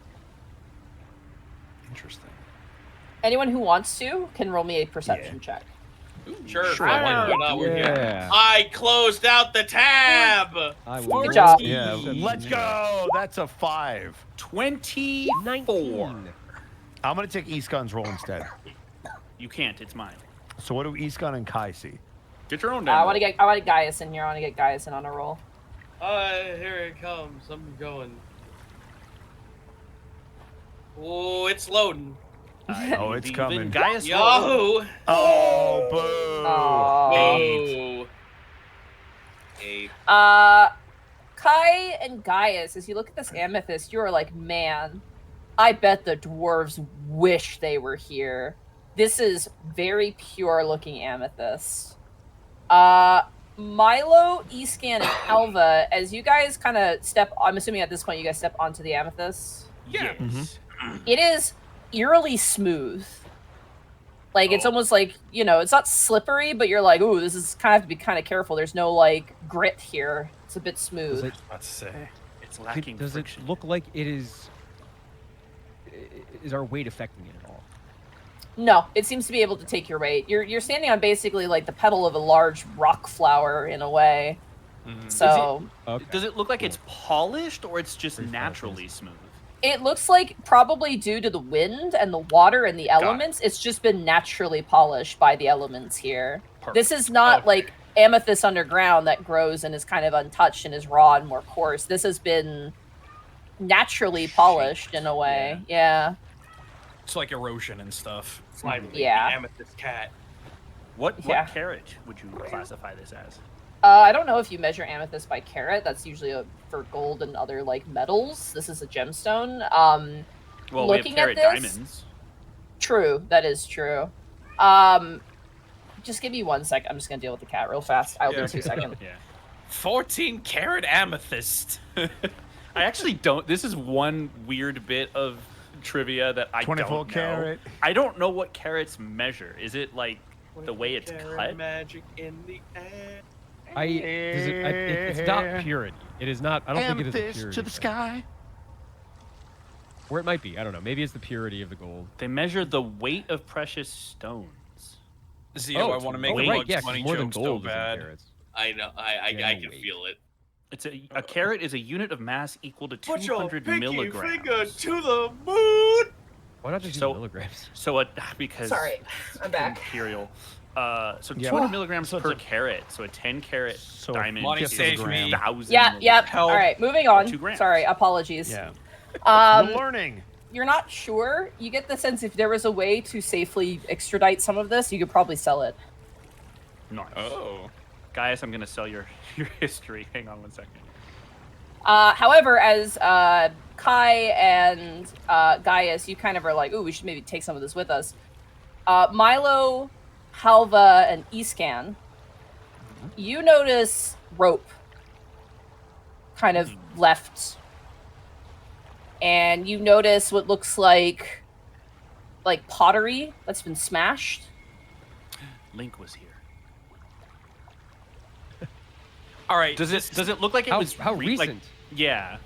Interesting. Anyone who wants to can roll me a perception check. Sure. why not? Yeah. I closed out the tab. Good job. Yeah, let's go. That's a 5. 24. 19. I'm going to take Iskon's roll instead. You can't. It's mine. So what do Iskon and Kai see? Get your own. I want to get Gaius in here. I want to get Gaius in on a roll. Here it comes. I'm going. Oh, it's loading. Oh, it's coming. Gaius Yahoo! Oh, boo. Aww. 8. Kai and Gaius, as you look at this amethyst, you are like, man, I bet the dwarves wish they were here. This is very pure looking amethyst. Milo, Escan, and Alva, as you guys kind of step, I'm assuming at this point you guys step onto the amethyst. Yeah. It is eerily smooth. Like, it's almost like, it's not slippery, but you're like, ooh, this is kind of have to be kind of careful. There's no, like, grit here. It's a bit smooth. Let's say. It's lacking Does friction. it look like it is... Is our weight affecting it at all? No, it seems to be able to take your weight. You're standing on basically, like, the petal of a large rock flower, in a way. Mm-hmm. So... Does it look like it's polished, or it's just naturally smooth? It looks like, probably due to the wind and the water and the elements, it's just been naturally polished by the elements here. Perfect. This is not like amethyst underground that grows and is kind of untouched and is raw and more coarse. This has been naturally polished in a way. Yeah. It's like erosion and stuff. Yeah. Amethyst cat. What Yeah. carat would you classify this as? I don't know if you measure amethyst by carat. That's usually for gold and other like metals. This is a gemstone. Well, looking we have carat at this, diamonds. True, that is true. Just give me 1 sec. I'm just gonna deal with the cat real fast. I'll be 2 seconds. Yeah. 14 karat amethyst. I actually don't. This is one weird bit of trivia that I 24 don't know. carat. I don't know what carats measure. Is it like the way it's cut? Magic in the air. It's not purity. It is not. I don't think it is the purity. to the sky. Or it might be. I don't know. Maybe it's the purity of the gold. They measure the weight of precious stones. Zio, I want to make a right, Bugs yeah, 'cause Bunny more than joke so gold is in bad. carats. I know. I can feel it. It's a carat is a unit of mass equal to Put your 200 pinky milligrams. finger to the moon. Why not just So- use milligrams? So because Sorry, I'm back. imperial. So Yeah. 200 milligrams So it's per a- carat. So a 10 carat So diamond Money is save me. 1,000 Yeah, yep. Help. All right, moving on. 2 grams. Sorry, apologies. Yeah. Um, We're learning. You're not sure. You get the sense if there was a way to safely extradite some of this, you could probably sell it. Nice. Oh. Gaius, I'm going to sell your history. Hang on 1 second. However, as Kai and Gaius, you kind of are like, ooh, we should maybe take some of this with us. Milo, Halva, and Escan, you notice rope kind of left. And you notice what looks like pottery that's been smashed. Link was here. All right. Does it look like it was How like- recent? yeah.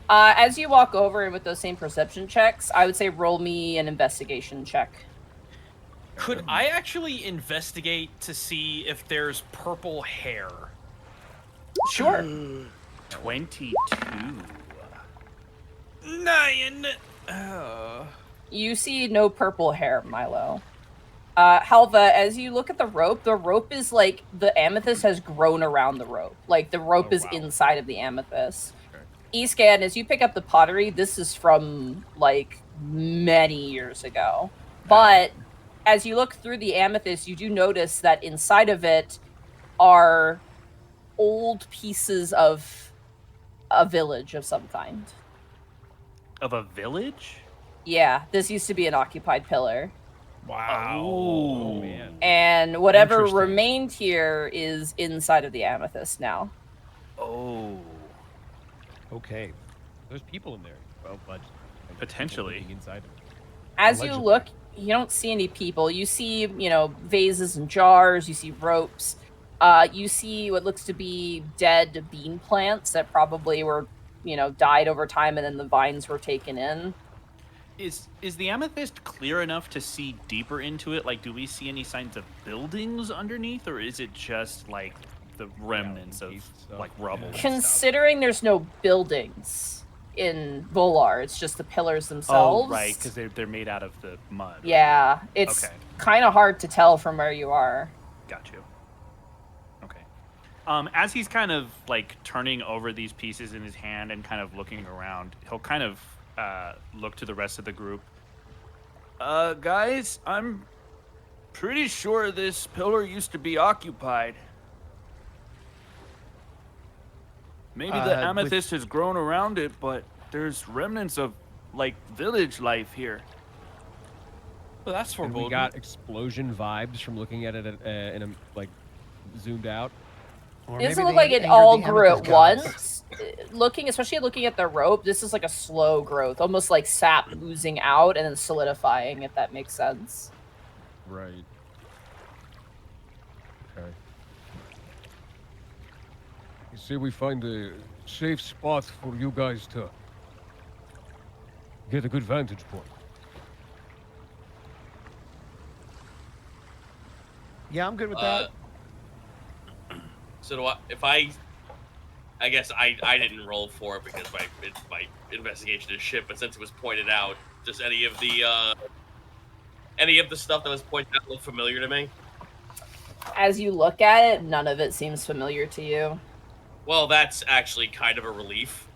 As you walk over and with those same perception checks, I would say roll me an investigation check. Could I actually investigate to see if there's purple hair? Sure. 22. 9. You see no purple hair, Milo. Halva, as you look at the rope is like the amethyst has grown around the rope. Like the rope is inside of the amethyst. Escan, as you pick up the pottery, this is from like many years ago. But as you look through the amethyst, you do notice that inside of it are old pieces of a village of some kind. Of a village? Yeah, this used to be an occupied pillar. Wow. Oh, man. And whatever Interesting. remained here is inside of the amethyst now. Oh. Okay. There's people in there. Well, but Potentially. inside of it. As Allegedly. you look, you don't see any people. You see, vases and jars. You see ropes. You see what looks to be dead bean plants that probably were, died over time, and then the vines were taken in. Is the amethyst clear enough to see deeper into it? Like, do we see any signs of buildings underneath, or is it just like the remnants of like rubble? and stuff? Considering there's no buildings in Vular, it's just the pillars themselves. Oh, right, because they're made out of the mud. Yeah, it's Okay. kind of hard to tell from where you are. Got you. Okay. As he's kind of like turning over these pieces in his hand and kind of looking around, he'll kind of look to the rest of the group. Guys, I'm pretty sure this pillar used to be occupied. Maybe the With- amethyst has grown around it, but there's remnants of, like, village life here. Well, that's And foreboding. we got explosion vibes from looking at it in a zoomed out. Or It doesn't maybe look they like it angered all the grew at amethyst gods. once. Especially looking at the rope, this is like a slow growth, almost like sap oozing out and then solidifying, if that makes sense. Right. Okay. You say we find a safe spot for you guys to get a good vantage point. Yeah, I'm good with that. So do I guess I didn't roll for it because my investigation is shit, but since it was pointed out, does any of the stuff that was pointed out look familiar to me? As you look at it, none of it seems familiar to you. Well, that's actually kind of a relief.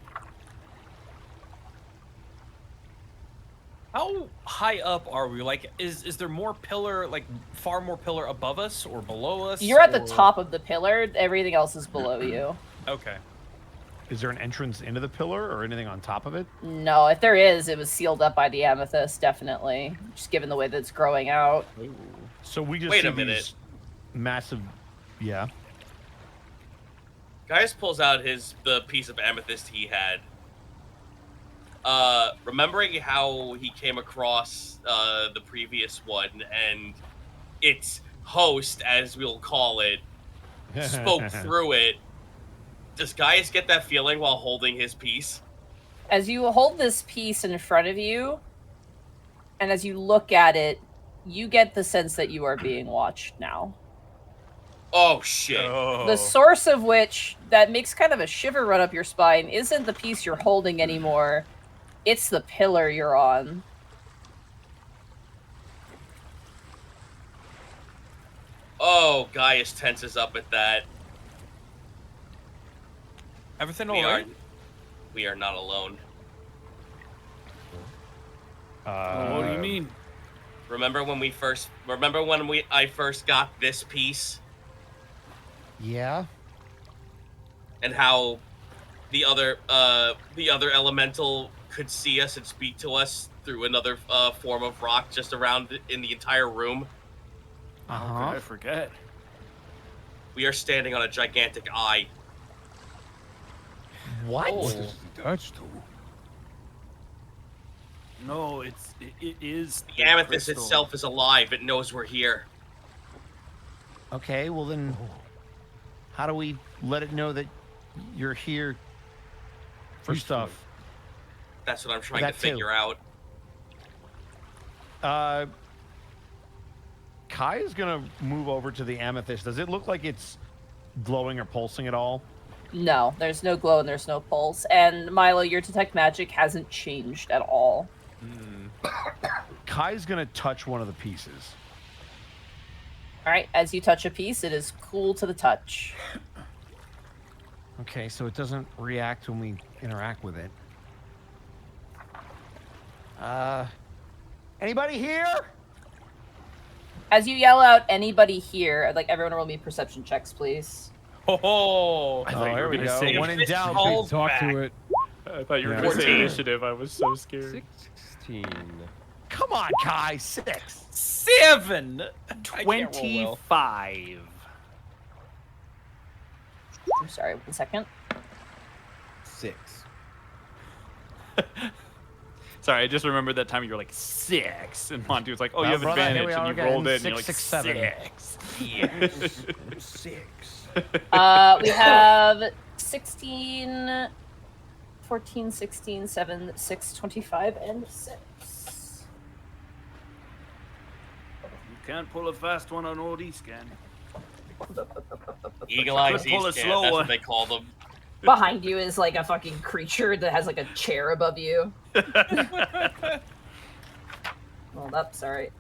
How high up are we? Like, is there more pillar, like far more pillar above us or below us? You're at the or- top of the pillar, everything else is below you. Okay. Is there an entrance into the pillar or anything on top of it? No, if there is, it was sealed up by the amethyst, definitely. Just given the way that it's growing out. So we just Wait see a minute. these massive. Yeah. Gaius pulls out the piece of amethyst he had. Remembering how he came across the previous one and its host, as we'll call it, spoke through it. Does Gaius get that feeling while holding his piece? As you hold this piece in front of you, and as you look at it, you get the sense that you are being watched now. Oh shit! The source of which, that makes kind of a shiver run up your spine, isn't the piece you're holding anymore. It's the pillar you're on. Oh, Gaius tenses up at that. Everything We alright? we are not alone. What do you mean? Remember when I first got this piece Yeah. and how the other elemental could see us and speak to us through another form of rock just around in the entire room? How could I forget? We are standing on a gigantic eye. What? What is it attached to? No, it is The amethyst crystal. itself is alive. It knows we're here. Okay, well then, how do we let it know that you're here for Peacefully. stuff? That's what I'm trying to That too. figure out. Kai is gonna move over to the amethyst. Does it look like it's glowing or pulsing at all? No, there's no glow and there's no pulse. And Milo, your detect magic hasn't changed at all. Kai's gonna touch one of the pieces. All right, as you touch a piece, it is cool to the touch. Okay, so it doesn't react when we interact with it. Anybody here? As you yell out, anybody here, I'd like everyone to roll me perception checks, please. Oh, I thought you were there we gonna go. say. When in doubt, calls talk back. to it. I thought you were Yeah. gonna say 14. initiative. I was so scared. 16. Come on, Kai. 6. 7. I can't roll well. 25. I'm sorry, 1 second. 6. Sorry, I just remembered that time you were like 6, and Monty was like, "Oh, Well, you have brother, here we advantage," and are you again, rolled it, and you're 6, like 6, 7. 6. 6. We have 16, 14, 16, 7, 6, 25, and 6. You can't pull a fast one on old E-scan. Eagle Eyes Could pull a East slow That's one. what they call them. Behind you is like a fucking creature that has like a chair above you. Well, that's alright.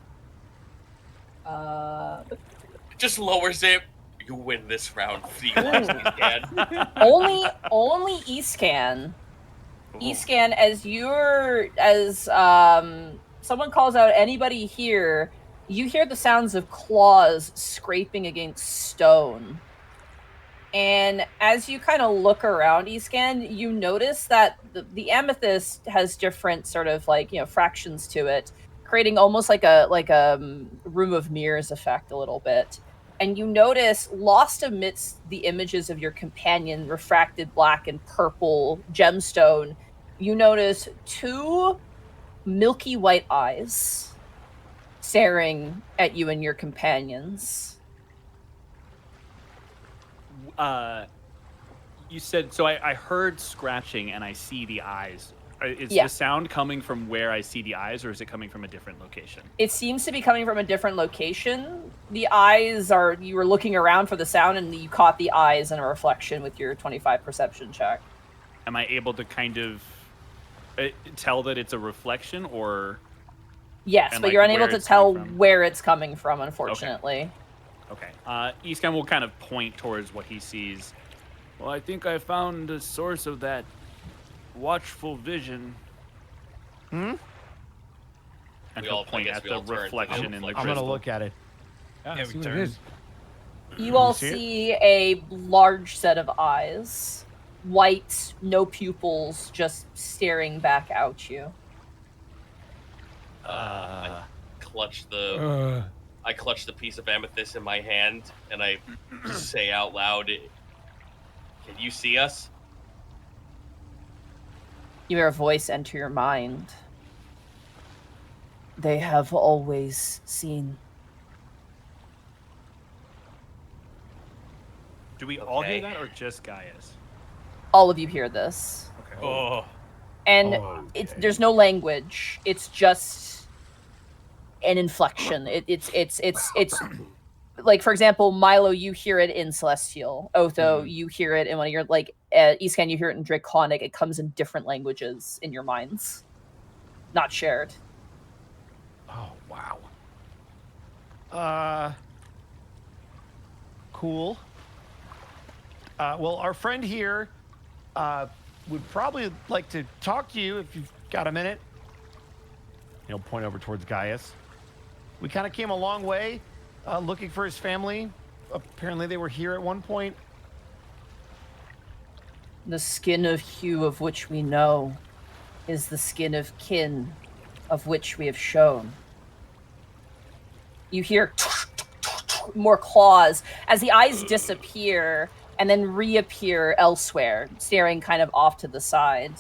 Just lowers it. You win this round. Eagle Eyes East Can. only Escan. Escan, as someone calls out anybody here, you hear the sounds of claws scraping against stone. And as you kind of look around Escan, you notice that the Amethyst has different sort of like, fractions to it, creating almost like a room of mirrors effect a little bit. And you notice, lost amidst the images of your companion, refracted black and purple gemstone, you notice 2 milky white eyes staring at you and your companions. You said, so I heard scratching and I see the eyes. Is Yeah. the sound coming from where I see the eyes, or is it coming from a different location? It seems to be coming from a different location. The eyes are, you were looking around for the sound and you caught the eyes in a reflection with your 25 perception check. Am I able to kind of tell that it's a reflection, or? Yes, And, but like, you're unable where to it's tell coming from? where it's coming from, unfortunately. Okay. Eastcan will kind of point towards what he sees. Well, I think I found the source of that watchful vision. And We he'll all- I point guess at we the all turn. reflection in the I'm I'm crystal. gonna look at it. Yeah, See we what it turn. is. You all see it? see a large set of eyes. White, no pupils, just staring back at you. I clutch the piece of amethyst in my hand and I say out loud, "Can you see us?" You hear a voice enter your mind. They have always seen. Do we all hear Okay. that, or just Gaius? All of you hear this. Okay. Oh, And Okay. there's no language. It's just an inflection. It's like, for example, Milo, you hear it in Celestial. Otho, you hear it in one of your, like, Escan, you hear it in Draconic. It comes in different languages in your minds, not shared. Oh, wow. Cool. Well, our friend here would probably like to talk to you if you've got a minute. He'll point over towards Gaius. We kind of came a long way looking for his family. Apparently they were here at one point. The skin of hue of which we know is the skin of kin of which we have shown. You hear more claws as the eyes disappear and then reappear elsewhere, staring kind of off to the side.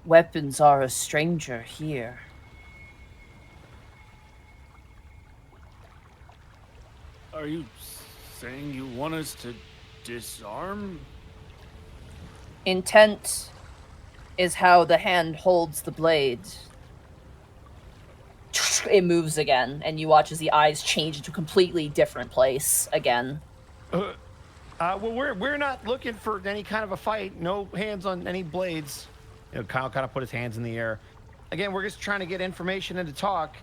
Weapons are a stranger here. Are you saying you want us to disarm? Intent is how the hand holds the blade. It moves again, and you watch as the eyes change into a completely different place again. Well, we're not looking for any kind of a fight. No hands on any blades. You know, Kyle kind of put his hands in the air. Again, we're just trying to get information and to talk.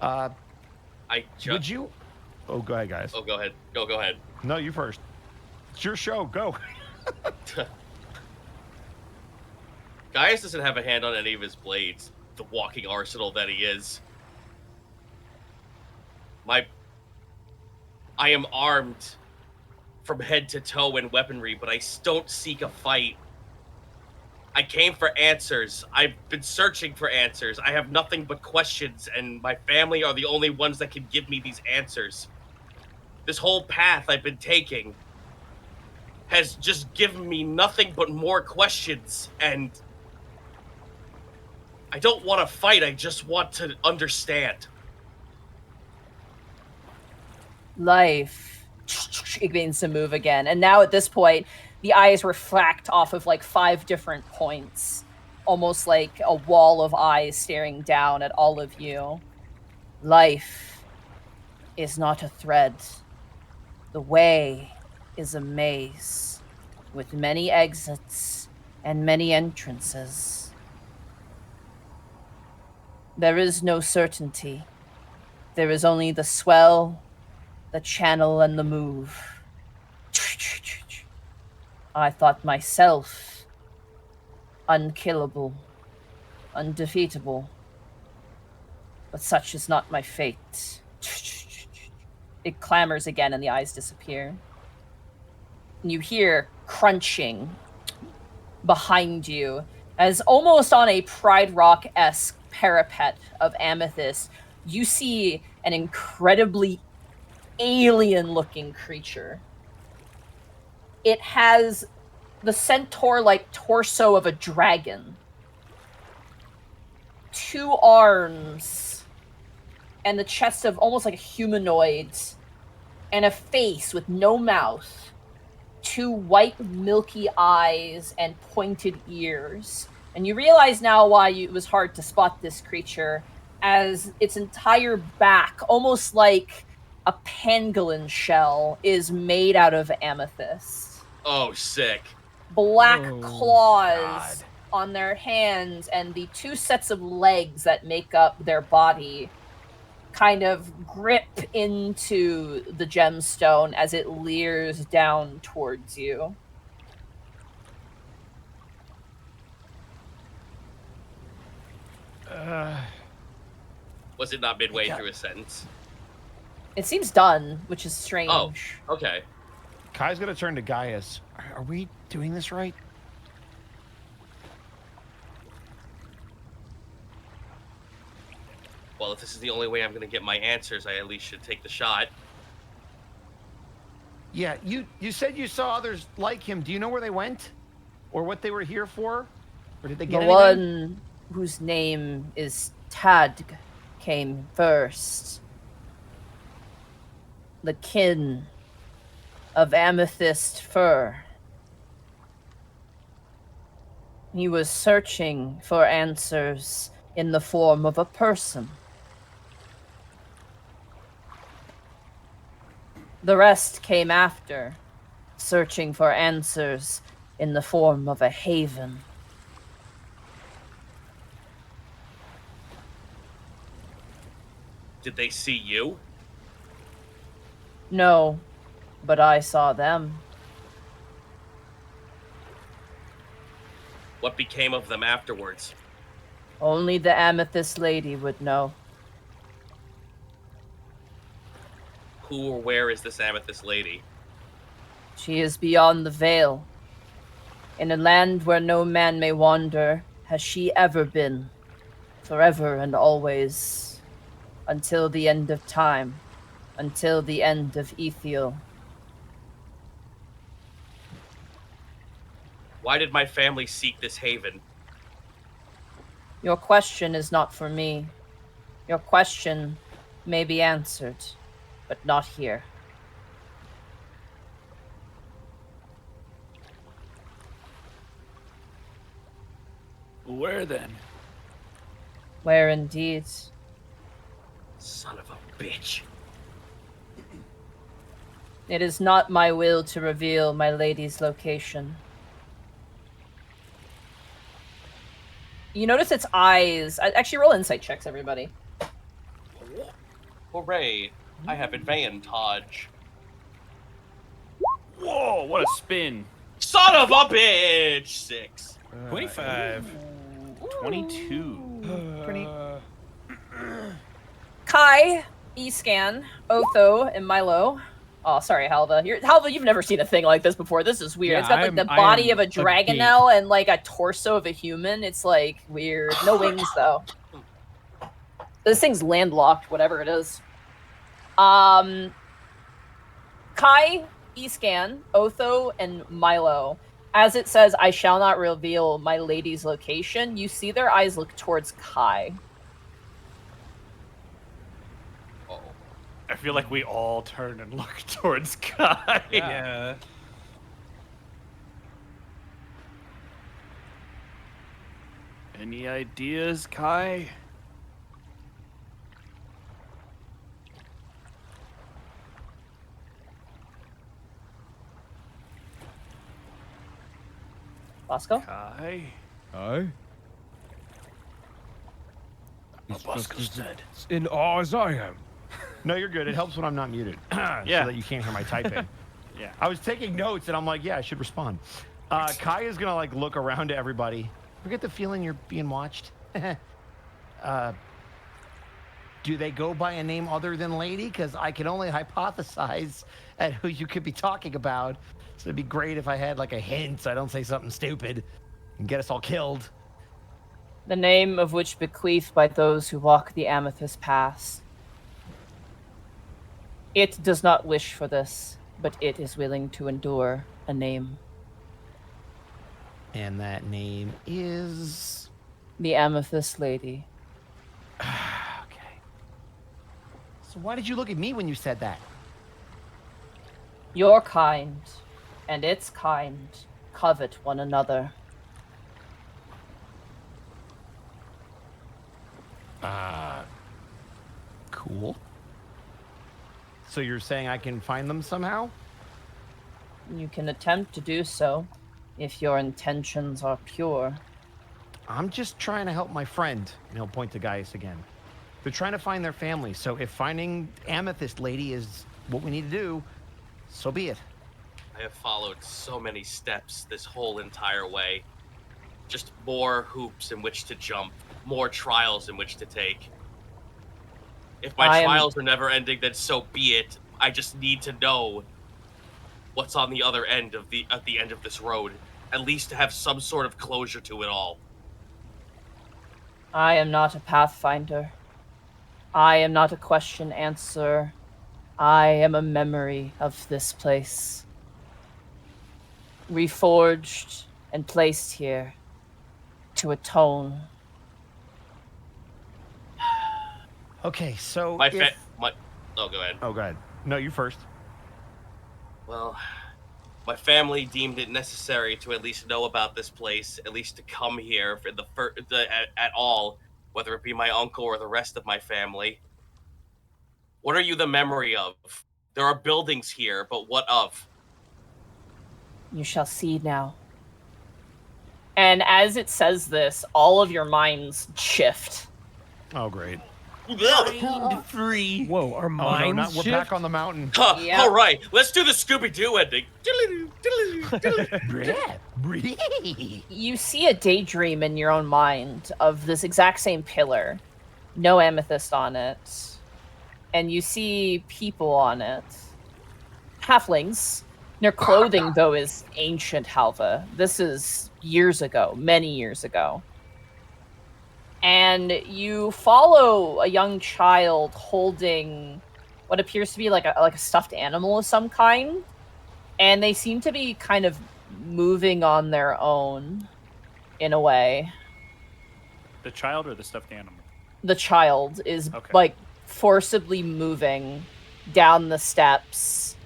I Would you? Oh, go ahead, guys. Oh, go ahead. Go ahead. No, you first. It's your show. Go. Gaius doesn't have a hand on any of his blades. The walking arsenal that he is. I am armed from head to toe in weaponry, but I don't seek a fight. I came for answers. I've been searching for answers. I have nothing but questions, and my family are the only ones that can give me these answers. This whole path I've been taking has just given me nothing but more questions, and I don't want to fight. I just want to understand. Life. It begins to move again. And now at this point, the eyes refract off of like 5 different points. Almost like a wall of eyes staring down at all of you. Life is not a thread. The way is a maze with many exits and many entrances. There is no certainty. There is only the swell, the channel, and the move. I thought myself unkillable, undefeatable, but such is not my fate. It clamors again and the eyes disappear. And you hear crunching behind you as almost on a Pride Rock-esque parapet of Amethyst, you see an incredibly alien-looking creature. It has the centaur-like torso of a dragon, 2 arms, and the chest of almost like a humanoid, and a face with no mouth, 2 white milky eyes, and pointed ears. And you realize now why it was hard to spot this creature, as its entire back, almost like a pangolin shell, is made out of amethyst. Oh, sick. Black claws on their hands, and the 2 sets of legs that make up their body kind of grip into the gemstone as it leers down towards you. Was it not midway through a sentence? It seems done, which is strange. Oh, okay. Kai's gonna turn to Gaius. Are we doing this right? Well, if this is the only way I'm going to get my answers, I at least should take the shot. Yeah, you said you saw others like him. Do you know where they went? Or what they were here for? Or did they get anything? One whose name is Tadg came first. The kin of Amethyst Fur. He was searching for answers in the form of a person. The rest came after, searching for answers in the form of a haven. Did they see you? No, but I saw them. What became of them afterwards? Only the Amethyst Lady would know. Who or where is this Amethyst Lady? She is beyond the veil. In a land where no man may wander, has she ever been, forever and always, until the end of time, until the end of Etheal. Why did my family seek this haven? Your question is not for me. Your question may be answered, but not here. Where then? Where indeed? Son of a bitch. It is not my will to reveal my lady's location. You notice its eyes. Actually, roll insight checks, everybody. Hooray. I have advantage. Whoa, what a spin. Son of a bitch! 6. 25. 22. Kai, Escan, Otho, and Milo. Oh, sorry, Halva. Halva, you've never seen a thing like this before. This is weird. Yeah, It's got like the body of a dragonelle and like a torso of a human. It's like weird. No wings though. This thing's landlocked, whatever it is. Kai, Escan, Otho, and Milo. As it says, I shall not reveal my lady's location, you see their eyes look towards Kai. I feel like we all turn and look towards Kai. Yeah. Any ideas, Kai? Bosco? Kai? Aye? What Bosco said. In awe as I am. No, you're good. It helps when I'm not muted. Yeah. So that you can't hear my typing. Yeah. I was taking notes and I'm like, yeah, I should respond. Kai is gonna like look around to everybody. You get the feeling you're being watched? Do they go by a name other than Lady? Because I can only hypothesize at who you could be talking about. So it'd be great if I had like a hint. So I don't say something stupid and get us all killed. The name of which bequeathed by those who walk the Amethyst paths. It does not wish for this, but it is willing to endure a name. And that name is... The Amethyst Lady. Okay. So why did you look at me when you said that? Your kind and its kind covet one another. Cool. So you're saying I can find them somehow? You can attempt to do so if your intentions are pure. I'm just trying to help my friend. And he'll point to Gaius again. They're trying to find their family. So if finding Amethyst Lady is what we need to do, so be it. I have followed so many steps this whole entire way. Just more hoops in which to jump, more trials in which to take. If my trials are never ending, then so be it. I just need to know what's on the other end of at the end of this road, at least to have some sort of closure to it all. I am not a pathfinder. I am not a question answer. I am a memory of this place. Reforged and placed here to atone. Okay, so Oh, go ahead. Oh, go ahead. No, you first. Well, my family deemed it necessary to at least know about this place, at least to come here for at all, whether it be my uncle or the rest of my family. What are you the memory of? There are buildings here, but what of? You shall see now. And as it says this, all of your minds shift. Oh, great. Mind free. Whoa, our Oh, no, minds we're shift? back on the mountain. Yeah. All right, let's do the Scooby-Doo ending. You see a daydream in your own mind of this exact same pillar. No amethyst on it. And you see people on it. Halflings. Their clothing, though, is ancient, Halva. This is years ago, many years ago. And you follow a young child holding what appears to be like a stuffed animal of some kind. And they seem to be kind of moving on their own, in a way. The child or the stuffed animal? The child is, Okay. like, forcibly moving down the steps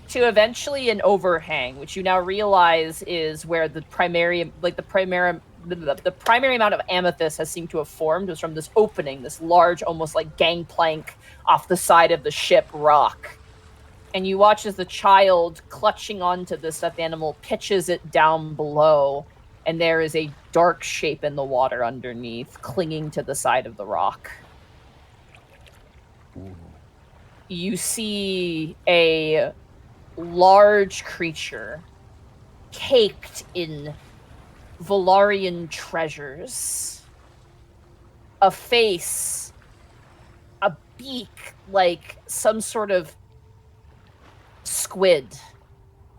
to eventually an overhang, which you now realize is where the primary amount of amethyst has seemed to have formed was from this opening, this large, almost like gangplank off the side of the ship rock. And you watch as the child, clutching onto the stuffed animal, pitches it down below, and there is a dark shape in the water underneath, clinging to the side of the rock. Ooh. You see a large creature caked in Vularian treasures. A face, a beak like some sort of squid.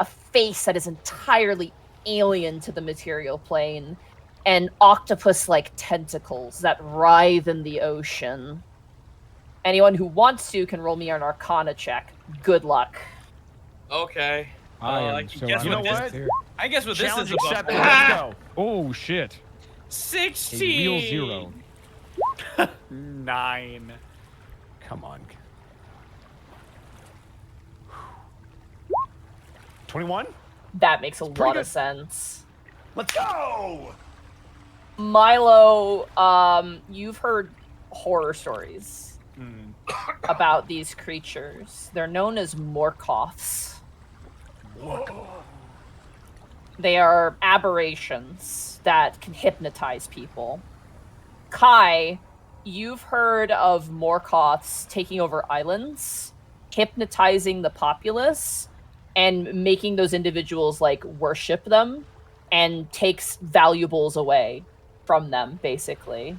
A face that is entirely alien to the material plane. And octopus-like tentacles that writhe in the ocean. Anyone who wants to can roll me an Arcana check. Good luck. Okay. I guess You know with what? this, I guess with this Challenge is above accepted. board. Let's go. Oh shit! 16. A real 0. 9. Come on. 21? That makes a lot pretty of sense. Let's go! Milo, you've heard horror stories about these creatures. They're known as Morkoths. Whoa. They are aberrations that can hypnotize people. Kai, you've heard of Morkoths taking over islands, hypnotizing the populace, and making those individuals like worship them and takes valuables away from them, basically.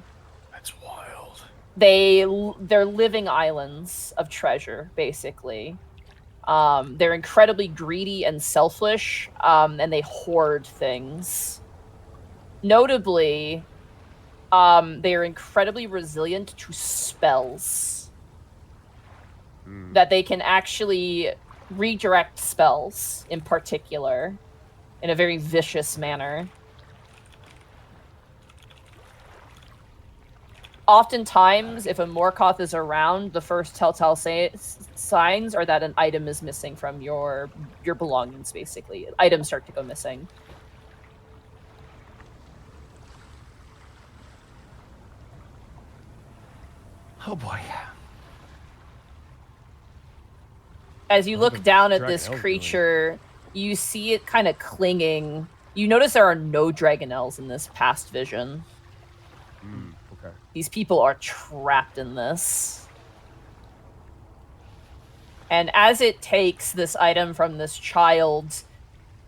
That's wild. They're living islands of treasure, basically. They're incredibly greedy and selfish, and they hoard things. Notably, they are incredibly resilient to spells. That they can actually redirect spells, in particular, in a very vicious manner. Oftentimes, if a Morkoth is around, the first telltale signs are that an item is missing from your belongings, basically. Items start to go missing. Oh boy. As you look the down at dragon this elves doing? creature, you see it kind of clinging. You notice there are no dragonelles in this past vision. Okay. These people are trapped in this. And as it takes this item from this child,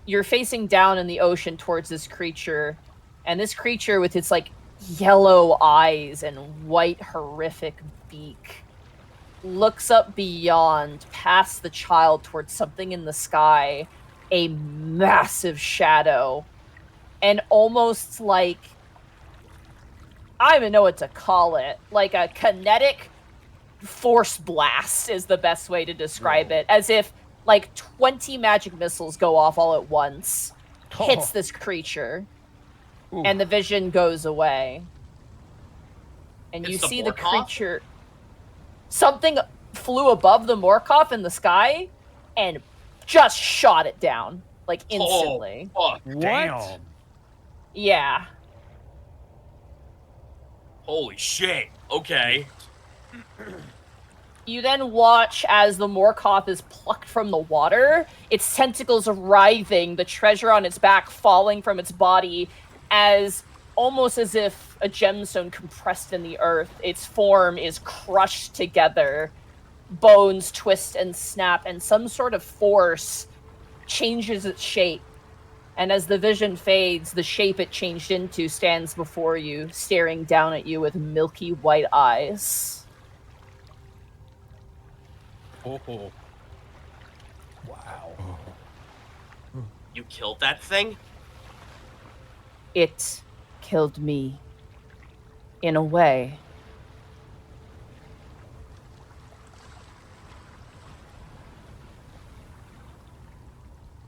you're facing down in the ocean towards this creature. And this creature with its like yellow eyes and white horrific beak looks up beyond, past the child, towards something in the sky, a massive shadow, and almost like, I don't even know what to call it, like a kinetic force blast is the best way to describe it, as if like 20 magic missiles go off all at once, hits this creature, and the vision goes away. And you It's the see the Morkoth? creature... Something flew above the Morkoth in the sky and just shot it down, like instantly. Oh, fuck. Damn. Yeah. Holy shit. Okay. You then watch as the Morkoth is plucked from the water, its tentacles writhing, the treasure on its back falling from its body, as almost as if a gemstone compressed in the earth. Its form is crushed together, bones twist and snap, and some sort of force changes its shape. And as the vision fades, the shape it changed into stands before you, staring down at you with milky white eyes. Oh. Wow. You killed that thing? It killed me. In a way.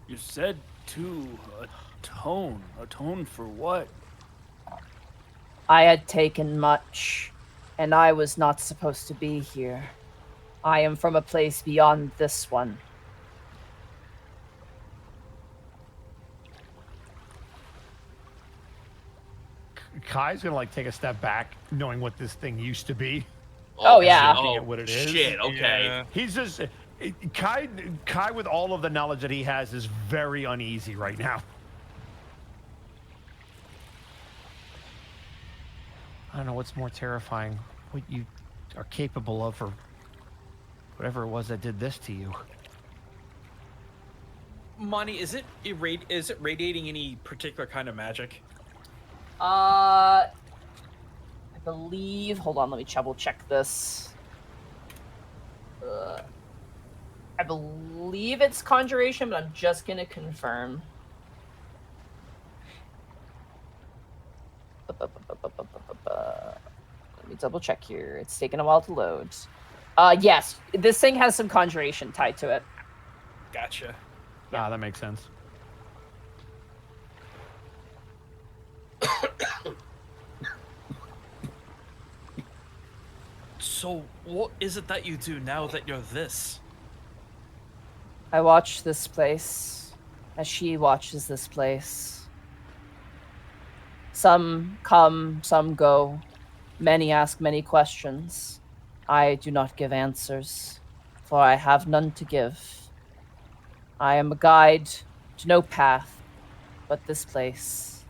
You said to atone. Atone for what? I had taken much, and I was not supposed to be here. I am from a place beyond this one. Kai's gonna like take a step back, knowing what this thing used to be. Oh, yeah. Looking at what it is. Shit, okay. Yeah. He's just Kai with all of the knowledge that he has is very uneasy right now. I don't know what's more terrifying, what you are capable of, or whatever it was that did this to you. Monty, is it radiating any particular kind of magic? I believe. Hold on, let me double check this. I believe it's conjuration, but I'm just gonna confirm. Let me double check here. It's taking a while to load. Yes, this thing has some conjuration tied to it. Gotcha. Ah, that makes sense. So, what is it that you do now that you're this? I watch this place as she watches this place. Some come, some go. Many ask many questions. I do not give answers, for I have none to give. I am a guide to no path but this place.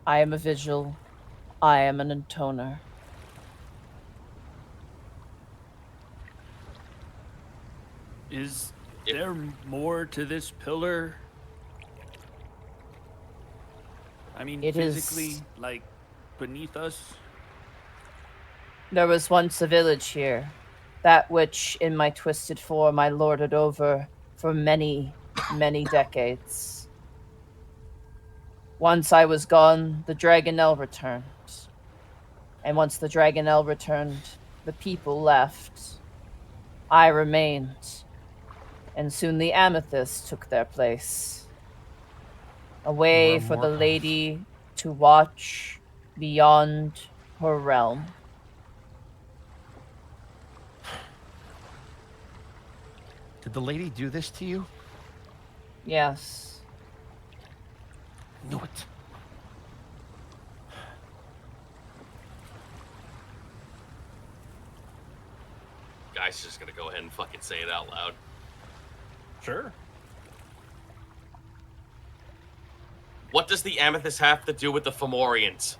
I am a vigil. I am an intoner. Is there more to this pillar? I mean, It physically, is- like, beneath us? There was once a village here, that which in my twisted form I lorded over for many, many decades. Once I was gone, the Dragonel returned. And once the Dragonel returned, the people left. I remained. And soon the Amethyst took their place. A way for the lady to watch beyond her realm. Did the lady do this to you? Yes. Knew it. Guy's just gonna go ahead and fucking say it out loud. Sure. What does the Amethyst have to do with the Fomorians?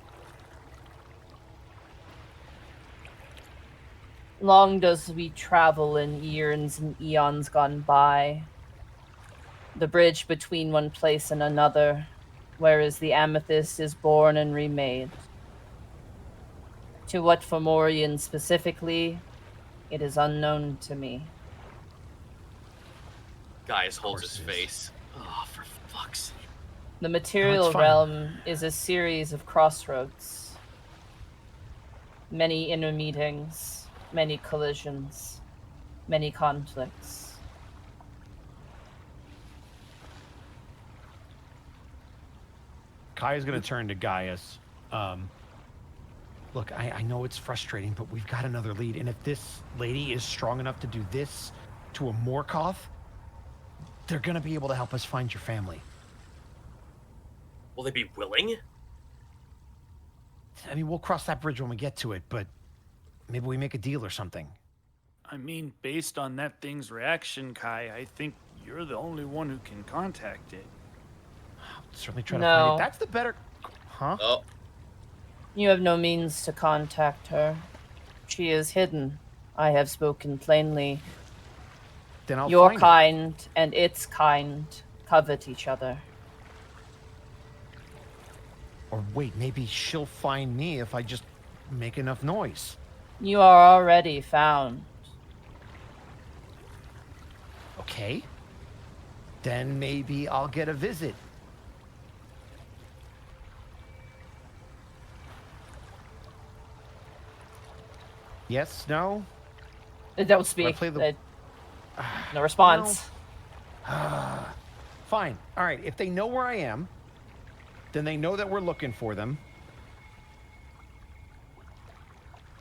Long does we travel in years and eons gone by. The bridge between one place and another, whereas the Amethyst is born and remade. To what Fomorian specifically, it is unknown to me. Gaius holds his face. Oh, for fuck's sake. The material fine. realm is a series of crossroads. Many inner meetings, many collisions, many conflicts. Kai is going to turn to Gaius. Look, I know it's frustrating, but we've got another lead. And if this lady is strong enough to do this to a Morkoth, they're going to be able to help us find your family. Will they be willing? I mean, we'll cross that bridge when we get to it, but maybe we make a deal or something. I mean, based on that thing's reaction, Kai, I think you're the only one who can contact it. I'll certainly try to No. find it. That's the better... Huh? Oh, You have no means to contact her. She is hidden. I have spoken plainly. Then I'll Your find it. kind and its kind covet each other. Or wait, maybe she'll find me if I just make enough noise. You are already found. Okay. Then maybe I'll get a visit. Yes? No? Don't speak. play the- No response. Fine. All right. If they know where I am, then they know that we're looking for them.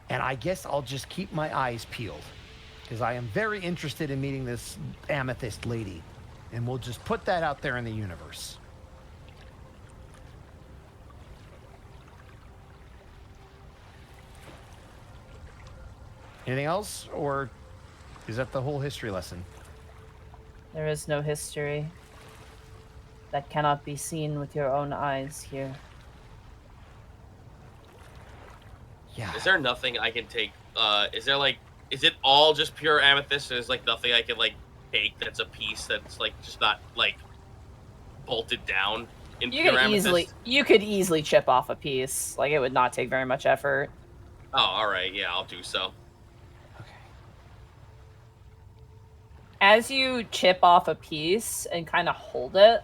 And I guess I'll just keep my eyes peeled, because I am very interested in meeting this Amethyst lady. And we'll just put that out there in the universe. Anything else? Or is that the whole history lesson? There is no history that cannot be seen with your own eyes here. Yeah. is there nothing I can take? Is there like, is it all just pure amethyst? There's like nothing I can like take that's a piece that's like just not like bolted down. in You pure could amethyst? easily chip off a piece. Like, it would not take very much effort. Oh, all right. Yeah, I'll do so. As you chip off a piece and kind of hold it,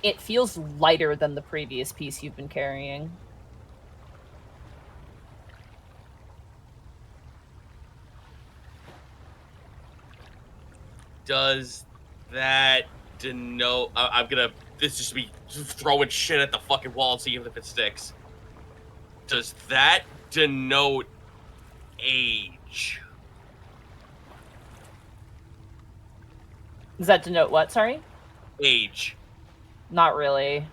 it feels lighter than the previous piece you've been carrying. Does that denote? I'm gonna. This just be throwing shit at the fucking wall and seeing if it sticks. Does that denote age? Does that denote what? Sorry? Age. Not really.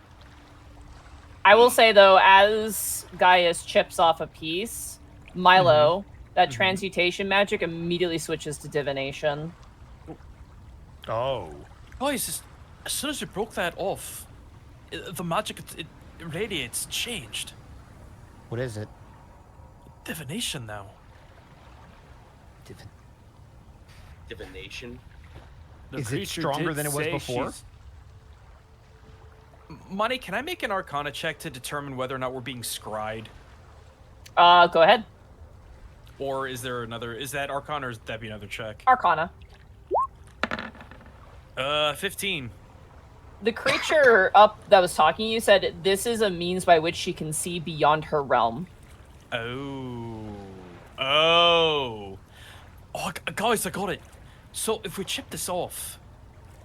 I will say, though, as Gaius chips off a piece, Milo, that transmutation magic immediately switches to divination. Oh. Guys, as soon as you broke that off, the magic it radiates changed. What is it? Divination now. Divination. The Is it creature stronger did than it was say before? she's- Money, can I make an Arcana check to determine whether or not we're being scryed? Go ahead. Or is there another? Is that Arcana or is that be another check? Arcana. 15. The creature up that was talking to you said this is a means by which she can see beyond her realm. Oh, guys, I got it. So if we chip this off,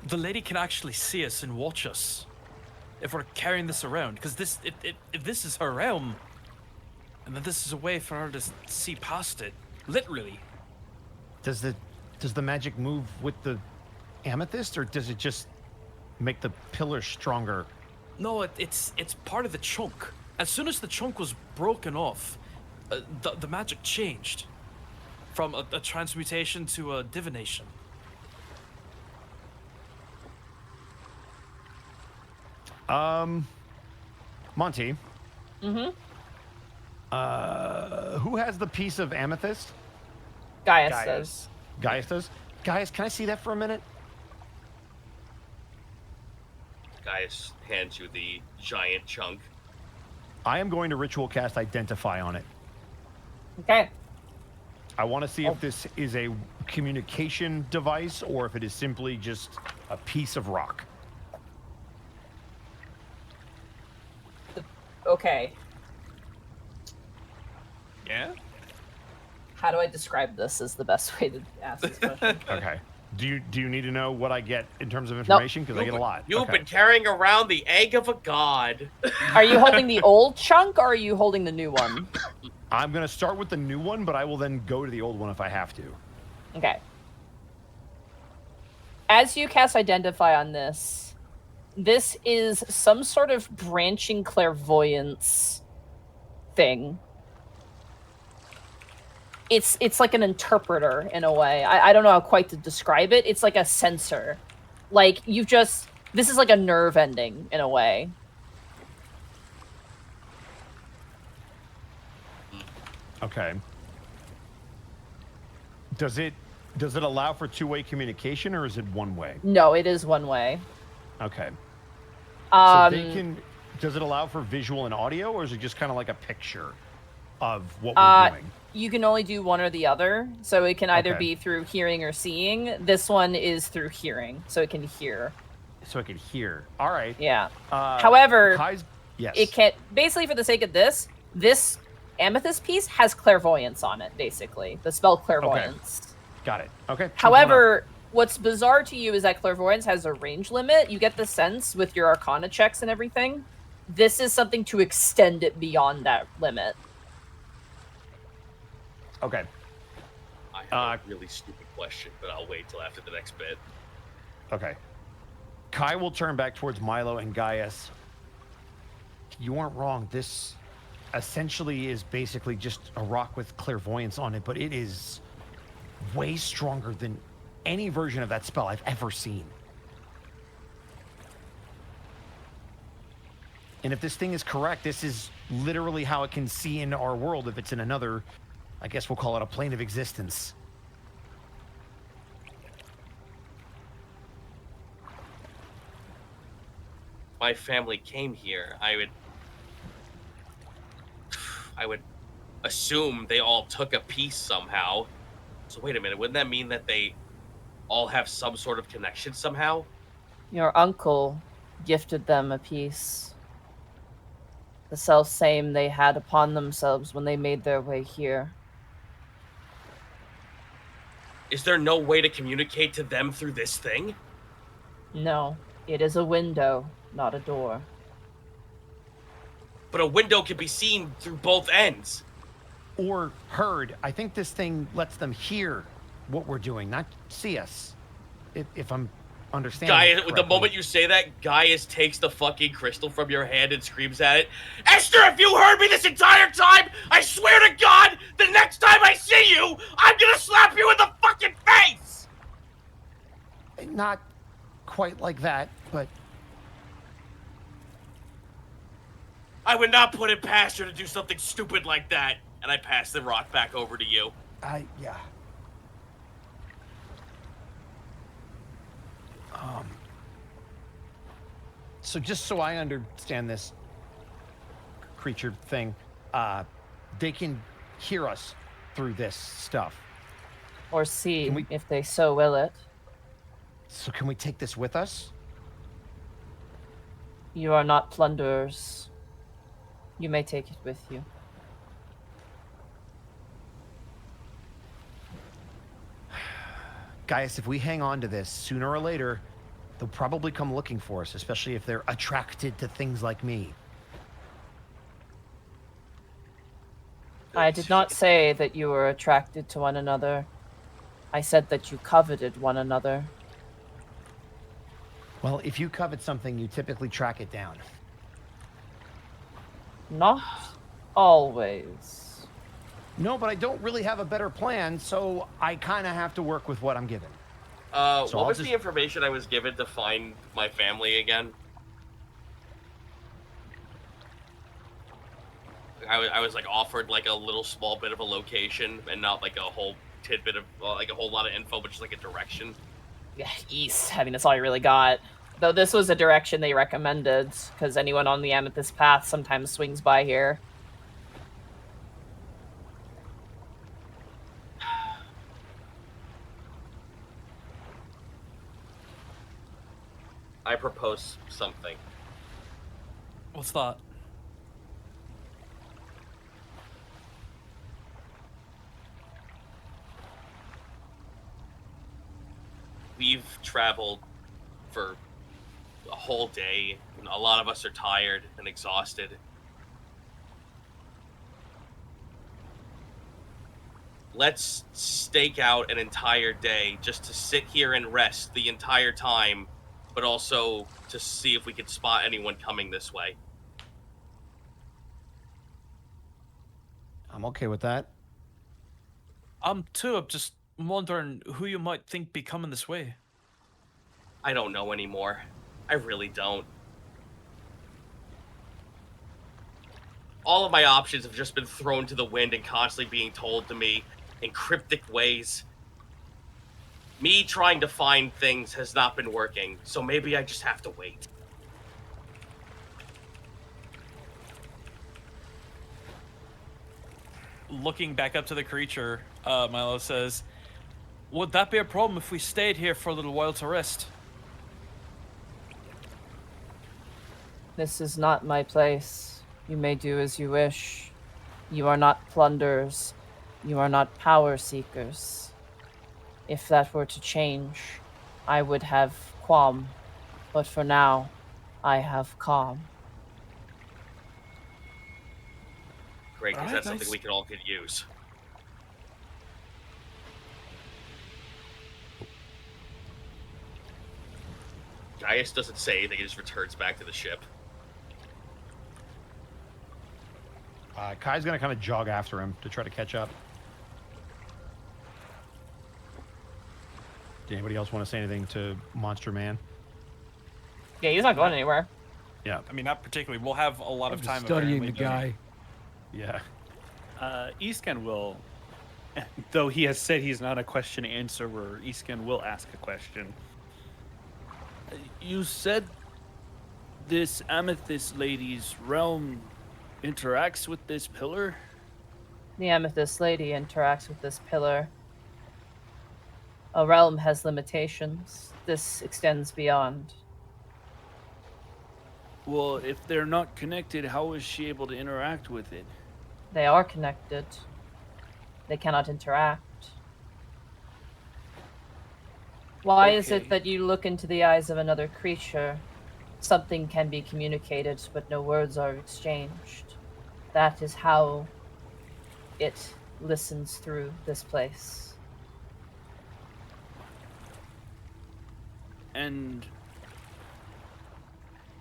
the lady can actually see us and watch us if we're carrying this around. Because if this is her realm, and then this is a way for her to see past it, literally. Does the magic move with the amethyst, or does it just make the pillar stronger? No, it's part of the chunk. As soon as the chunk was broken off, the magic changed from a transmutation to a divination. Monty. Mm-hmm. Who has the piece of amethyst? Gaius says. Gaius does? Gaius, can I see that for a minute? Gaius hands you the giant chunk. I am going to ritual cast Identify on it. Okay. I want to see if this is a communication device or if it is simply just a piece of rock. Okay. Yeah? How do I describe this is the best way to ask this question. Okay. Do you need to know what I get in terms of information? Because I get a lot. You've Okay. been carrying around the egg of a god. Are you holding the old chunk or are you holding the new one? I'm going to start with the new one, but I will then go to the old one if I have to. Okay. As you cast Identify on this, this is some sort of branching clairvoyance thing. It's like an interpreter in a way. I don't know how quite to describe it. It's like a sensor. Like, this is like a nerve ending in a way. Okay. Does it allow for two-way communication or is it one way? No, it is one way. Okay. So they Um, can. Does it allow for visual and audio, or is it just kind of like a picture of what we're doing? you can only do one or the other. So it can either Okay. be through hearing or seeing. This one is through hearing, so it can hear. So I can hear. All right. Yeah. Uh, However, Kai's, yes. it can basically, for the sake of this amethyst piece has clairvoyance on it. Basically, the spell clairvoyance. Got it. Okay. However, what's bizarre to you is that clairvoyance has a range limit. You get the sense with your Arcana checks and everything. This is something to extend it beyond that limit. Okay. I have a really stupid question, but I'll wait till after the next bit. Okay. Kai will turn back towards Milo and Gaius. You weren't wrong. This essentially is basically just a rock with clairvoyance on it, but it is way stronger than any version of that spell I've ever seen. And if this thing is correct, this is literally how it can see into our world if it's in another, I guess we'll call it a plane of existence. my family came here, I would assume they all took a piece somehow. So wait a minute, wouldn't that mean that they all have some sort of connection somehow? Your uncle gifted them a piece. The self-same they had upon themselves when they made their way here. Is there no way to communicate to them through this thing? No, it is a window, not a door. But a window can be seen through both ends. Or heard. I think this thing lets them hear what we're doing, not see us. If I'm understanding Gaius, correctly. the moment you say that, Gaius takes the fucking crystal from your hand and screams at it. Esther, if you heard me this entire time, I swear to God, the next time I see you, I'm gonna slap you in the fucking face! Not quite like that, but I would not put it past her to do something stupid like that. And I pass the rock back over to you. yeah. So just so I understand this creature thing, they can hear us through this stuff. Or see, Can we- if they so will it. So can we take this with us? You are not plunderers. You may take it with you. Gaius, if we hang on to this, sooner or later, they'll probably come looking for us, especially if they're attracted to things like me. I did not say that you were attracted to one another. I said that you coveted one another. Well, if you covet something, you typically track it down. Not always. No, but I don't really have a better plan, so I kind of have to work with what I'm given. So What I'll was just- the information I was given to find my family again? I was like offered like a little small bit of a location and not like a whole tidbit of like a whole lot of info, but just like a direction. Yeah, east. I mean, that's all you really got. Though this was a direction they recommended, because anyone on the Amethyst path sometimes swings by here. I propose something. What's that? We've traveled for a whole day, and a lot of us are tired and exhausted. Let's stake out an entire day just to sit here and rest the entire time, but also to see if we can spot anyone coming this way. I'm okay with that. I'm just wondering who you might think be coming this way. I don't know anymore. I really don't. All of my options have just been thrown to the wind and constantly being told to me in cryptic ways. Me trying to find things has not been working, so maybe I just have to wait. Looking back up to the creature, Milo says, "Would that be a problem if we stayed here for a little while to rest?" This is not my place. You may do as you wish. You are not plunderers. You are not power seekers. If that were to change, I would have qualm. But for now, I have calm. Great, because Alright, that's something nice. we all could use. Gaius doesn't say anything, he just returns back to the ship. Kai's gonna kind of jog after him to try to catch up. Did anybody else want to say anything to Monster Man? Yeah, he's not going anywhere. Yeah. I mean, not particularly. We'll have a lot of I'm time. just studying the apparently, guy. Yeah. Eastcan will, though he has said he's not a question answerer, Eastcan will ask a question. You said this Amethyst lady's realm interacts with this pillar? The Amethyst lady interacts with this pillar. A realm has limitations. This extends beyond. Well, if they're not connected, how is she able to interact with it? They are connected. They cannot interact. Why is it Okay. that you look into the eyes of another creature? Something can be communicated, but no words are exchanged. That is how it listens through this place. And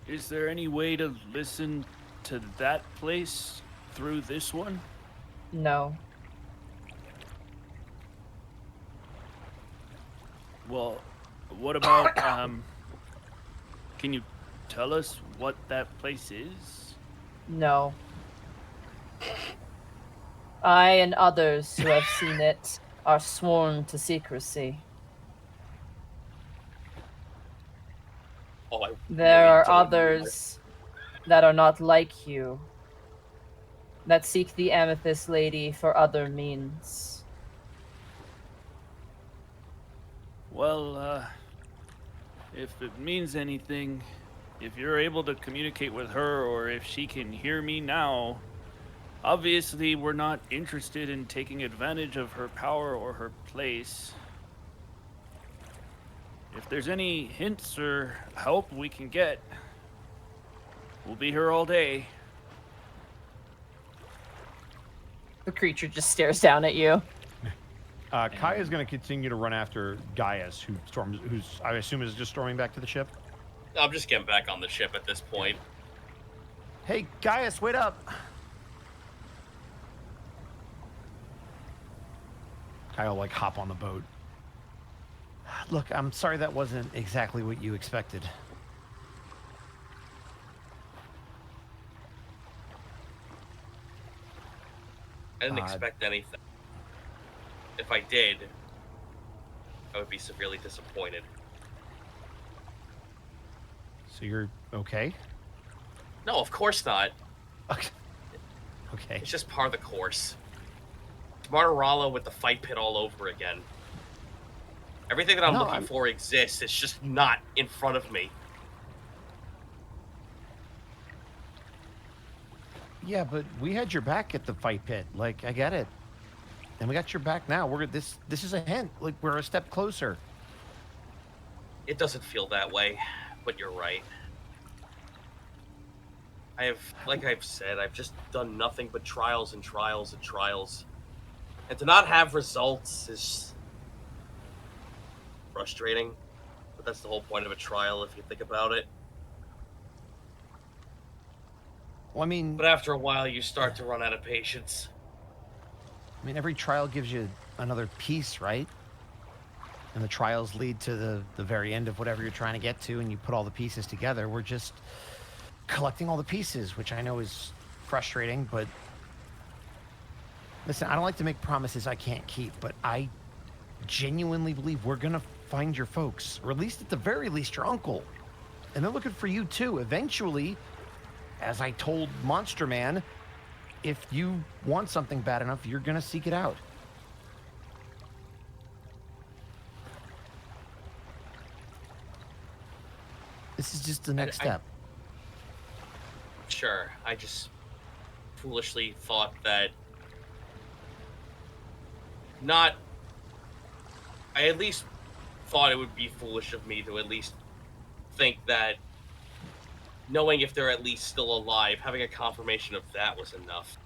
is there any way to listen to that place through this one? No. Well, what about, can you tell us what that place is? No. I and others who have seen it are sworn to secrecy. Oh, I There really are don't know. others that are not like you, that seek the Amethyst Lady for other means. Well, if it means anything, if you're able to communicate with her or if she can hear me now, obviously we're not interested in taking advantage of her power or her place. If there's any hints or help we can get, we'll be here all day. The creature just stares down at you. Kaya's going to continue to run after Gaius, who's I assume is just storming back to the ship. I'm just getting back on the ship at this point. Hey, Gaius, wait up! Kyle like hop on the boat. Look, I'm sorry that wasn't exactly what you expected. I didn't expect anything. If I did, I would be severely disappointed. So you're okay? No, of course not. Okay. Okay. It's just part of the course. Martirala with the fight pit all over again. Everything that I'm looking for exists. It's just not in front of me. Yeah, but we had your back at the fight pit. Like, I get it. And we got your back now. This is a hint. Like, we're a step closer. It doesn't feel that way, but you're right. Like I've said, I've just done nothing but trials and trials and trials. And to not have results is frustrating. But that's the whole point of a trial, if you think about it. Well, I mean... But after a while, you start to run out of patience. I mean, every trial gives you another piece, right? And the trials lead to the very end of whatever you're trying to get to, and you put all the pieces together. We're just collecting all the pieces, which I know is frustrating, but... Listen, I don't like to make promises I can't keep, but I genuinely believe we're gonna find your folks, or at least at the very least your uncle. And they're looking for you too. Eventually, as I told Monster Man, if you want something bad enough, you're gonna seek it out. This is just the next step. Sure, I just foolishly thought that I at least thought it would be foolish of me to at least think that knowing if they're at least still alive, having a confirmation of that was enough.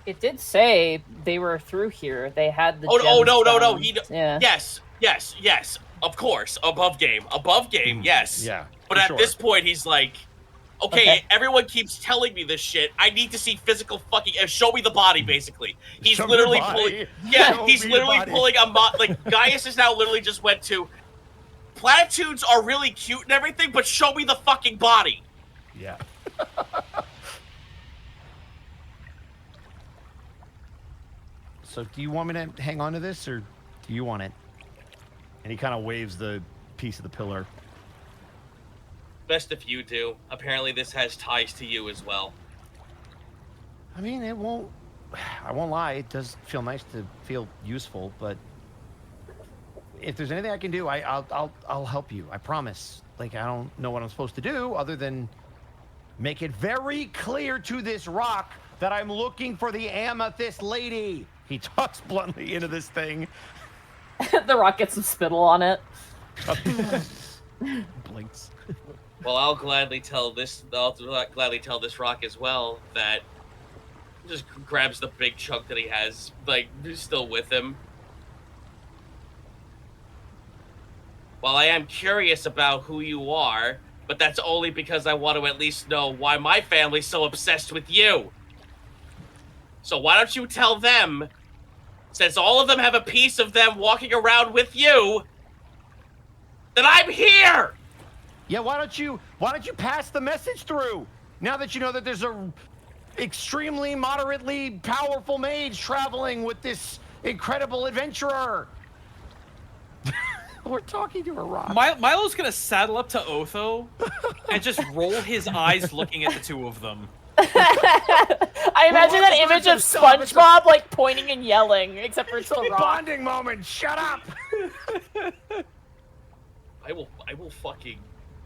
It did say they were through here. They had the no. Yeah. Yes. Of course, above game, yes. Yeah. But at this point, he's like, okay, everyone keeps telling me this shit. I need to see physical fucking. Show me the body, basically. He's Show me literally the body. pulling. Yeah, Show he's me literally the body. pulling a like Gaius is now literally just went to. Platitudes are really cute and everything, but show me the fucking body. Yeah. So do you want me to hang on to this, or do you want it? And he kind of waves the piece of the pillar. Best if you do. Apparently this has ties to you as well. I mean, it won't. I won't lie. It does feel nice to feel useful, but if there's anything I can do, I'll help you. I promise. Like, I don't know what I'm supposed to do other than make it very clear to this rock that I'm looking for the Amethyst lady. He talks bluntly into this thing. The rock gets some spittle on it. Blinks. Well, I'll gladly tell this rock as well that just grabs the big chunk that he has, like, still with him. Well, I am curious about who you are, but that's only because I want to at least know why my family's so obsessed with you. So why don't you tell them, since all of them have a piece of them walking around with you, that I'm here! Yeah, why don't you pass the message through? Now that you know that there's a extremely moderately powerful mage traveling with this incredible adventurer. We're talking to a rock. Milo's gonna saddle up to Otho and just roll his eyes looking at the two of them. I imagine that image of SpongeBob like pointing and yelling, except for it's a rock. Bonding moment. Shut up. I will fucking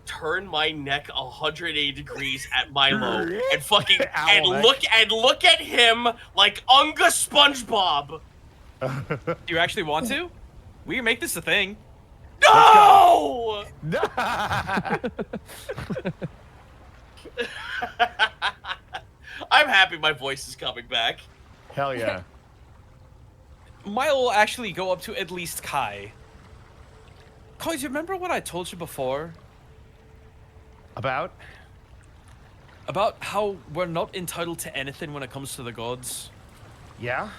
turn my neck 180 degrees at Milo and fucking look at him like Unga SpongeBob. Do you actually want to? We can make this a thing. No! I'm happy my voice is coming back. Hell yeah. Milo will actually go up to at least Kai. Kai, do you remember what I told you before? About how we're not entitled to anything when it comes to the gods? Yeah?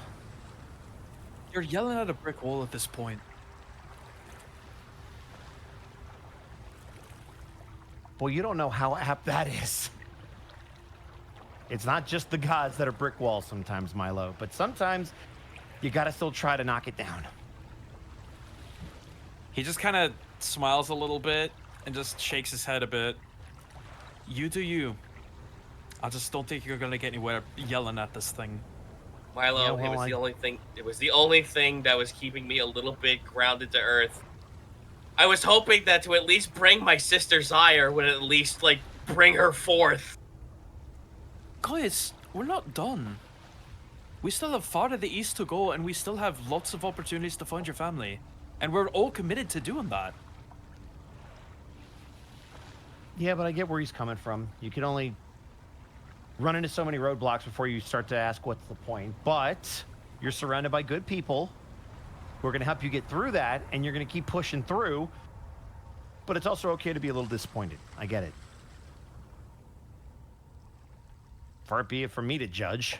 You're yelling at a brick wall at this point. Well, you don't know how apt that is. It's not just the gods that are brick walls sometimes, Milo, but sometimes you gotta still try to knock it down. He just kind of smiles a little bit and just shakes his head a bit. You do you. I just don't think you're gonna get anywhere yelling at this thing. Milo, Yeah, well, it was the only thing that was keeping me a little bit grounded to earth. I was hoping that to at least bring my sister Zyre would at least, like, bring her forth. Guys, we're not done. We still have far to the east to go, and we still have lots of opportunities to find your family. And we're all committed to doing that. Yeah, but I get where he's coming from. You can only run into so many roadblocks before you start to ask what's the point. But you're surrounded by good people who are going to help you get through that, and you're going to keep pushing through. But it's also okay to be a little disappointed. I get it. Far be it from me to judge.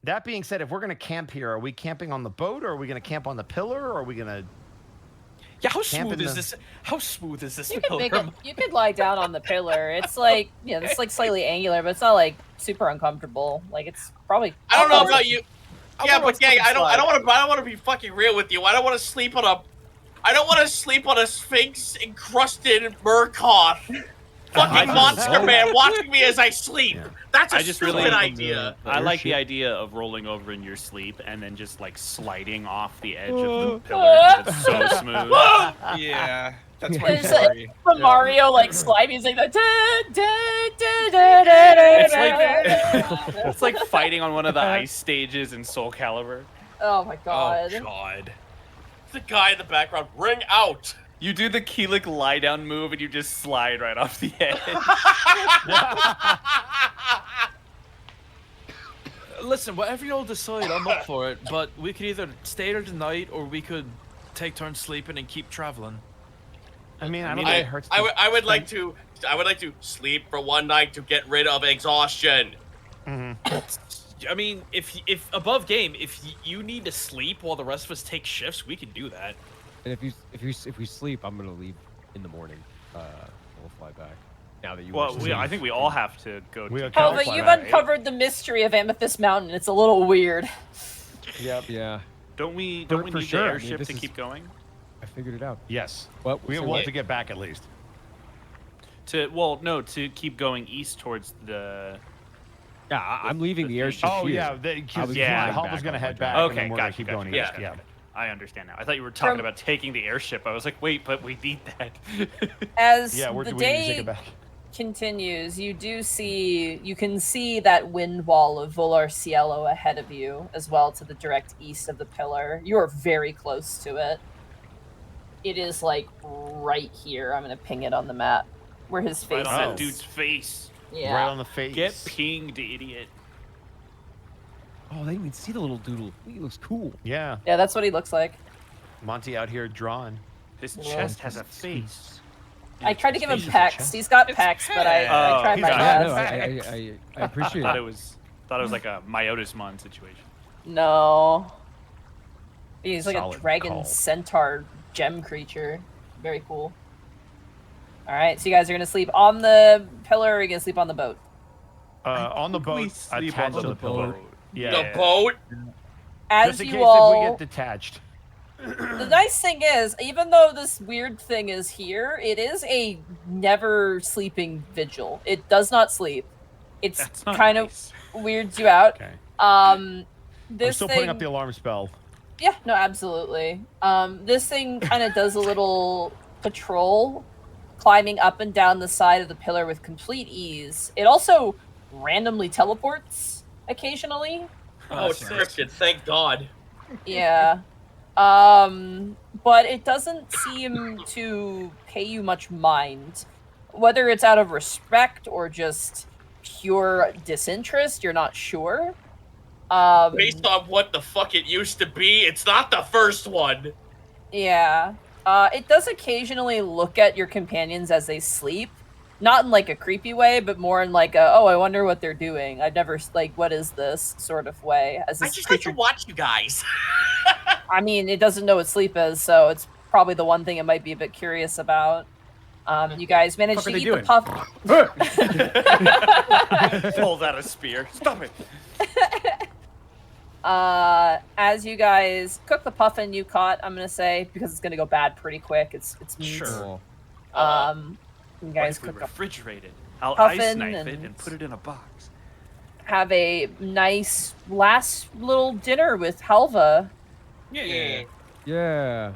That being said, if we're going to camp here, are we camping on the boat, or are we going to camp on the pillar, or are we going to... Yeah, how smooth is this? How smooth is this? You could lie down on the pillar. It's like, it's like slightly angular, but it's not like super uncomfortable. Like, it's probably. I don't know about you. Yeah, but gang, I don't want to be fucking real with you. I don't want to sleep on a sphinx encrusted Murkoff. Fucking monster man watching me as I sleep. Yeah. That's a stupid idea. I like the idea of rolling over in your sleep and then just like sliding off the edge of the pillar. It's so smooth. Yeah, that's my It's story. like Mario like slide music. Like, It's like fighting on one of the ice stages in Soul Calibur. Oh my god. Oh god. The guy in the background, ring out. You do the Keelik lie down move and you just slide right off the edge. Listen, whatever you all decide, I'm up for it. But we could either stay there tonight, or we could take turns sleeping and keep traveling. I mean, I don't think it hurts. I would like to sleep for one night to get rid of exhaustion. Mm-hmm. I mean, if above game, if you need to sleep while the rest of us take shifts, we can do that. And if we sleep, I'm gonna leave in the morning. We'll fly back. Now that you. Well, I think we all have to go. Oh, but you've uncovered the mystery of Amethyst Mountain. It's a little weird. Yep. Yeah. Don't we need the airship to keep going? figured it out. Yes. Well, We so want what? to get back at least. To keep going east towards the. Yeah, I'm leaving the airship Oh here. yeah, I because was yeah, flying Hub was back gonna on my head drive. back. and Okay, then we're gonna gotcha, keep gotcha, going gotcha, east. gotcha. Yeah. I understand now. I thought you were talking From- about taking the airship. I was like, wait, but we need that. As Yeah, the we need to take day it back. continues, you can see that wind wall of Vular Cielo ahead of you, as well to the direct east of the pillar. You are very close to it. It is like right here. I'm gonna ping it on the map where his face Right on that is. dude's face. Yeah. Right on the face. Get pinged, idiot. Oh, they didn't even see the little doodle. He looks cool. Yeah, Yeah, that's what he looks like. Monty out here drawing. His Yeah. chest has a face. I tried to give him face is a pecs. chest. He's got It's pecs, but I Oh, tried he's my got Yeah, best. no, I appreciate Thought it. it was like a Myotismon situation. No. He's like Solid a dragon call. centaur gem creature. Very cool. Alright, so you guys are gonna sleep on the pillar or are you gonna sleep on the boat? On the We boat, sleep attached on to the the pillar. boat. Yeah. The boat. As Just in you case if we all get detached. the nice thing is, even though this weird thing is here, it is a never sleeping vigil. It does not sleep. It's That's not kind nice. of weirds you out. Okay. This I'm still thing, putting up the alarm spell. yeah, no, absolutely. This thing kind of does a little patrol, climbing up and down the side of the pillar with complete ease. It also randomly teleports occasionally. Oh, it's scripted. Thank God. Yeah. But it doesn't seem to pay you much mind. Whether it's out of respect or just pure disinterest, you're not sure. Based on what the fuck it used to be, it's not the first one. Yeah. It does occasionally look at your companions as they sleep. Not in like a creepy way, but more in like a, oh, I wonder what they're doing. I've never, like, what is this sort of way. As I this just like to creature, watch you guys. I mean, it doesn't know what sleep is, so it's probably the one thing it might be a bit curious about. You guys managed Fuck are to they eat the doing? puff. Pulls out a spear. Stop it. As you guys cook the puffin you caught, I'm gonna say, because it's gonna go bad pretty quick. It's meat. Sure. Oh, You What guys if we cook up, refrigerate it? I'll Puffin ice knife it and- and put it in a box. have a nice last little dinner with Halva, Yeah. yeah.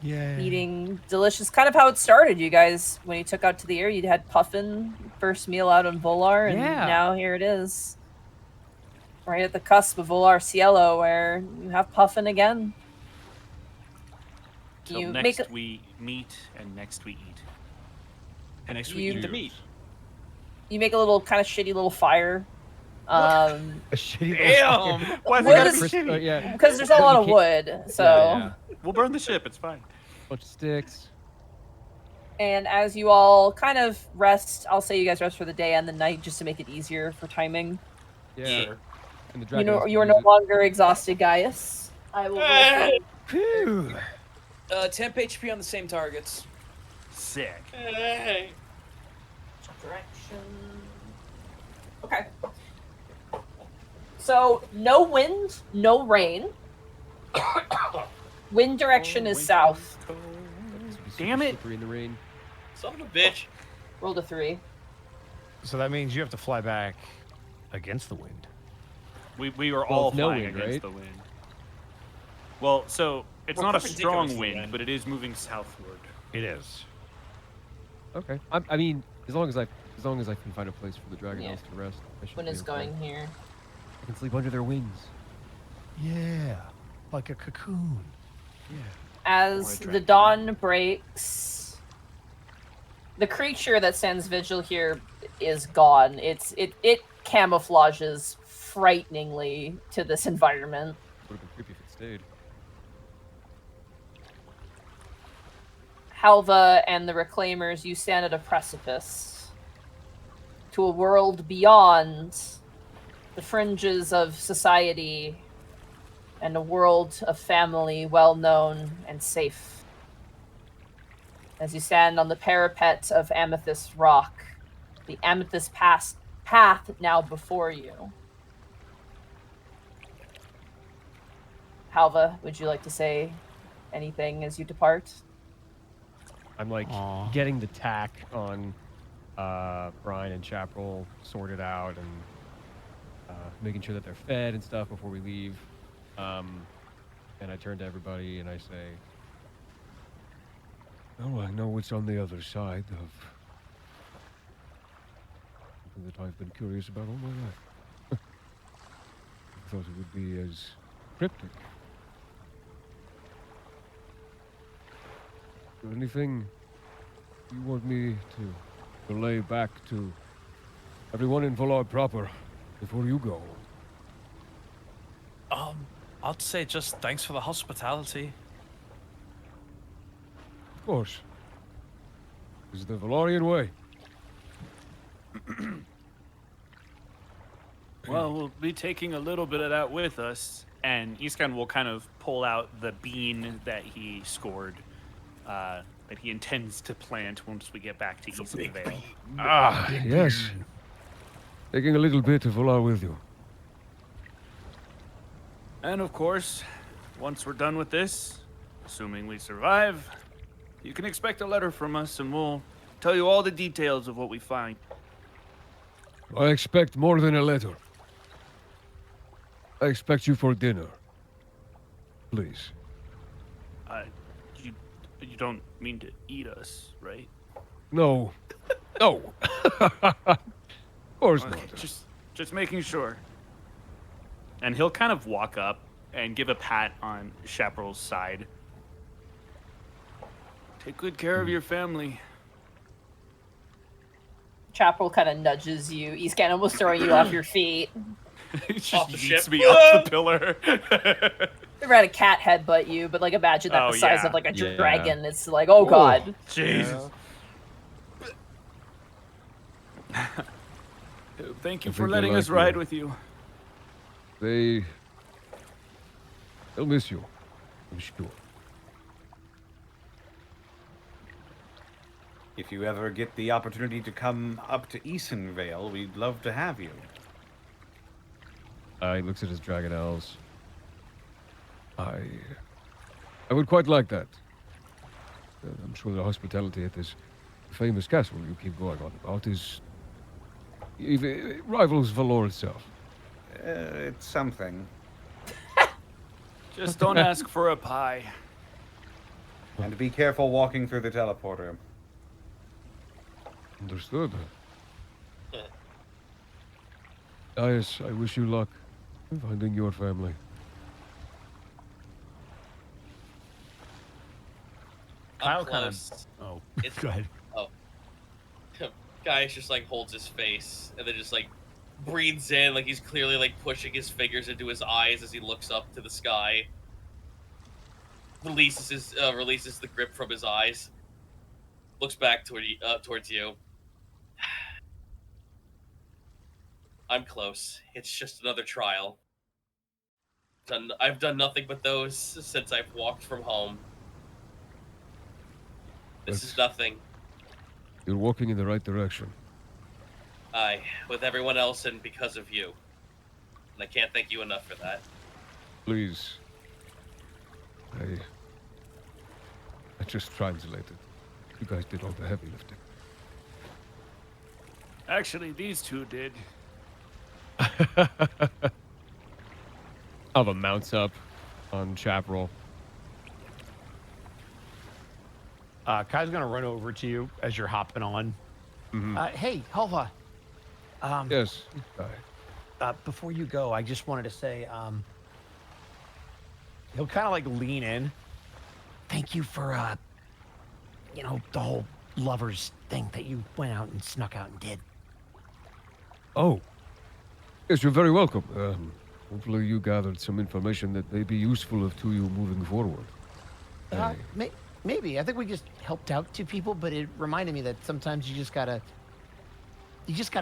Yeah. eating delicious. Kind of how it started. You guys, when you took out to the air, you had puffin, first meal out on Vular, and Yeah. now here it is. Right at the cusp of Vular Cielo, where you have puffin again. Till You next make a- we meet and next we eat. And next week You- eat the meat. You make a little kind of shitty little fire. A shitty Damn! Why Wood is- yeah. because there's a lot of You wood, so. Yeah. We'll burn the ship. It's fine. Bunch of sticks. And as you all kind of rest, I'll say you guys rest for the day and the night just to make it easier for timing. Yeah. And the You dragon know, has to you are use no it. longer exhausted, Gaius. I will. roll for- Phew. Temp HP on the same targets. Sick. Hey. Direction. Okay. So no wind, no rain. Wind direction is south. It's gonna be super Damn it. slippery in the rain. Son of a bitch. Roll to 3. So that means you have to fly back against the wind. We were Well, all it's no flying wind, against right? the wind. Well, so it's We're not a perpendicular strong to the wind, wind. but it is moving southward. It is. Okay. I mean, as long as I can find a place for the dragon Yeah. else to rest. I should When be is okay. going here? I can sleep under their wings. Yeah. Like a cocoon. As Or a the dragon. dawn breaks, the creature that stands vigil here is gone. It camouflages frighteningly to this environment. Would have been creepy if it stayed. Halva and the Reclaimers, you stand at a precipice to a world beyond the fringes of society and a world of family well known and safe. As you stand on the parapet of Amethyst Rock, the Amethyst path now before you. Halva, would you like to say anything as you depart? I'm like getting the tack on Brian and Chaparral sorted out and making sure that they're fed and stuff before we leave. And I turn to everybody and I say, Oh, I know what's on the other side of something that I've been curious about all my life. I thought it would be as cryptic. Is there anything you want me to relay back to everyone in Vular proper before you go? I'd say just thanks for the hospitality. Of course. This is the Valarian way. Well, we'll be taking a little bit of that with us. And Iskan will kind of pull out the bean that he scored, that he intends to plant once we get back to Eastern Vale. Ah, yes. Taking a little bit of Vular with you. And of course, once we're done with this, assuming we survive, you can expect a letter from us and we'll tell you all the details of what we find. I expect more than a letter. I expect you for dinner. Please. You don't mean to eat us, right? No. No. Of course Okay, not. just making sure. And he'll kind of walk up and give a pat on Chaparral's side. Take good care of your family. Chaparral kind of nudges you. He's kind of almost throwing you off your feet. He just Off the yeets ship. me off the pillar. They had a cat headbutt you, but like imagine that Oh, the size yeah. of like a Yeah. dragon. It's like, oh god. Jesus. Thank you I for think letting I us like ride you. with you. They'll miss you, I'm sure. If you ever get the opportunity to come up to Eastern Vale, we'd love to have you. He looks at his dragon elves. I would quite like that. I'm sure the hospitality at this famous castle you keep going on about is... It rivals Valor itself. It's something. Just don't ask for a pie. And be careful walking through the teleporter. Understood. Yes, I wish you luck in finding your family. Kyle I'm kind close. of. Oh, It's- go ahead. Gaius just like holds his face and then just like breathes in, like he's clearly like pushing his fingers into his eyes as he looks up to the sky. Releases the grip from his eyes. Looks back towards you. I'm close. It's just another trial. I've done nothing but those since I've walked from home. This is nothing. You're walking in the right direction. Aye, with everyone else and because of you. And I can't thank you enough for that. Please. I just translated. You guys did all the heavy lifting. Actually, these two did. Alva mounts up on Chaparral. Kai's gonna run over to you as you're hopping on. Hey, Halva. Yes. Before you go, I just wanted to say, he'll kind of like lean in. Thank you for, the whole lovers thing that you went out and snuck out and did. Oh. Yes, you're very welcome. Hopefully you gathered some information that may be useful to you moving forward. Maybe. I think we just helped out two people, but it reminded me that sometimes you just gotta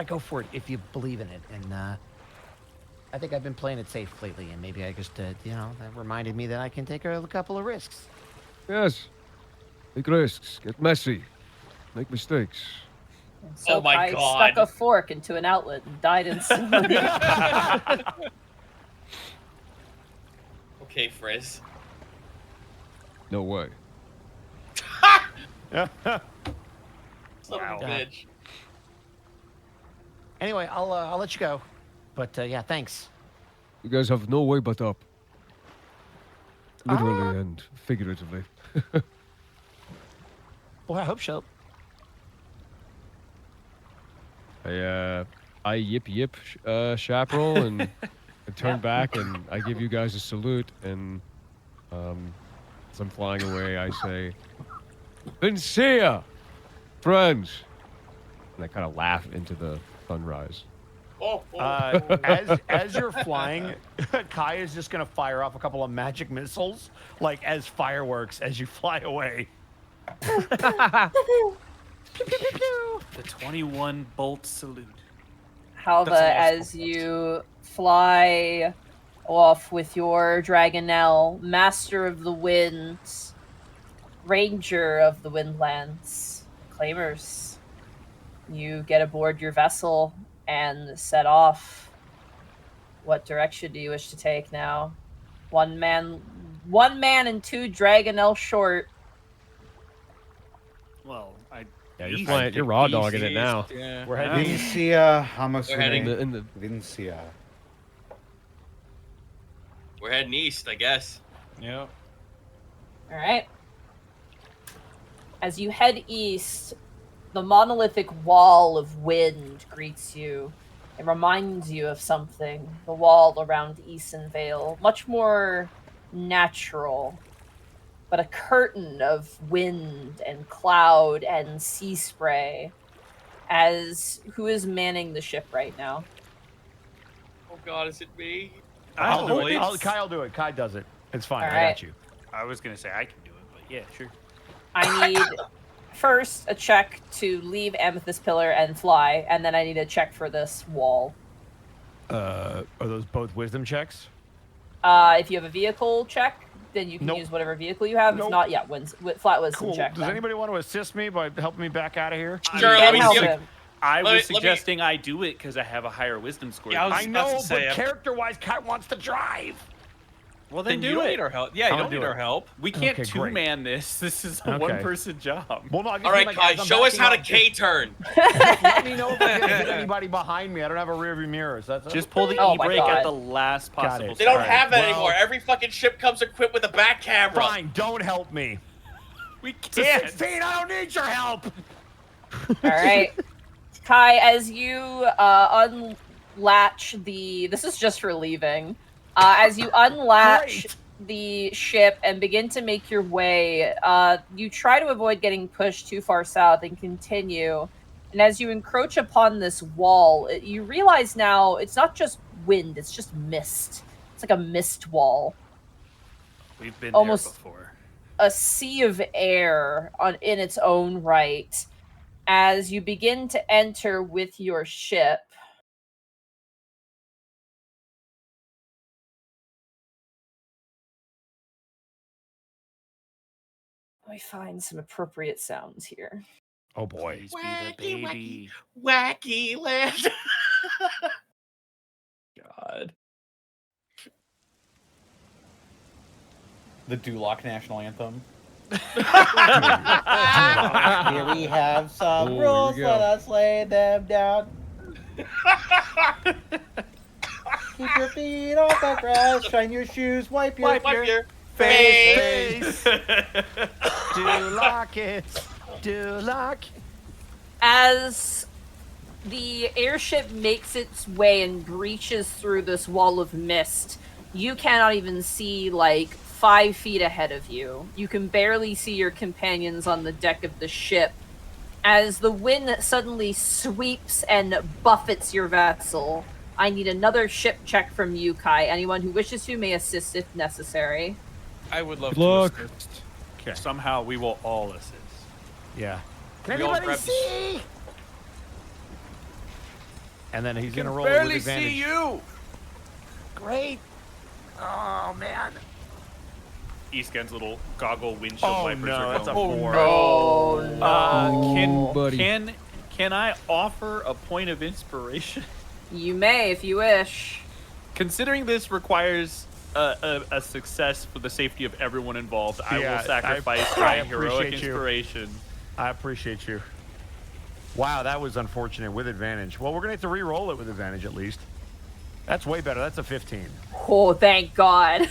go for it if you believe in it. And I think I've been playing it safe lately, and maybe I just, that reminded me that I can take a couple of risks. Yes. Take risks. Get messy. Make mistakes. And so Oh my Kai God. stuck a fork into an outlet and died instantly. Okay, Frizz. No way. Son of a bitch. Anyway, I'll let you go. But yeah, thanks. You guys have no way but up. Literally and figuratively. Well, I hope so. I yip chaparral and I turn back and I give you guys a salute and as I'm flying away I say, Vincia, friends, and I kind of laugh into the sunrise. As you're flying, Kai is just gonna fire off a couple of magic missiles, like as fireworks, as you fly away. The 21 bolt salute. Halva, as you fly off with your Dragonel, Master of the Winds, Ranger of the Windlands, Claimers, you get aboard your vessel and set off. What direction do you wish to take now? One man and 2 Dragonel short. Well, you're raw dogging it now. Yeah. We're heading. Vincia, almost We're heading in the Vincia. We're heading east, I guess. Yeah. All right. As you head east, the monolithic wall of wind greets you. It reminds you of something. The wall around Eason Vale, much more natural, but a curtain of wind and cloud and sea spray. Who is manning the ship right now? Oh God, is it me? I'll do it. It's- Kyle do it. Kai does it. It's fine. All I right. got you. I was gonna say I can do it, but yeah, sure. I need first a check to leave Amethyst Pillar and fly, and then I need a check for this wall. Are those both wisdom checks? If you have a vehicle check, then you can Nope. use whatever vehicle you have. Nope. If not, yeah, flat wisdom Cool. check. Does then. anybody want to assist me by helping me back out of here? Sure, You let can me help see. him. I Let was me- suggesting I do it because I have a higher wisdom score. Yeah, I know, about to say, but character-wise, Kai wants to drive. well, Then then you do don't it. need our help. Yeah, you I'm don't gonna need do our it. help. We can't Okay, great. two-man this. This is a Okay. one-person job. Well, no, I just All right, mean, Kai, as I'm show us backing how to up, K-turn. Let me know if I hit anybody behind me. I don't have a rearview mirror. So that's Just pull the Oh my e-brake at God. the last Got possible. it. They don't Alright, have that well- anymore. Every fucking ship comes equipped with a back camera. Fine, don't help me. We To can't. 16, I don't need your help. All right, Kai, as you unlatch the. This is just for leaving. As you unlatch Great. the ship and begin to make your way, you try to avoid getting pushed too far south and continue. And as you encroach upon this wall, you realize now it's not just wind; it's just mist. It's like a mist wall. We've been Almost- there before. A sea of air in its own right. As you begin to enter with your ship, let me find some appropriate sounds here. Oh boy. Please be the baby. Wacky land. God. The Duloc national anthem. Here Here we have some Oh, rules, here we let go. us lay them down. Keep your feet off the grass, shine your shoes, wipe your Wipe your Face. Do lock it. Do lock. As the airship makes its way and breaches through this wall of mist, you cannot even see like 5 feet ahead of you. You can barely see your companions on the deck of the ship as the wind suddenly sweeps and buffets your vessel. I need another ship check from you, Kai. Anyone who wishes to may assist if necessary. I would love Good luck. to assist. Okay. Somehow we will all assist. Yeah. Can We all everybody grab the see? And then he's gonna roll Barely with advantage. see you. Great. Oh man. Eastgen's little goggle windshield Oh wipers no, are that's a going. 4. Oh no. buddy. Can I offer a point of inspiration? You may if you wish. Considering this requires a success for the safety of everyone involved. I Yeah, will sacrifice I my heroic appreciate you. inspiration. I appreciate you. Wow, that was unfortunate with advantage. Well, we're going to have to re-roll it with advantage at least. That's way better. That's a 15. Oh, thank God.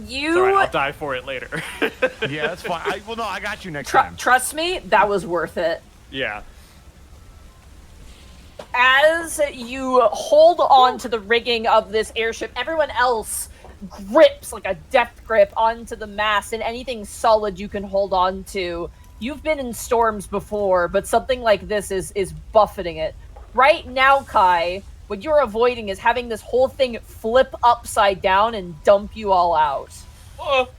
You It's all right, I'll die for it later. Yeah, that's fine. Well, no, I got you next time. trust me, that was worth it. Yeah. As you hold on to the rigging of this airship, everyone else grips like a death grip onto the mast and anything solid you can hold on to. You've been in storms before, but something like this is buffeting it. Right now, Kai, what you're avoiding is having this whole thing flip upside down and dump you all out. Oh,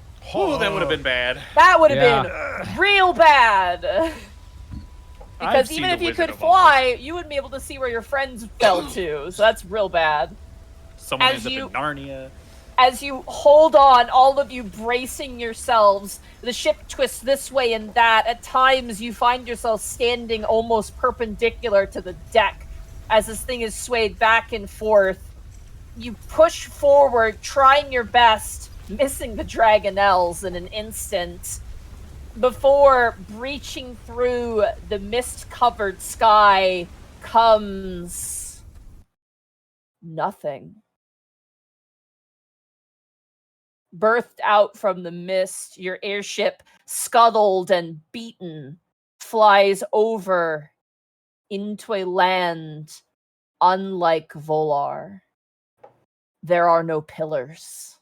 that would have been bad. That would have been real bad. Because even if you could fly, you wouldn't be able to see where your friends fell to. So that's real bad. Someone ends up in Narnia. As you hold on, all of you bracing yourselves, the ship twists this way and that. At times, you find yourself standing almost perpendicular to the deck as this thing is swayed back and forth. You push forward, trying your best, missing the Dragonelles in an instant, before breaching through the mist-covered sky comes nothing. Birthed out from the mist, your airship, scuttled and beaten, flies over into a land unlike Vular. There are no pillars.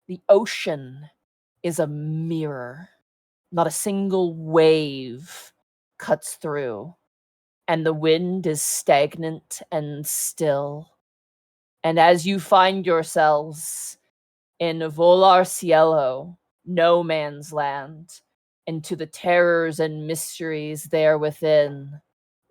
The ocean is a mirror. Not a single wave cuts through, and the wind is stagnant and still. And as you find yourselves in Volar Cielo, no man's land, and to the terrors and mysteries there within,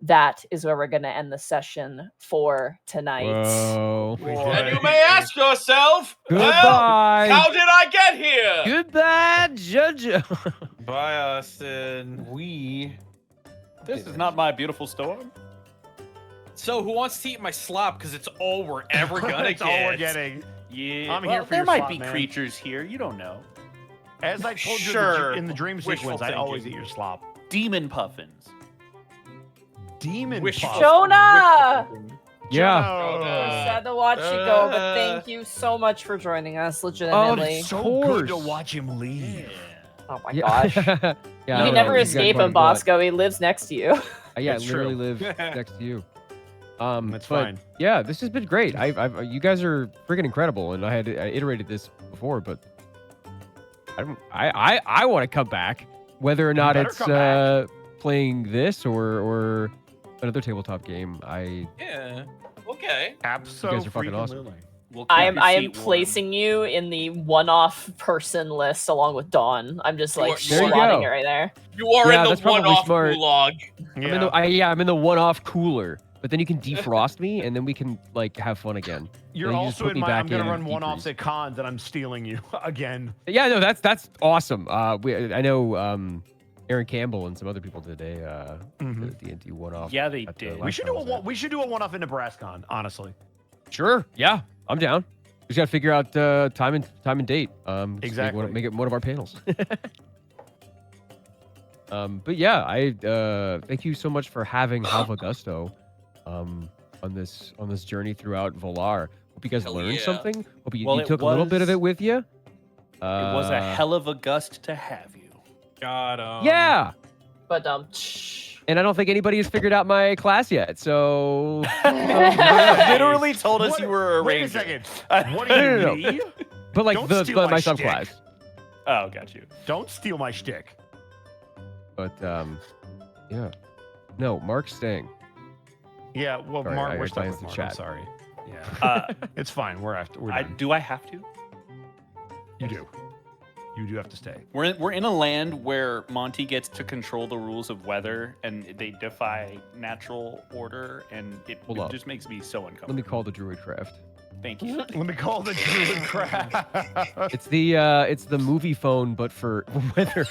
that is where we're going to end the session for tonight. Whoa. And you may ask yourself, Goodbye. well, how did I get here? Goodbye, Jojo. Bye, Austin. This is not my beautiful storm. So, who wants to eat my slop? Because it's all we're ever gonna It's get. all we're getting. Yeah, I'm here for there your might slop, be man. creatures here. You don't know. As I told Sure. you in the dream Wishful sequence, I always eat thinking. your slop. Demon puffins. Demon Wishful- puff. Jonah! Yeah. Jonah. Sad to watch you go, but thank you so much for joining us, legitimately. Of So course. good to watch him leave. Oh my gosh. You Yeah, I can know, never he's got escape quite a him, butt. Bosco. He lives next to you. Yeah, I That's literally true. live next to you. That's but, fine. Yeah, this has been great. You guys are freaking incredible, and I iterated this before, but I want to come back, whether or not better it's come back. playing this or another tabletop game. Yeah. Okay. Absolutely. fucking awesome. We'll keep I your am seat warm. placing you in the one-off person list along with Dawn. I'm just like There you slotting go. it right there. You are Yeah, in the that's probably one-off smart. gulag. I'm in the one-off cooler, but then you can defrost me, and then we can like have fun again. You're Then you just also put in me my. back I'm gonna in run and one-offs defreeze. at cons, and I'm stealing you again. Yeah, no, that's awesome. I know Aaron Campbell and some other people today. Mhm. The D&D one-off. Yeah, they at the did. last We should time do I was a at. we should do a one-off in Nebraska, honestly. Sure. Yeah, I'm down. We just gotta figure out time and date. Just Exactly. Make it one of our panels. But yeah, I thank you so much for having Half Augusto on this journey throughout Volar. Hope you guys Hell learned yeah. something. Hope you, Well, you it took a little bit of was- it with you. It was a hell of a gust to have you. God. Yeah. But And I don't think anybody has figured out my class yet. So Literally told us What- you were a Wait a ranger. second. What are No, you, no, me? but like Don't the steal my my shtick. subclass. Oh, got you. Don't steal my shtick. But yeah. No, Mark's staying. Yeah, well, Sorry, Mark, I we're stuck glanced with at Mark. I'm chat. sorry. Yeah, Uh, it's fine. We're done. do I have to? You do. You do have to stay. We're in a land where Monty gets to control the rules of weather, and they defy natural order, and it Hold up. just makes me so Let me uncomfortable. call the Druidcraft. Thank you. Let me call the druid crap. It's the movie phone, but for weather.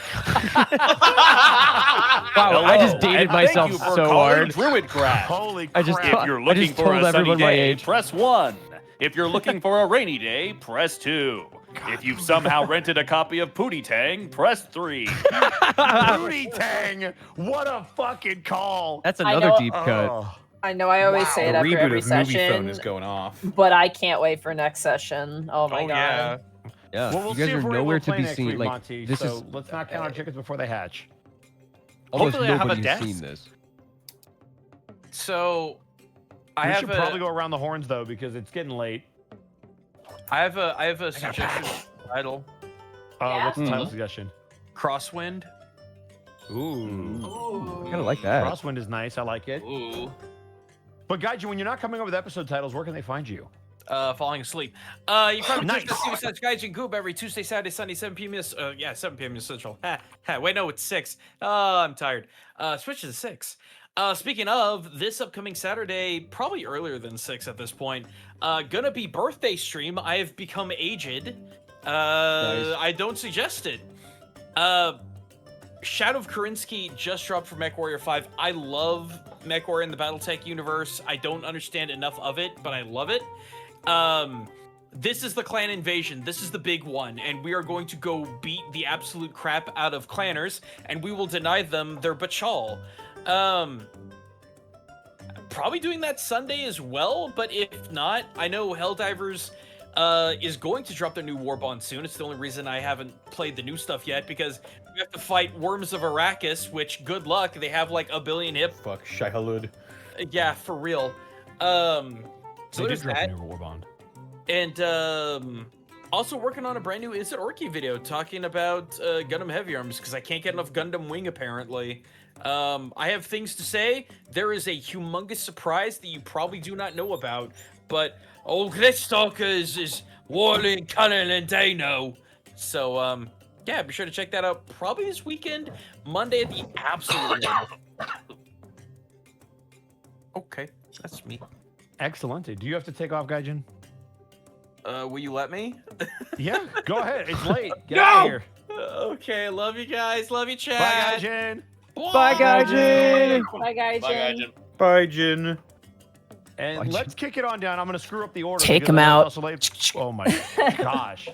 Wow, I just dated and myself thank you for so calling hard. Druid Craft. Holy I crap! just If you're I looking just for told a sunny everyone my day, age. press 1. If you're looking for a rainy day, press 2. If you've somehow rented a copy of Pootie Tang, press 3. Pootie Tang! What a fucking call! That's I another know- deep cut. Oh. I know I always Wow. say The it after reboot every of Movie session, Phone is going off. but I can't wait for next session. Oh my god. Yeah, Well, we'll you see guys if are we're able nowhere to to play be next seen. week, Like Monty, this so is let's not count our chickens before they hatch. almost Hopefully I have a nobody has desk. seen this. So, We I should have probably go around the horns though because it's getting late. I have a suggestion title. Yeah? What's the title Mhm. suggestion? Crosswind. Ooh. I kind of like that. Crosswind is nice. I like it. Ooh. But Gaiju, when you're not coming up with episode titles, where can they find you? Falling asleep. You can Nice. nice. Guys and Goob every Tuesday, Saturday, Sunday, 7 p.m. 7 p.m. Central. Wait, no, it's 6. I'm tired. Switch to 6. Speaking of, this upcoming Saturday, probably earlier than 6 at this point, gonna be birthday stream. I have become aged. Nice. I don't suggest it. Shadow of Karinsky just dropped for MechWarrior 5. I love MechWarrior in the BattleTech universe. I don't understand enough of it, but I love it. This is the clan invasion. This is the big one, and we are going to go beat the absolute crap out of clanners, and we will deny them their bachal. Probably doing that Sunday as well, but if not, I know Helldivers is going to drop their new Warbond soon. It's the only reason I haven't played the new stuff yet, because we have to fight Worms of Arrakis, which, good luck, they have like a billion hip. Fuck Shai-Hulud. Yeah, for real. So They did there's drop that. a new Warbond. And also working on a brand new Is It Orky video talking about Gundam Heavy Arms, because I can't get enough Gundam Wing apparently. I have things to say. There is a humongous surprise that you probably do not know about, but old Glitstalker is Warling, Cullen, and Dano. So yeah, be sure to check that out probably this weekend, Monday at the absolute latest. Okay, that's me. Excellent. Do you have to take off, Gaijin? Will you let me? Yeah, go ahead. It's late. Get out of here. Okay, love you guys. Love you, Bye, chat. Gaijin. Bye, Gaijin. Bye, guys. Bye, Gaijin. Bye, Jin. And Bye, let's kick it on down. I'm going to screw up the order. Take because 'em I know out. it's also late. Oh my gosh.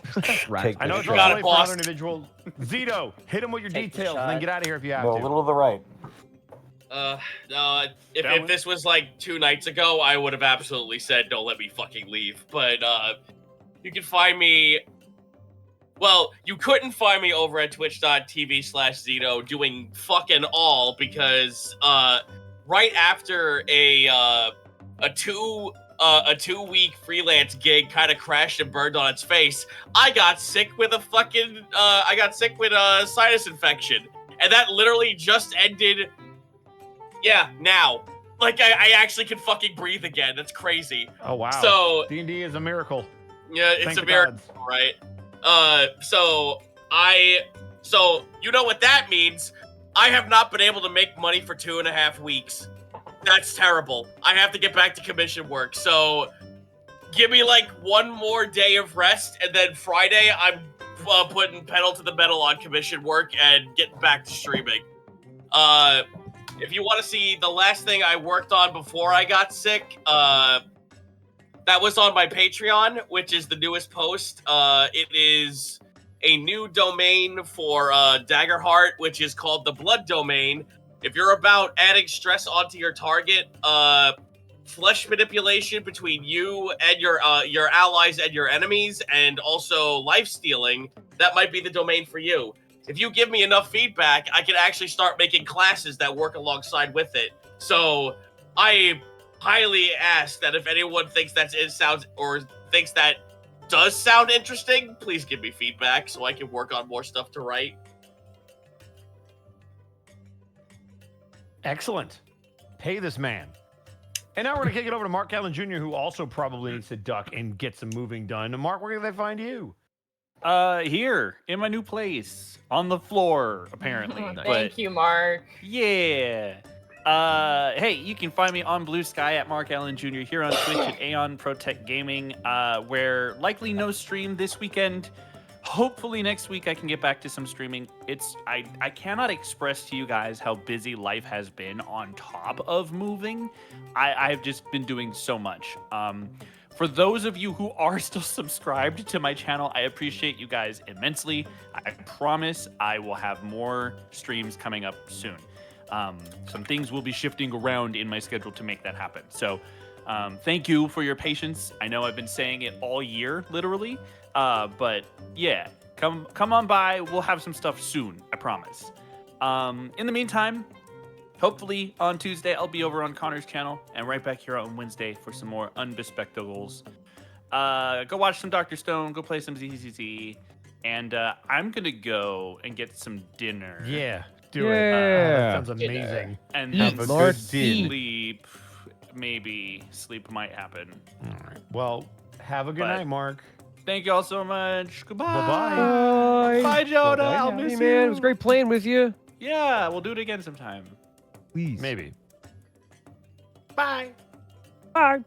Right. I know it's Got also it, late for boss. another individual. Zito, hit him with your Take the details and then shot. get out of here if you have Well, a to. little to the right. No, if this was like 2 nights ago, I would have absolutely said, don't let me fucking leave. But, you can find me, well, you couldn't find me over at twitch.tv/Zito doing fucking all because, right after a 2-week freelance gig kind of crashed and burned on its face, I got sick with a fucking, sinus infection. And that literally just ended. Yeah, now. Like, I actually can fucking breathe again. That's crazy. Oh, wow. So, D&D is a miracle. yeah, it's Thank a the miracle, gods. right? So you know what that means? I have not been able to make money for 2.5 weeks. That's terrible. I have to get back to commission work. So, give me like 1 more day of rest, and then Friday I'm putting pedal to the metal on commission work and getting back to streaming. If you want to see the last thing I worked on before I got sick, that was on my Patreon, which is the newest post. It is a new domain for Daggerheart, which is called the Blood Domain. If you're about adding stress onto your target, flesh manipulation between you and your allies and your enemies, and also life stealing, that might be the domain for you. If you give me enough feedback, I can actually start making classes that work alongside with it. So I highly ask that if anyone thinks that it sounds or thinks that does sound interesting, please give me feedback so I can work on more stuff to write. Excellent. Pay this man. And now we're going to kick it over to Mark Callen Jr., who also probably needs to duck and get some moving done. Mark, where can they find you? Here in my new place on the floor, apparently. Thank you, Mark. Yeah. Hey, you can find me on Blue Sky at Mark Allen Jr. here on Twitch at Aeon Protect Gaming, where likely no stream this weekend. Hopefully next week I can get back to some streaming. I cannot express to you guys how busy life has been on top of moving. I've just been doing so much. For those of you who are still subscribed to my channel, I appreciate you guys immensely. I promise I will have more streams coming up soon. Some things will be shifting around in my schedule to make that happen. So thank you for your patience. I know I've been saying it all year, literally. But yeah, come on by. We'll have some stuff soon, I promise. In the meantime, hopefully on Tuesday, I'll be over on Connor's channel and right back here on Wednesday for some more Unexpectables. Go watch some Dr. Stone, go play some ZZZ, and I'm going to go and get some dinner. Yeah, do it. That sounds amazing. And Have then a good deal. sleep. Maybe sleep might happen. All right. Well, have a good night, Mark. Thank you all so much. Goodbye. Bye-bye. Bye, Jonah. Bye-bye. I'll Hey, miss you. man, it was great playing with you. Yeah, we'll do it again sometime. Please. Maybe. Bye. Bye.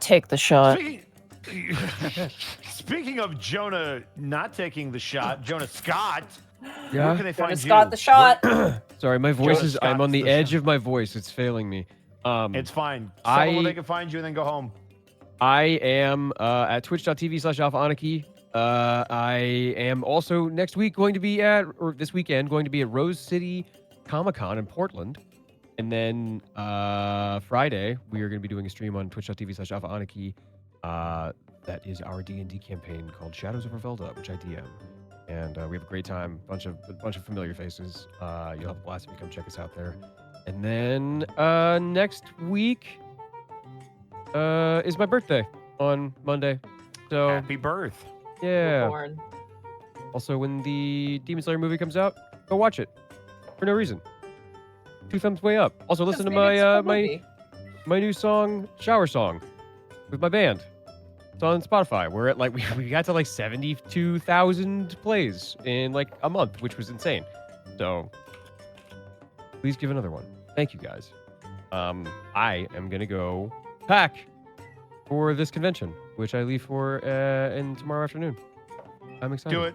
Take the shot. Speaking of Jonah not taking the shot, Jonah Scott, Yeah. where can they find Jonah you? Scott the shot. Sorry, my voice Jonah is. I'm Scott's on the the edge shot. of my voice. It's failing me. It's fine. Tell them where they can find you and then go home. I am at twitch.tv/alphaanarchy. I am also next week going to be at, or this weekend, going to be at Rose City Comic-Con in Portland. And then Friday, we are going to be doing a stream on twitch.tv/alphaanarchy. That is our D&D campaign called Shadows of Revelda, which I DM. And we have a great time, a bunch of familiar faces. You'll have a blast if you come check us out there. And then next week is my birthday on Monday. So Happy birth. yeah. Born. Also, when the Demon Slayer movie comes out, go watch it for no reason. 2 thumbs way up. Also, listen to Maybe it's a my movie. my new song, Shower Song, with my band. It's on Spotify. We're at like we got to like 72,000 plays in like a month, which was insane. So please give another one. Thank you guys. I am gonna go pack for this convention, which I leave for in tomorrow afternoon. I'm excited. Do it.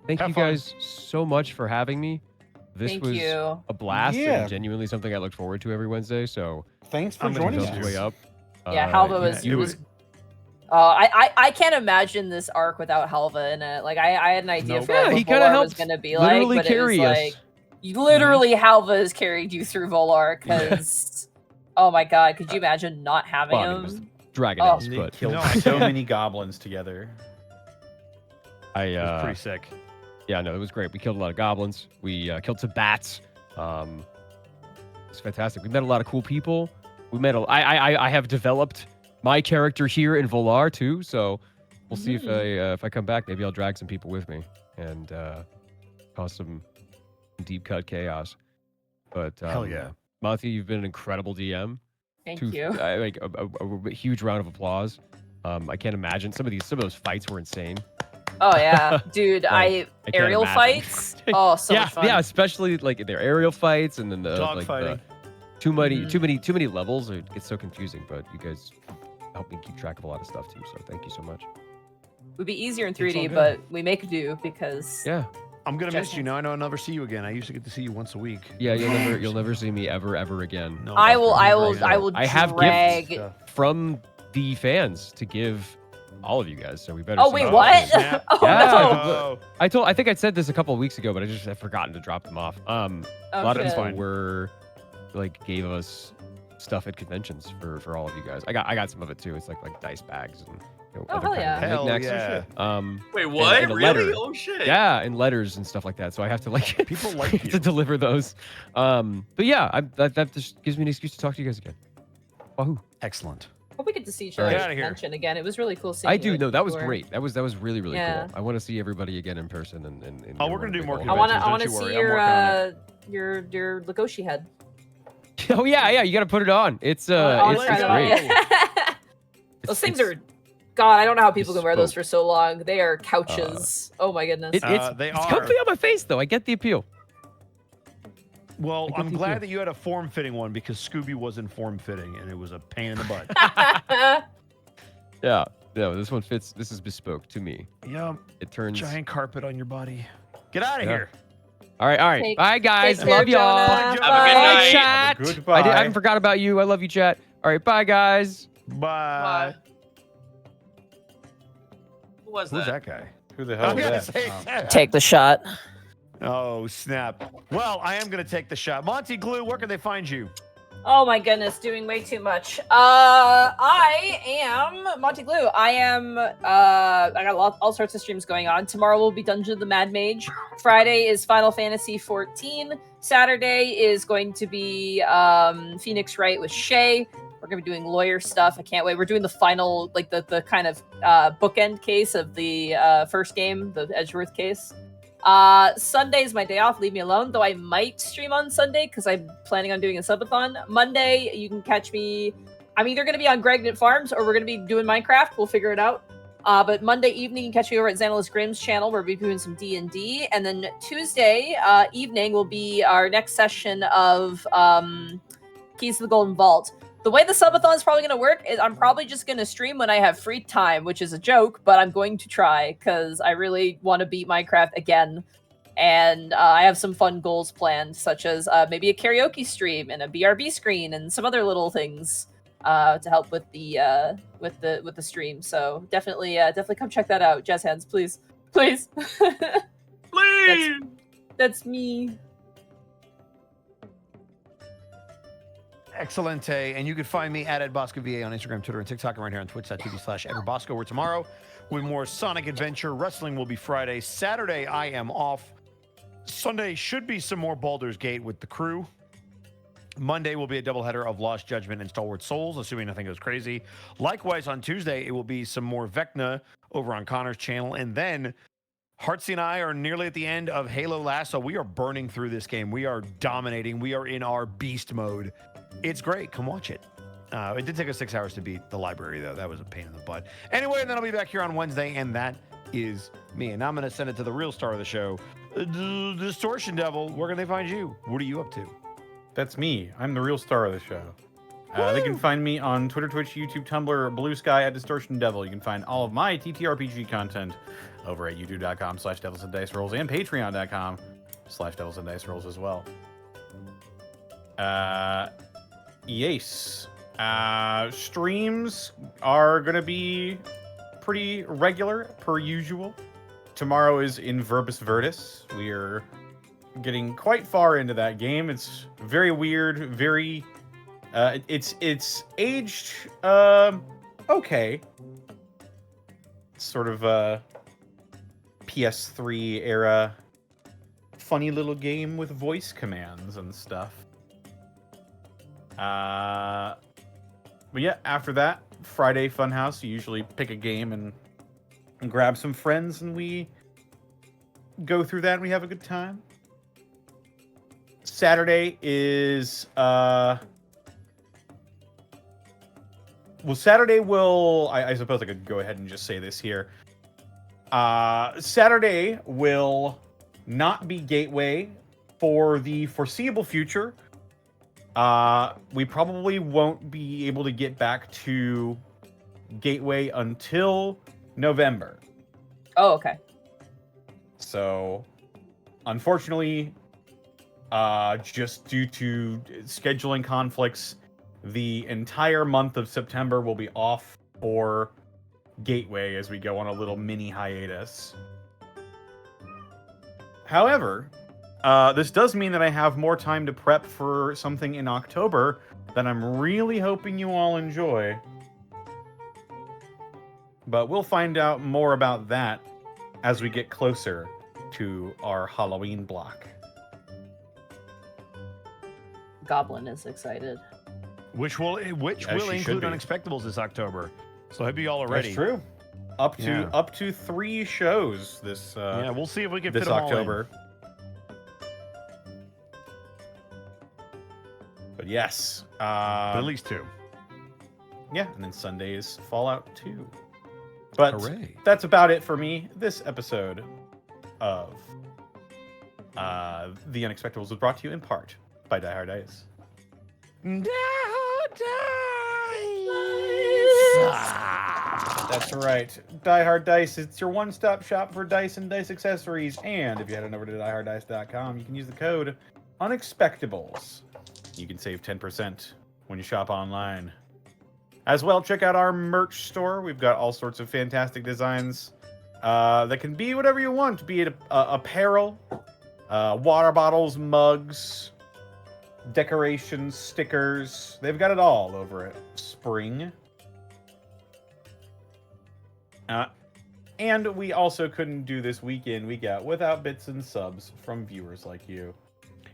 Thank Have you fun. guys so much for having me. This Thank was you. a blast Yeah. and genuinely something I look forward to every Wednesday. So Thanks for I'm joining thumbs us. way up. Yeah, Halva was. yeah, it was was- I can't imagine this arc without Halva in it. Like I had an idea Nope. for Yeah, like, he what kinda Volar was helped gonna be literally like, but it was carry us. like literally Halva has carried you through Volar because oh my god, could you imagine not having Well, I mean, it was him? Dragon Oh. Ace, They but killed No, I so can't. many goblins together. I It was pretty sick. yeah, no, it was great. We killed a lot of goblins. We killed some bats. It's fantastic. We met a lot of cool people. We met I have developed my character here in Vular too, so we'll see if I come back, maybe I'll drag some people with me and cause some deep cut chaos. But Hell yeah. Matthew, you've been an incredible DM. Thank you. Like a huge round of applause. I can't imagine some of those fights were insane. Oh yeah, dude. I can't Aerial imagine. fights. Oh, so yeah, much fun. yeah, especially like their aerial fights and then the Dog like fighting. too many levels. It gets so confusing. But you guys help me keep track of a lot of stuff too. So thank you so much. Would be easier in all 3D, good. but we make do because Yeah, I'm gonna miss Just- you now. I know I'll never see you again. I used to get to see you once a week. yeah. You'll never see me ever again. No, I will definitely I not. will I have drag. gifts from the fans to give all of you guys. So we better. Oh see wait, how what? it goes. snap. Oh Yeah, no. I think I said this a couple of weeks ago, but I just have forgotten to drop them off. Oh, A lot of shit. people were like gave us stuff at conventions for all of you guys. I got some of it too. It's like dice bags and Oh, other hell kind yeah. of Hell knickknacks. yeah. Wait, what? and a Really? letter. Oh shit. Yeah, and letters and stuff like that. So I have to like People like you. to deliver those. But yeah, that just gives me an excuse to talk to you guys again. Wahoo! Excellent. Hope we get to see each All other right. at Get outta here. convention again. It was really cool seeing I you do at know that was Tour. great. That was really Yeah. cool. I want to see everybody again in person and Oh, hear we're what gonna a do big more old- I want to Conventions, see don't you worry, I'm your Legoshi head. Oh yeah, you got to put it on. It's I wanna it's try that great. out. Those things are, God, I don't know how people can wear those for so long. They are couches. Oh my goodness. It's They it's are. comfy on my face though. I get the appeal. Well, I I'm get glad you. that you had a form-fitting one because Scooby wasn't form-fitting and it was a pain in the butt. Yeah, this one fits. This is bespoke to me. Yep. It turns. Giant carpet on your body. Get out of Yeah. here. All right. Take- Bye guys. Take care, Love y'all. Jonah. Have a good Bye. night. Chat. Goodbye. I haven't forgot about you. I love you, chat. All right. Bye guys. Bye. Who was Who's that? that guy? Who the I hell was is gonna that? say. Oh. Take the shot. Oh, snap. Well, I am going to take the shot. Monty Glue, where can they find you? Oh my goodness, doing way too much. I am Monty Glue. I got all sorts of streams going on. Tomorrow will be Dungeon of the Mad Mage. Friday is Final Fantasy 14. Saturday is going to be Phoenix Wright with Shay. We're gonna be doing lawyer stuff. I can't wait. We're doing the final, like the kind of bookend case of the first game, the Edgeworth case. Sunday is my day off. Leave me alone. Though I might stream on Sunday because I'm planning on doing a subathon. Monday, you can catch me. I'm either going to be on Greg Farms or we're going to be doing Minecraft. We'll figure it out. But Monday evening, you can catch me over at Xanalis Grimm's channel where we'll be doing some D&D. And then Tuesday evening will be our next session of Keys to the Golden Vault. The way the subathon is probably going to work is I'm probably just going to stream when I have free time, which is a joke, but I'm going to try because I really want to beat Minecraft again. And I have some fun goals planned, such as maybe a karaoke stream and a BRB screen and some other little things to help with the stream. So definitely come check that out. Jazz hands, please. Please. Please! That's me. Excellente. And you can find me at EdBoscoVA on Instagram, Twitter, and TikTok, and right here on twitch.tv/EdwardBosco, where tomorrow with more Sonic Adventure. Wrestling will be Friday. Saturday, I am off. Sunday should be some more Baldur's Gate with the crew. Monday will be a doubleheader of Lost Judgment and Stalwart Souls, assuming nothing goes crazy. Likewise, on Tuesday, it will be some more Vecna over on Connor's channel. And then Heartsy and I are nearly at the end of Halo Lasso. We are burning through this game. We are dominating. We are in our beast mode. It's great. Come watch it. It did take us 6 hours to beat the library, though. That was a pain in the butt. Anyway, and then I'll be back here on Wednesday, and that is me. And now I'm going to send it to the real star of the show, Distortion Devil. Where can they find you? What are you up to? That's me. I'm the real star of the show. They can find me on Twitter, Twitch, YouTube, Tumblr, Blue Sky at Distortion Devil. You can find all of my TTRPG content over at youtube.com/DevilsAndDiceRolls and patreon.com/DevilsAndDiceRolls as well. Yes. Streams are going to be pretty regular, per usual. Tomorrow is in Verbis Virtus. We are getting quite far into that game. It's very weird, very... it's aged okay. It's sort of a PS3 era funny little game with voice commands and stuff. But yeah, after that, Friday Funhouse, you usually pick a game and grab some friends and we go through that and we have a good time. Saturday is Saturday will... I suppose I could go ahead and just say this here. Saturday will not be Gateway for the foreseeable future. We probably won't be able to get back to Gateway until November. Oh, okay. So, unfortunately, just due to scheduling conflicts, the entire month of September will be off for Gateway as we go on a little mini hiatus. However, this does mean that I have more time to prep for something in October that I'm really hoping you all enjoy. But we'll find out more about that as we get closer to our Halloween block. Goblin is excited. Which will include Unexpectables this October. So I hope you all are ready. That's true. Up to 3 shows this yeah, we'll see if we can this fit them October. All in. But yes, at least 2. Yeah, and then Sunday is Fallout 2. But Hooray. That's about it for me. This episode of The Unexpectables was brought to you in part by Die Hard Dice. That's right. Die Hard Dice. It's your one-stop shop for dice and dice accessories. And if you head on over to dieharddice.com, you can use the code Unexpectables. You can save 10% when you shop online. As well, check out our merch store. We've got all sorts of fantastic designs that can be whatever you want, be it apparel, water bottles, mugs, decorations, stickers. They've got it all over at Spring. And we also couldn't do this week in, week out without bits and subs from viewers like you.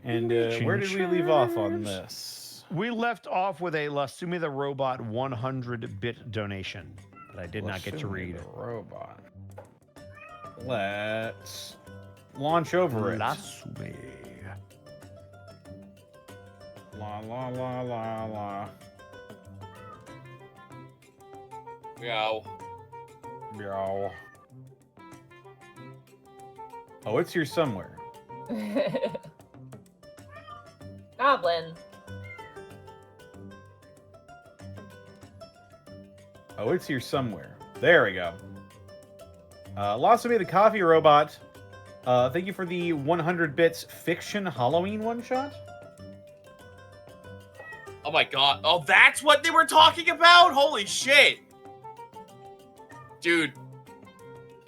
And where did we leave off on this? We left off with a Lasumi the Robot 100-bit donation that I did not get to read. The robot. Let's launch over it. Lasumi. La la la la la. Meow. Meow. Oh, it's here somewhere. Goblin. Oh, it's here somewhere. There we go. Lasumi the Coffee Robot. Thank you for the 100 bits fiction Halloween one-shot. Oh my god. Oh, that's what they were talking about? Holy shit. Dude.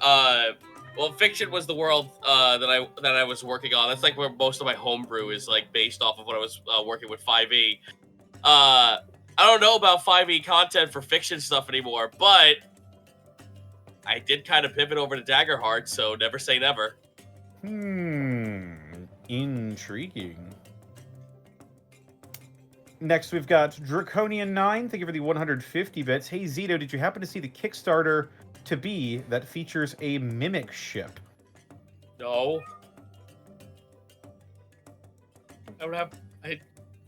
Well, fiction was the world that I was working on. That's like where most of my homebrew is like based off of when I was working with 5e. I don't know about 5e content for fiction stuff anymore, but I did kind of pivot over to Daggerheart, so never say never. Intriguing. Next, we've got Draconian9. Thank you for the 150 bits. Hey, Zito, did you happen to see the Kickstarter to be that features a mimic ship? No. I don't have...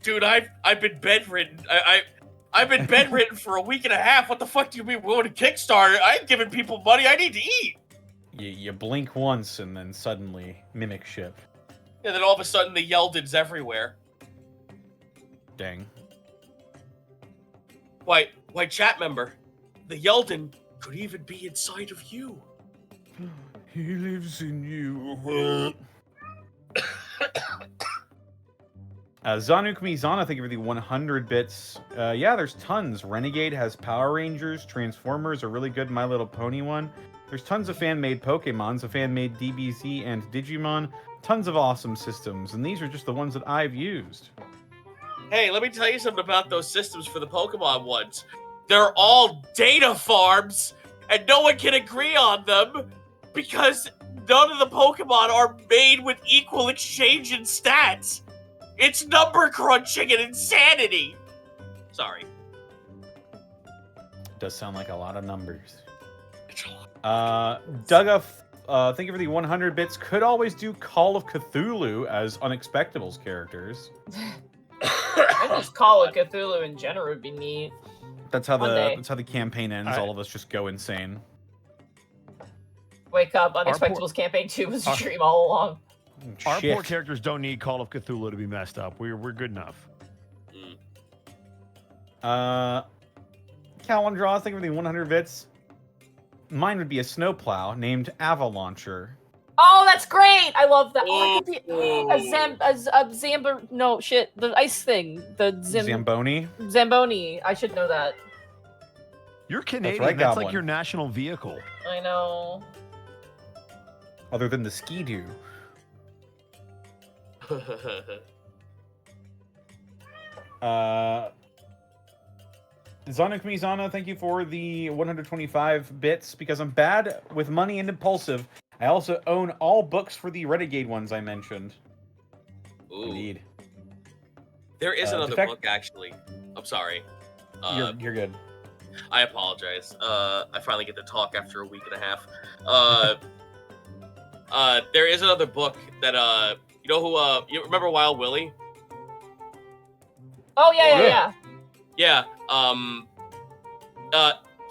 Dude, I've been bedridden. I've been bedridden for a week and a half. What the fuck do you mean we're going to Kickstarter? I ain't giving people money. I need to eat. You blink once and then suddenly mimic ship. And then all of a sudden the Yeldon's everywhere. Dang. Why, chat member, the Yeldon could even be inside of you. He lives in you. Zanuk Mizana, thank you for the 100 bits. Yeah, there's tons. Renegade has Power Rangers. Transformers are really good. My Little Pony one. There's tons of fan-made Pokemons, a fan-made DBZ and Digimon. Tons of awesome systems, and these are just the ones that I've used. Hey, let me tell you something about those systems for the Pokemon ones. They're all data farms, and no one can agree on them because none of the Pokemon are made with equal exchange in stats. It's number crunching and insanity. Sorry. Does sound like a lot of numbers. Dugga, thank you for the 100 bits. Could always do Call of Cthulhu as Unexpectables characters. I just Call of Cthulhu in general would be neat. That's how the campaign ends. All of us just go insane. Wake up! Unexpectables Campaign 2 was a dream all along. Our poor characters don't need Call of Cthulhu to be messed up. We're good enough. Calendraw, thank you for the 100 bits. Mine would be a snowplow named Avalauncher. Oh, that's great! I love that. Oh, it could be no shit, the ice thing, Zamboni. Zamboni. I should know that. You're Canadian. That's right, that's Goblin. like your national vehicle. I know. Other than the Ski-Doo. Zonic Mizana, thank you for the 125 bits. Because I'm bad with money and impulsive, I also own all books for the Renegade ones I mentioned. Ooh. Indeed. There is another book, actually. I'm sorry. You're good. I apologize. I finally get to talk after a week and a half. There is another book that, you know who, you remember Wild Willie? Oh, yeah. Yeah,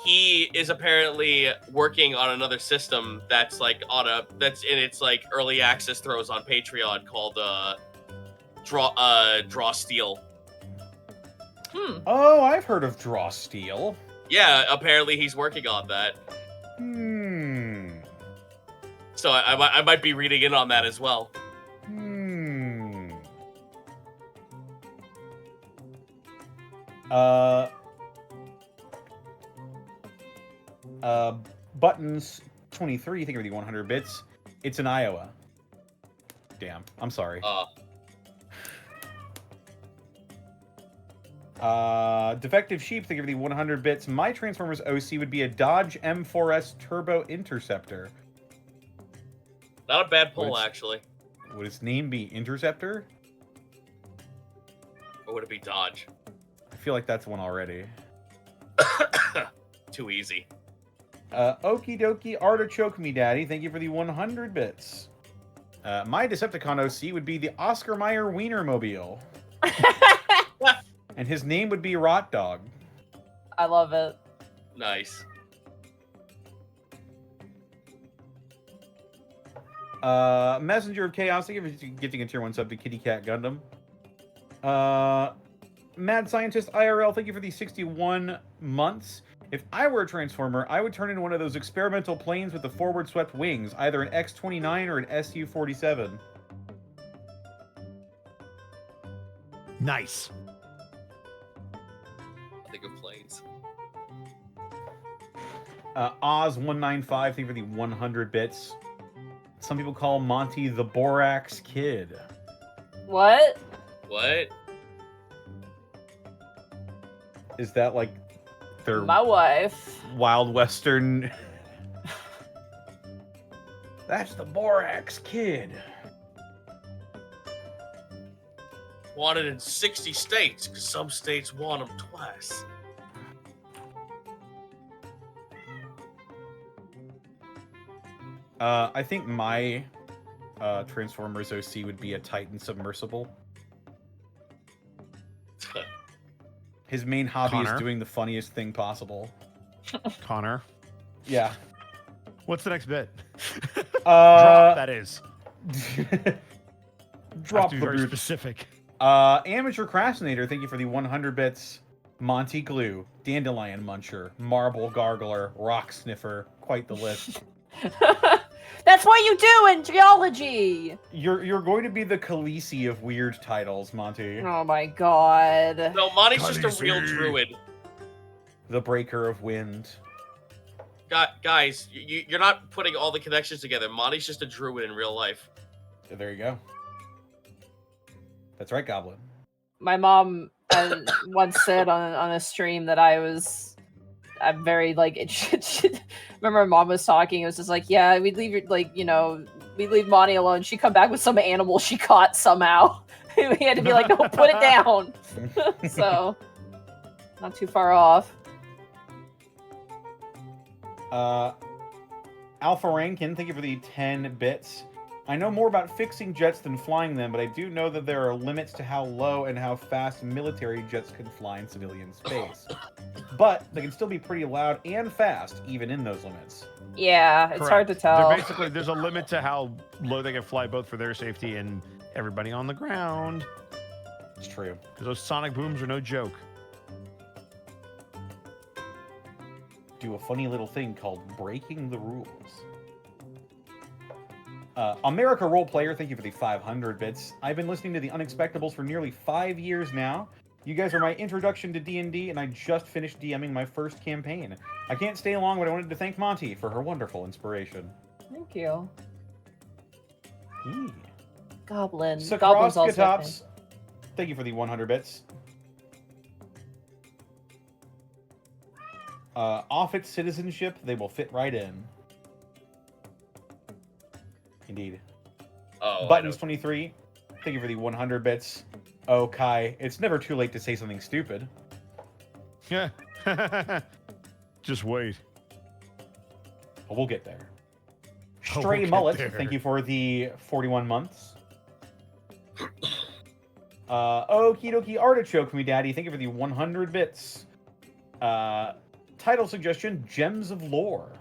he is apparently working on another system that's like that's in its like early access throws on Patreon called Draw Steel. Oh, I've heard of Draw Steel. Yeah, apparently he's working on that. So I might be reading in on that as well. Buttons Mage23, thank you for the 100 bits. It's in Iowa. Damn, I'm sorry. Defective Sheep, thank you for the 100 bits. My Transformers OC would be a Dodge M4S Turbo Interceptor. Not a bad pull, actually. Would its name be Interceptor? Or would it be Dodge? I feel like that's one already. Too easy. Okie dokie Artichoke Me Daddy, thank you for the 100 bits. My Decepticon OC would be the Oscar Mayer Wienermobile. And his name would be Rot Dog. I love it. Nice. Messenger of Chaos, thank you for gifting a tier 1 sub to Kitty Cat Gundam. Mad Scientist IRL, thank you for the 61 months. If I were a Transformer, I would turn into one of those experimental planes with the forward swept wings, either an X-29 or an Su-47. Nice. I think of planes. Oz195, thank you for the 100 bits. Some people call Monty the Borax Kid. What? What? Is that like their My wife. Wild Western? That's the Borax Kid. Wanted in 60 states, because some states want them twice. I think my Transformers OC would be a Titan submersible. His main hobby Connor. is doing the funniest thing possible. Connor. Yeah. What's the next bit? Drop, that is. Drop to be the very boot. specific. Amateur Craftsinator, thank you for the 100 bits. Monty Glue, Dandelion Muncher, Marble Gargler, Rock Sniffer, quite the list. That's what you do in geology! You're going to be the Khaleesi of weird titles, Monty. Oh my god. No, Monty's just a real druid. The Breaker of Wind. Guys, you're not putting all the connections together. Monty's just a druid in real life. There you go. That's right, Goblin. My mom once said on a stream that I'm very like remember my mom was talking, it was just like, yeah, we'd leave we'd leave Monty alone. She'd come back with some animal she caught somehow. We had to be like, no, put it down. So not too far off. Alpha Rankin, thank you for the 10 bits. I know more about fixing jets than flying them, but I do know that there are limits to how low and how fast military jets can fly in civilian space. But they can still be pretty loud and fast, even in those limits. Yeah, it's hard to tell. There's a limit to how low they can fly, both for their safety and everybody on the ground. It's true. Because those sonic booms are no joke. Do a funny little thing called breaking the rules. America Roleplayer, thank you for the 500 bits. I've been listening to the Unexpectables for nearly 5 years now. You guys are my introduction to D&D, and I just finished DMing my first campaign. I can't stay long, but I wanted to thank Monty for her wonderful inspiration. Thank you. Eee. Goblin. Sacross Goblin's also a thing. Gatops, thank you for the 100 bits. Offutt citizenship, they will fit right in. Indeed. Oh, Buttons23, thank you for the 100 bits. Oh, Kai, it's never too late to say something stupid. Yeah. Just wait. Well, we'll get there. Oh, Stray we'll get Mullet, there. thank you for the 41 months. Okie dokie Artichoke Me Daddy, thank you for the 100 bits. Title suggestion, Gems of Lore.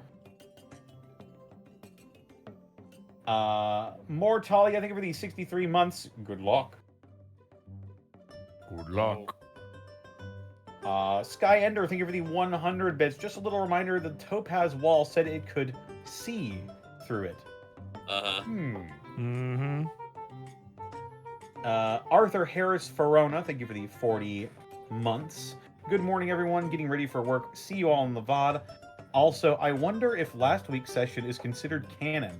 Mortalia, thank you for the 63 months. Good luck. Good luck. Sky Ender, thank you for the 100 bits. Just a little reminder, the Topaz Wall said it could see through it. Uh-huh. Mm-hmm. Arthur Harris Farona, thank you for the 40 months. Good morning, everyone. Getting ready for work. See you all in the VOD. Also, I wonder if last week's session is considered canon.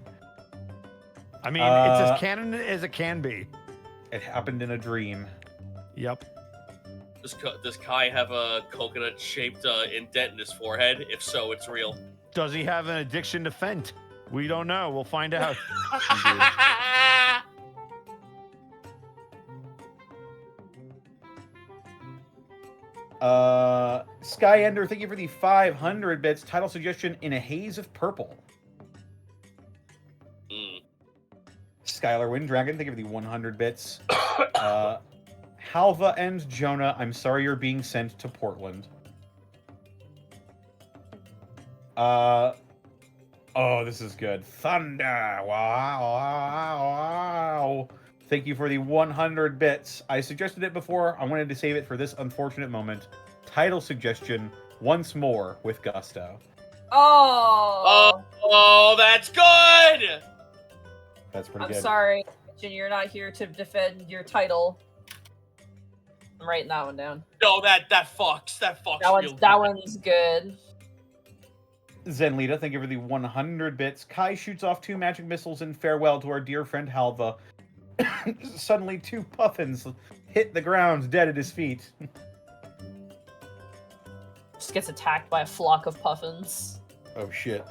I mean, it's as canon as it can be. It happened in a dream. Yep. Does Kai have a coconut-shaped indent in his forehead? If so, it's real. Does he have an addiction to Fent? We don't know. We'll find out. Skyender, thank you for the 500 bits. Title suggestion, In a Haze of Purple. Skylar Winddragon, thank you for the 100 bits. Halva and Jonah, I'm sorry you're being sent to Portland. Oh, this is good. Thunder! Wow, wow, wow. Thank you for the 100 bits. I suggested it before. I wanted to save it for this unfortunate moment. Title suggestion, Once More with Gusto. Oh, that's good! That's pretty I'm good. sorry, Jin, you're not here to defend your title. I'm writing that one down. No, that fucks. That fucks. That one's good. Zenlita, thank you for the 100 bits. Kai shoots off 2 magic missiles in farewell to our dear friend Halva. Suddenly 2 puffins hit the ground dead at his feet. Just gets attacked by a flock of puffins. Oh shit.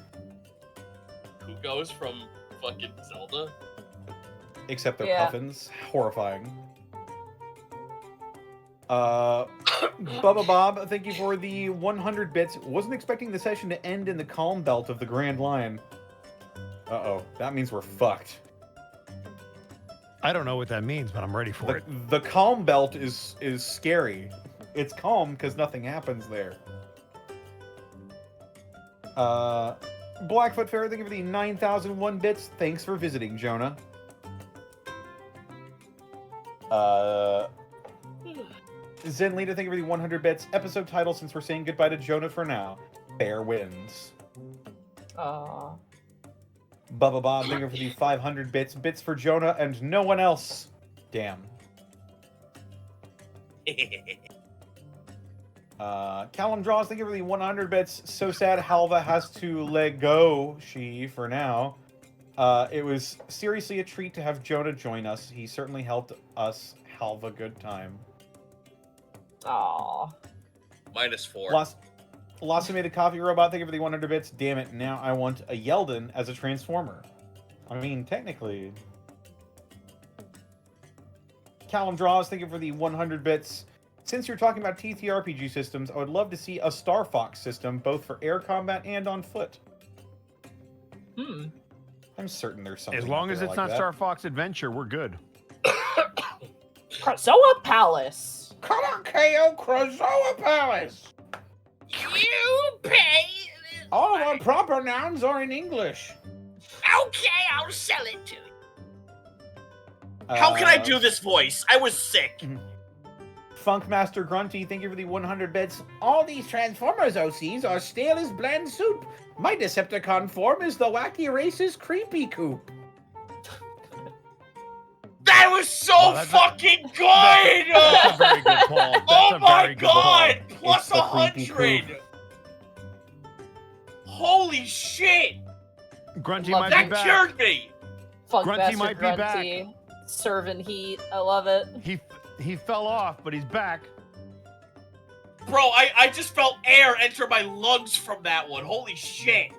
Who goes from fucking Zelda? Except they're puffins. Horrifying. Bubba Bob, thank you for the 100 bits. Wasn't expecting the session to end in the calm belt of the Grand Line. Uh-oh. That means we're fucked. I don't know what that means, but I'm ready for it. The calm belt is scary. It's calm because nothing happens there. Blackfoot Fairy, thank you for the 9,001 bits. Thanks for visiting, Jonah. Zenlita, thank you for the 100 bits. Episode title, since we're saying goodbye to Jonah for now. Fair wins. Aww. Bubba Bob, thank you for the 500 bits. Bits for Jonah and no one else. Damn. Callum Draws, thank you for the 100 bits. So sad Halva has to let go, for now. It was seriously a treat to have Jonah join us. He certainly helped us have a good time. Aww. -4. Lost made a coffee robot, thank you for the 100 bits. Damn it, now I want a Yeldon as a transformer. I mean, technically. Callum Draws, thank you for the 100 bits. Since you're talking about TTRPG systems, I would love to see a Star Fox system, both for air combat and on foot. I'm certain there's something. As long as it's like not that. Star Fox Adventure, we're good. Krazoa Palace. Come on, KO, Krazoa Palace. You pay. All of our proper nouns are in English. Okay, I'll sell it to you. How can I do this voice? I was sick. Funkmaster Grunty, thank you for the 100 bits. All these Transformers OCs are stale as bland soup. My Decepticon form is the wacky race's creepy coop. That was so fucking good! That's a very good Paul. That's Oh a my very good god! Paul. Plus It's the creepy 100! Holy shit! Grunty Love might That be back. cured me! Grunty Funkmaster might be back. Grunty. Serving heat. I love it. He fell off, but he's back. Bro, I just felt air enter my lungs from that one. Holy shit!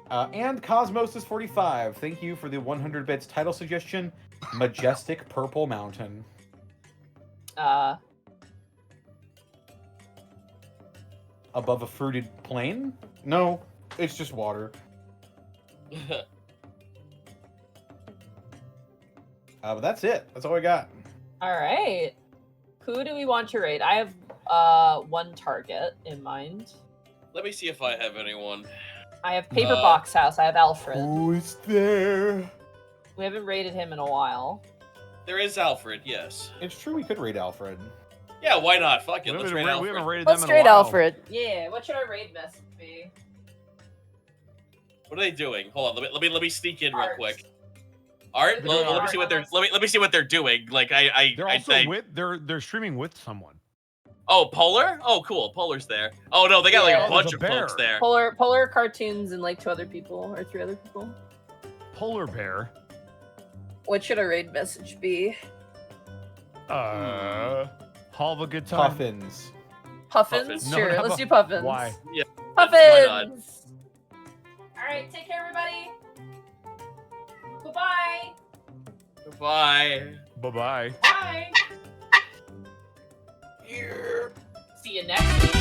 And Cosmos45, thank you for the 100 bits. Title suggestion, Majestic Purple Mountain. Above a fruited plain? No, it's just water. But that's it. That's all I got. All right. Who do we want to raid? I have one target in mind. Let me see if I have anyone. I have Paper Box House. I have Alfred. Who is there? We haven't raided him in a while. There is Alfred, yes. It's true we could raid Alfred. Yeah, why not? Fuck it, We let's haven't raid ra- Alfred. we haven't raided Let's them in a raid while. Alfred. Yeah. What should our raid message be? What are they doing? Hold on, let me sneak in real Art. quick. Art? They're doing Let me art. see what they're let me see what they're doing. Like They're also they're streaming with someone. Oh, Polar? Oh, cool. Polar's there. Oh no, they got like Yeah. a bunch There's of a bear. folks there. Polar cartoons and like 2 other people or 3 other people. Polar bear. What should our raid message be? Hall of a good time. Puffins. Puffins? No, Sure, how let's about- do puffins. Why? Yeah. Why not? Puffins! Alright, take care, everybody. Goodbye. Goodbye. Bye bye. Bye. See you next week.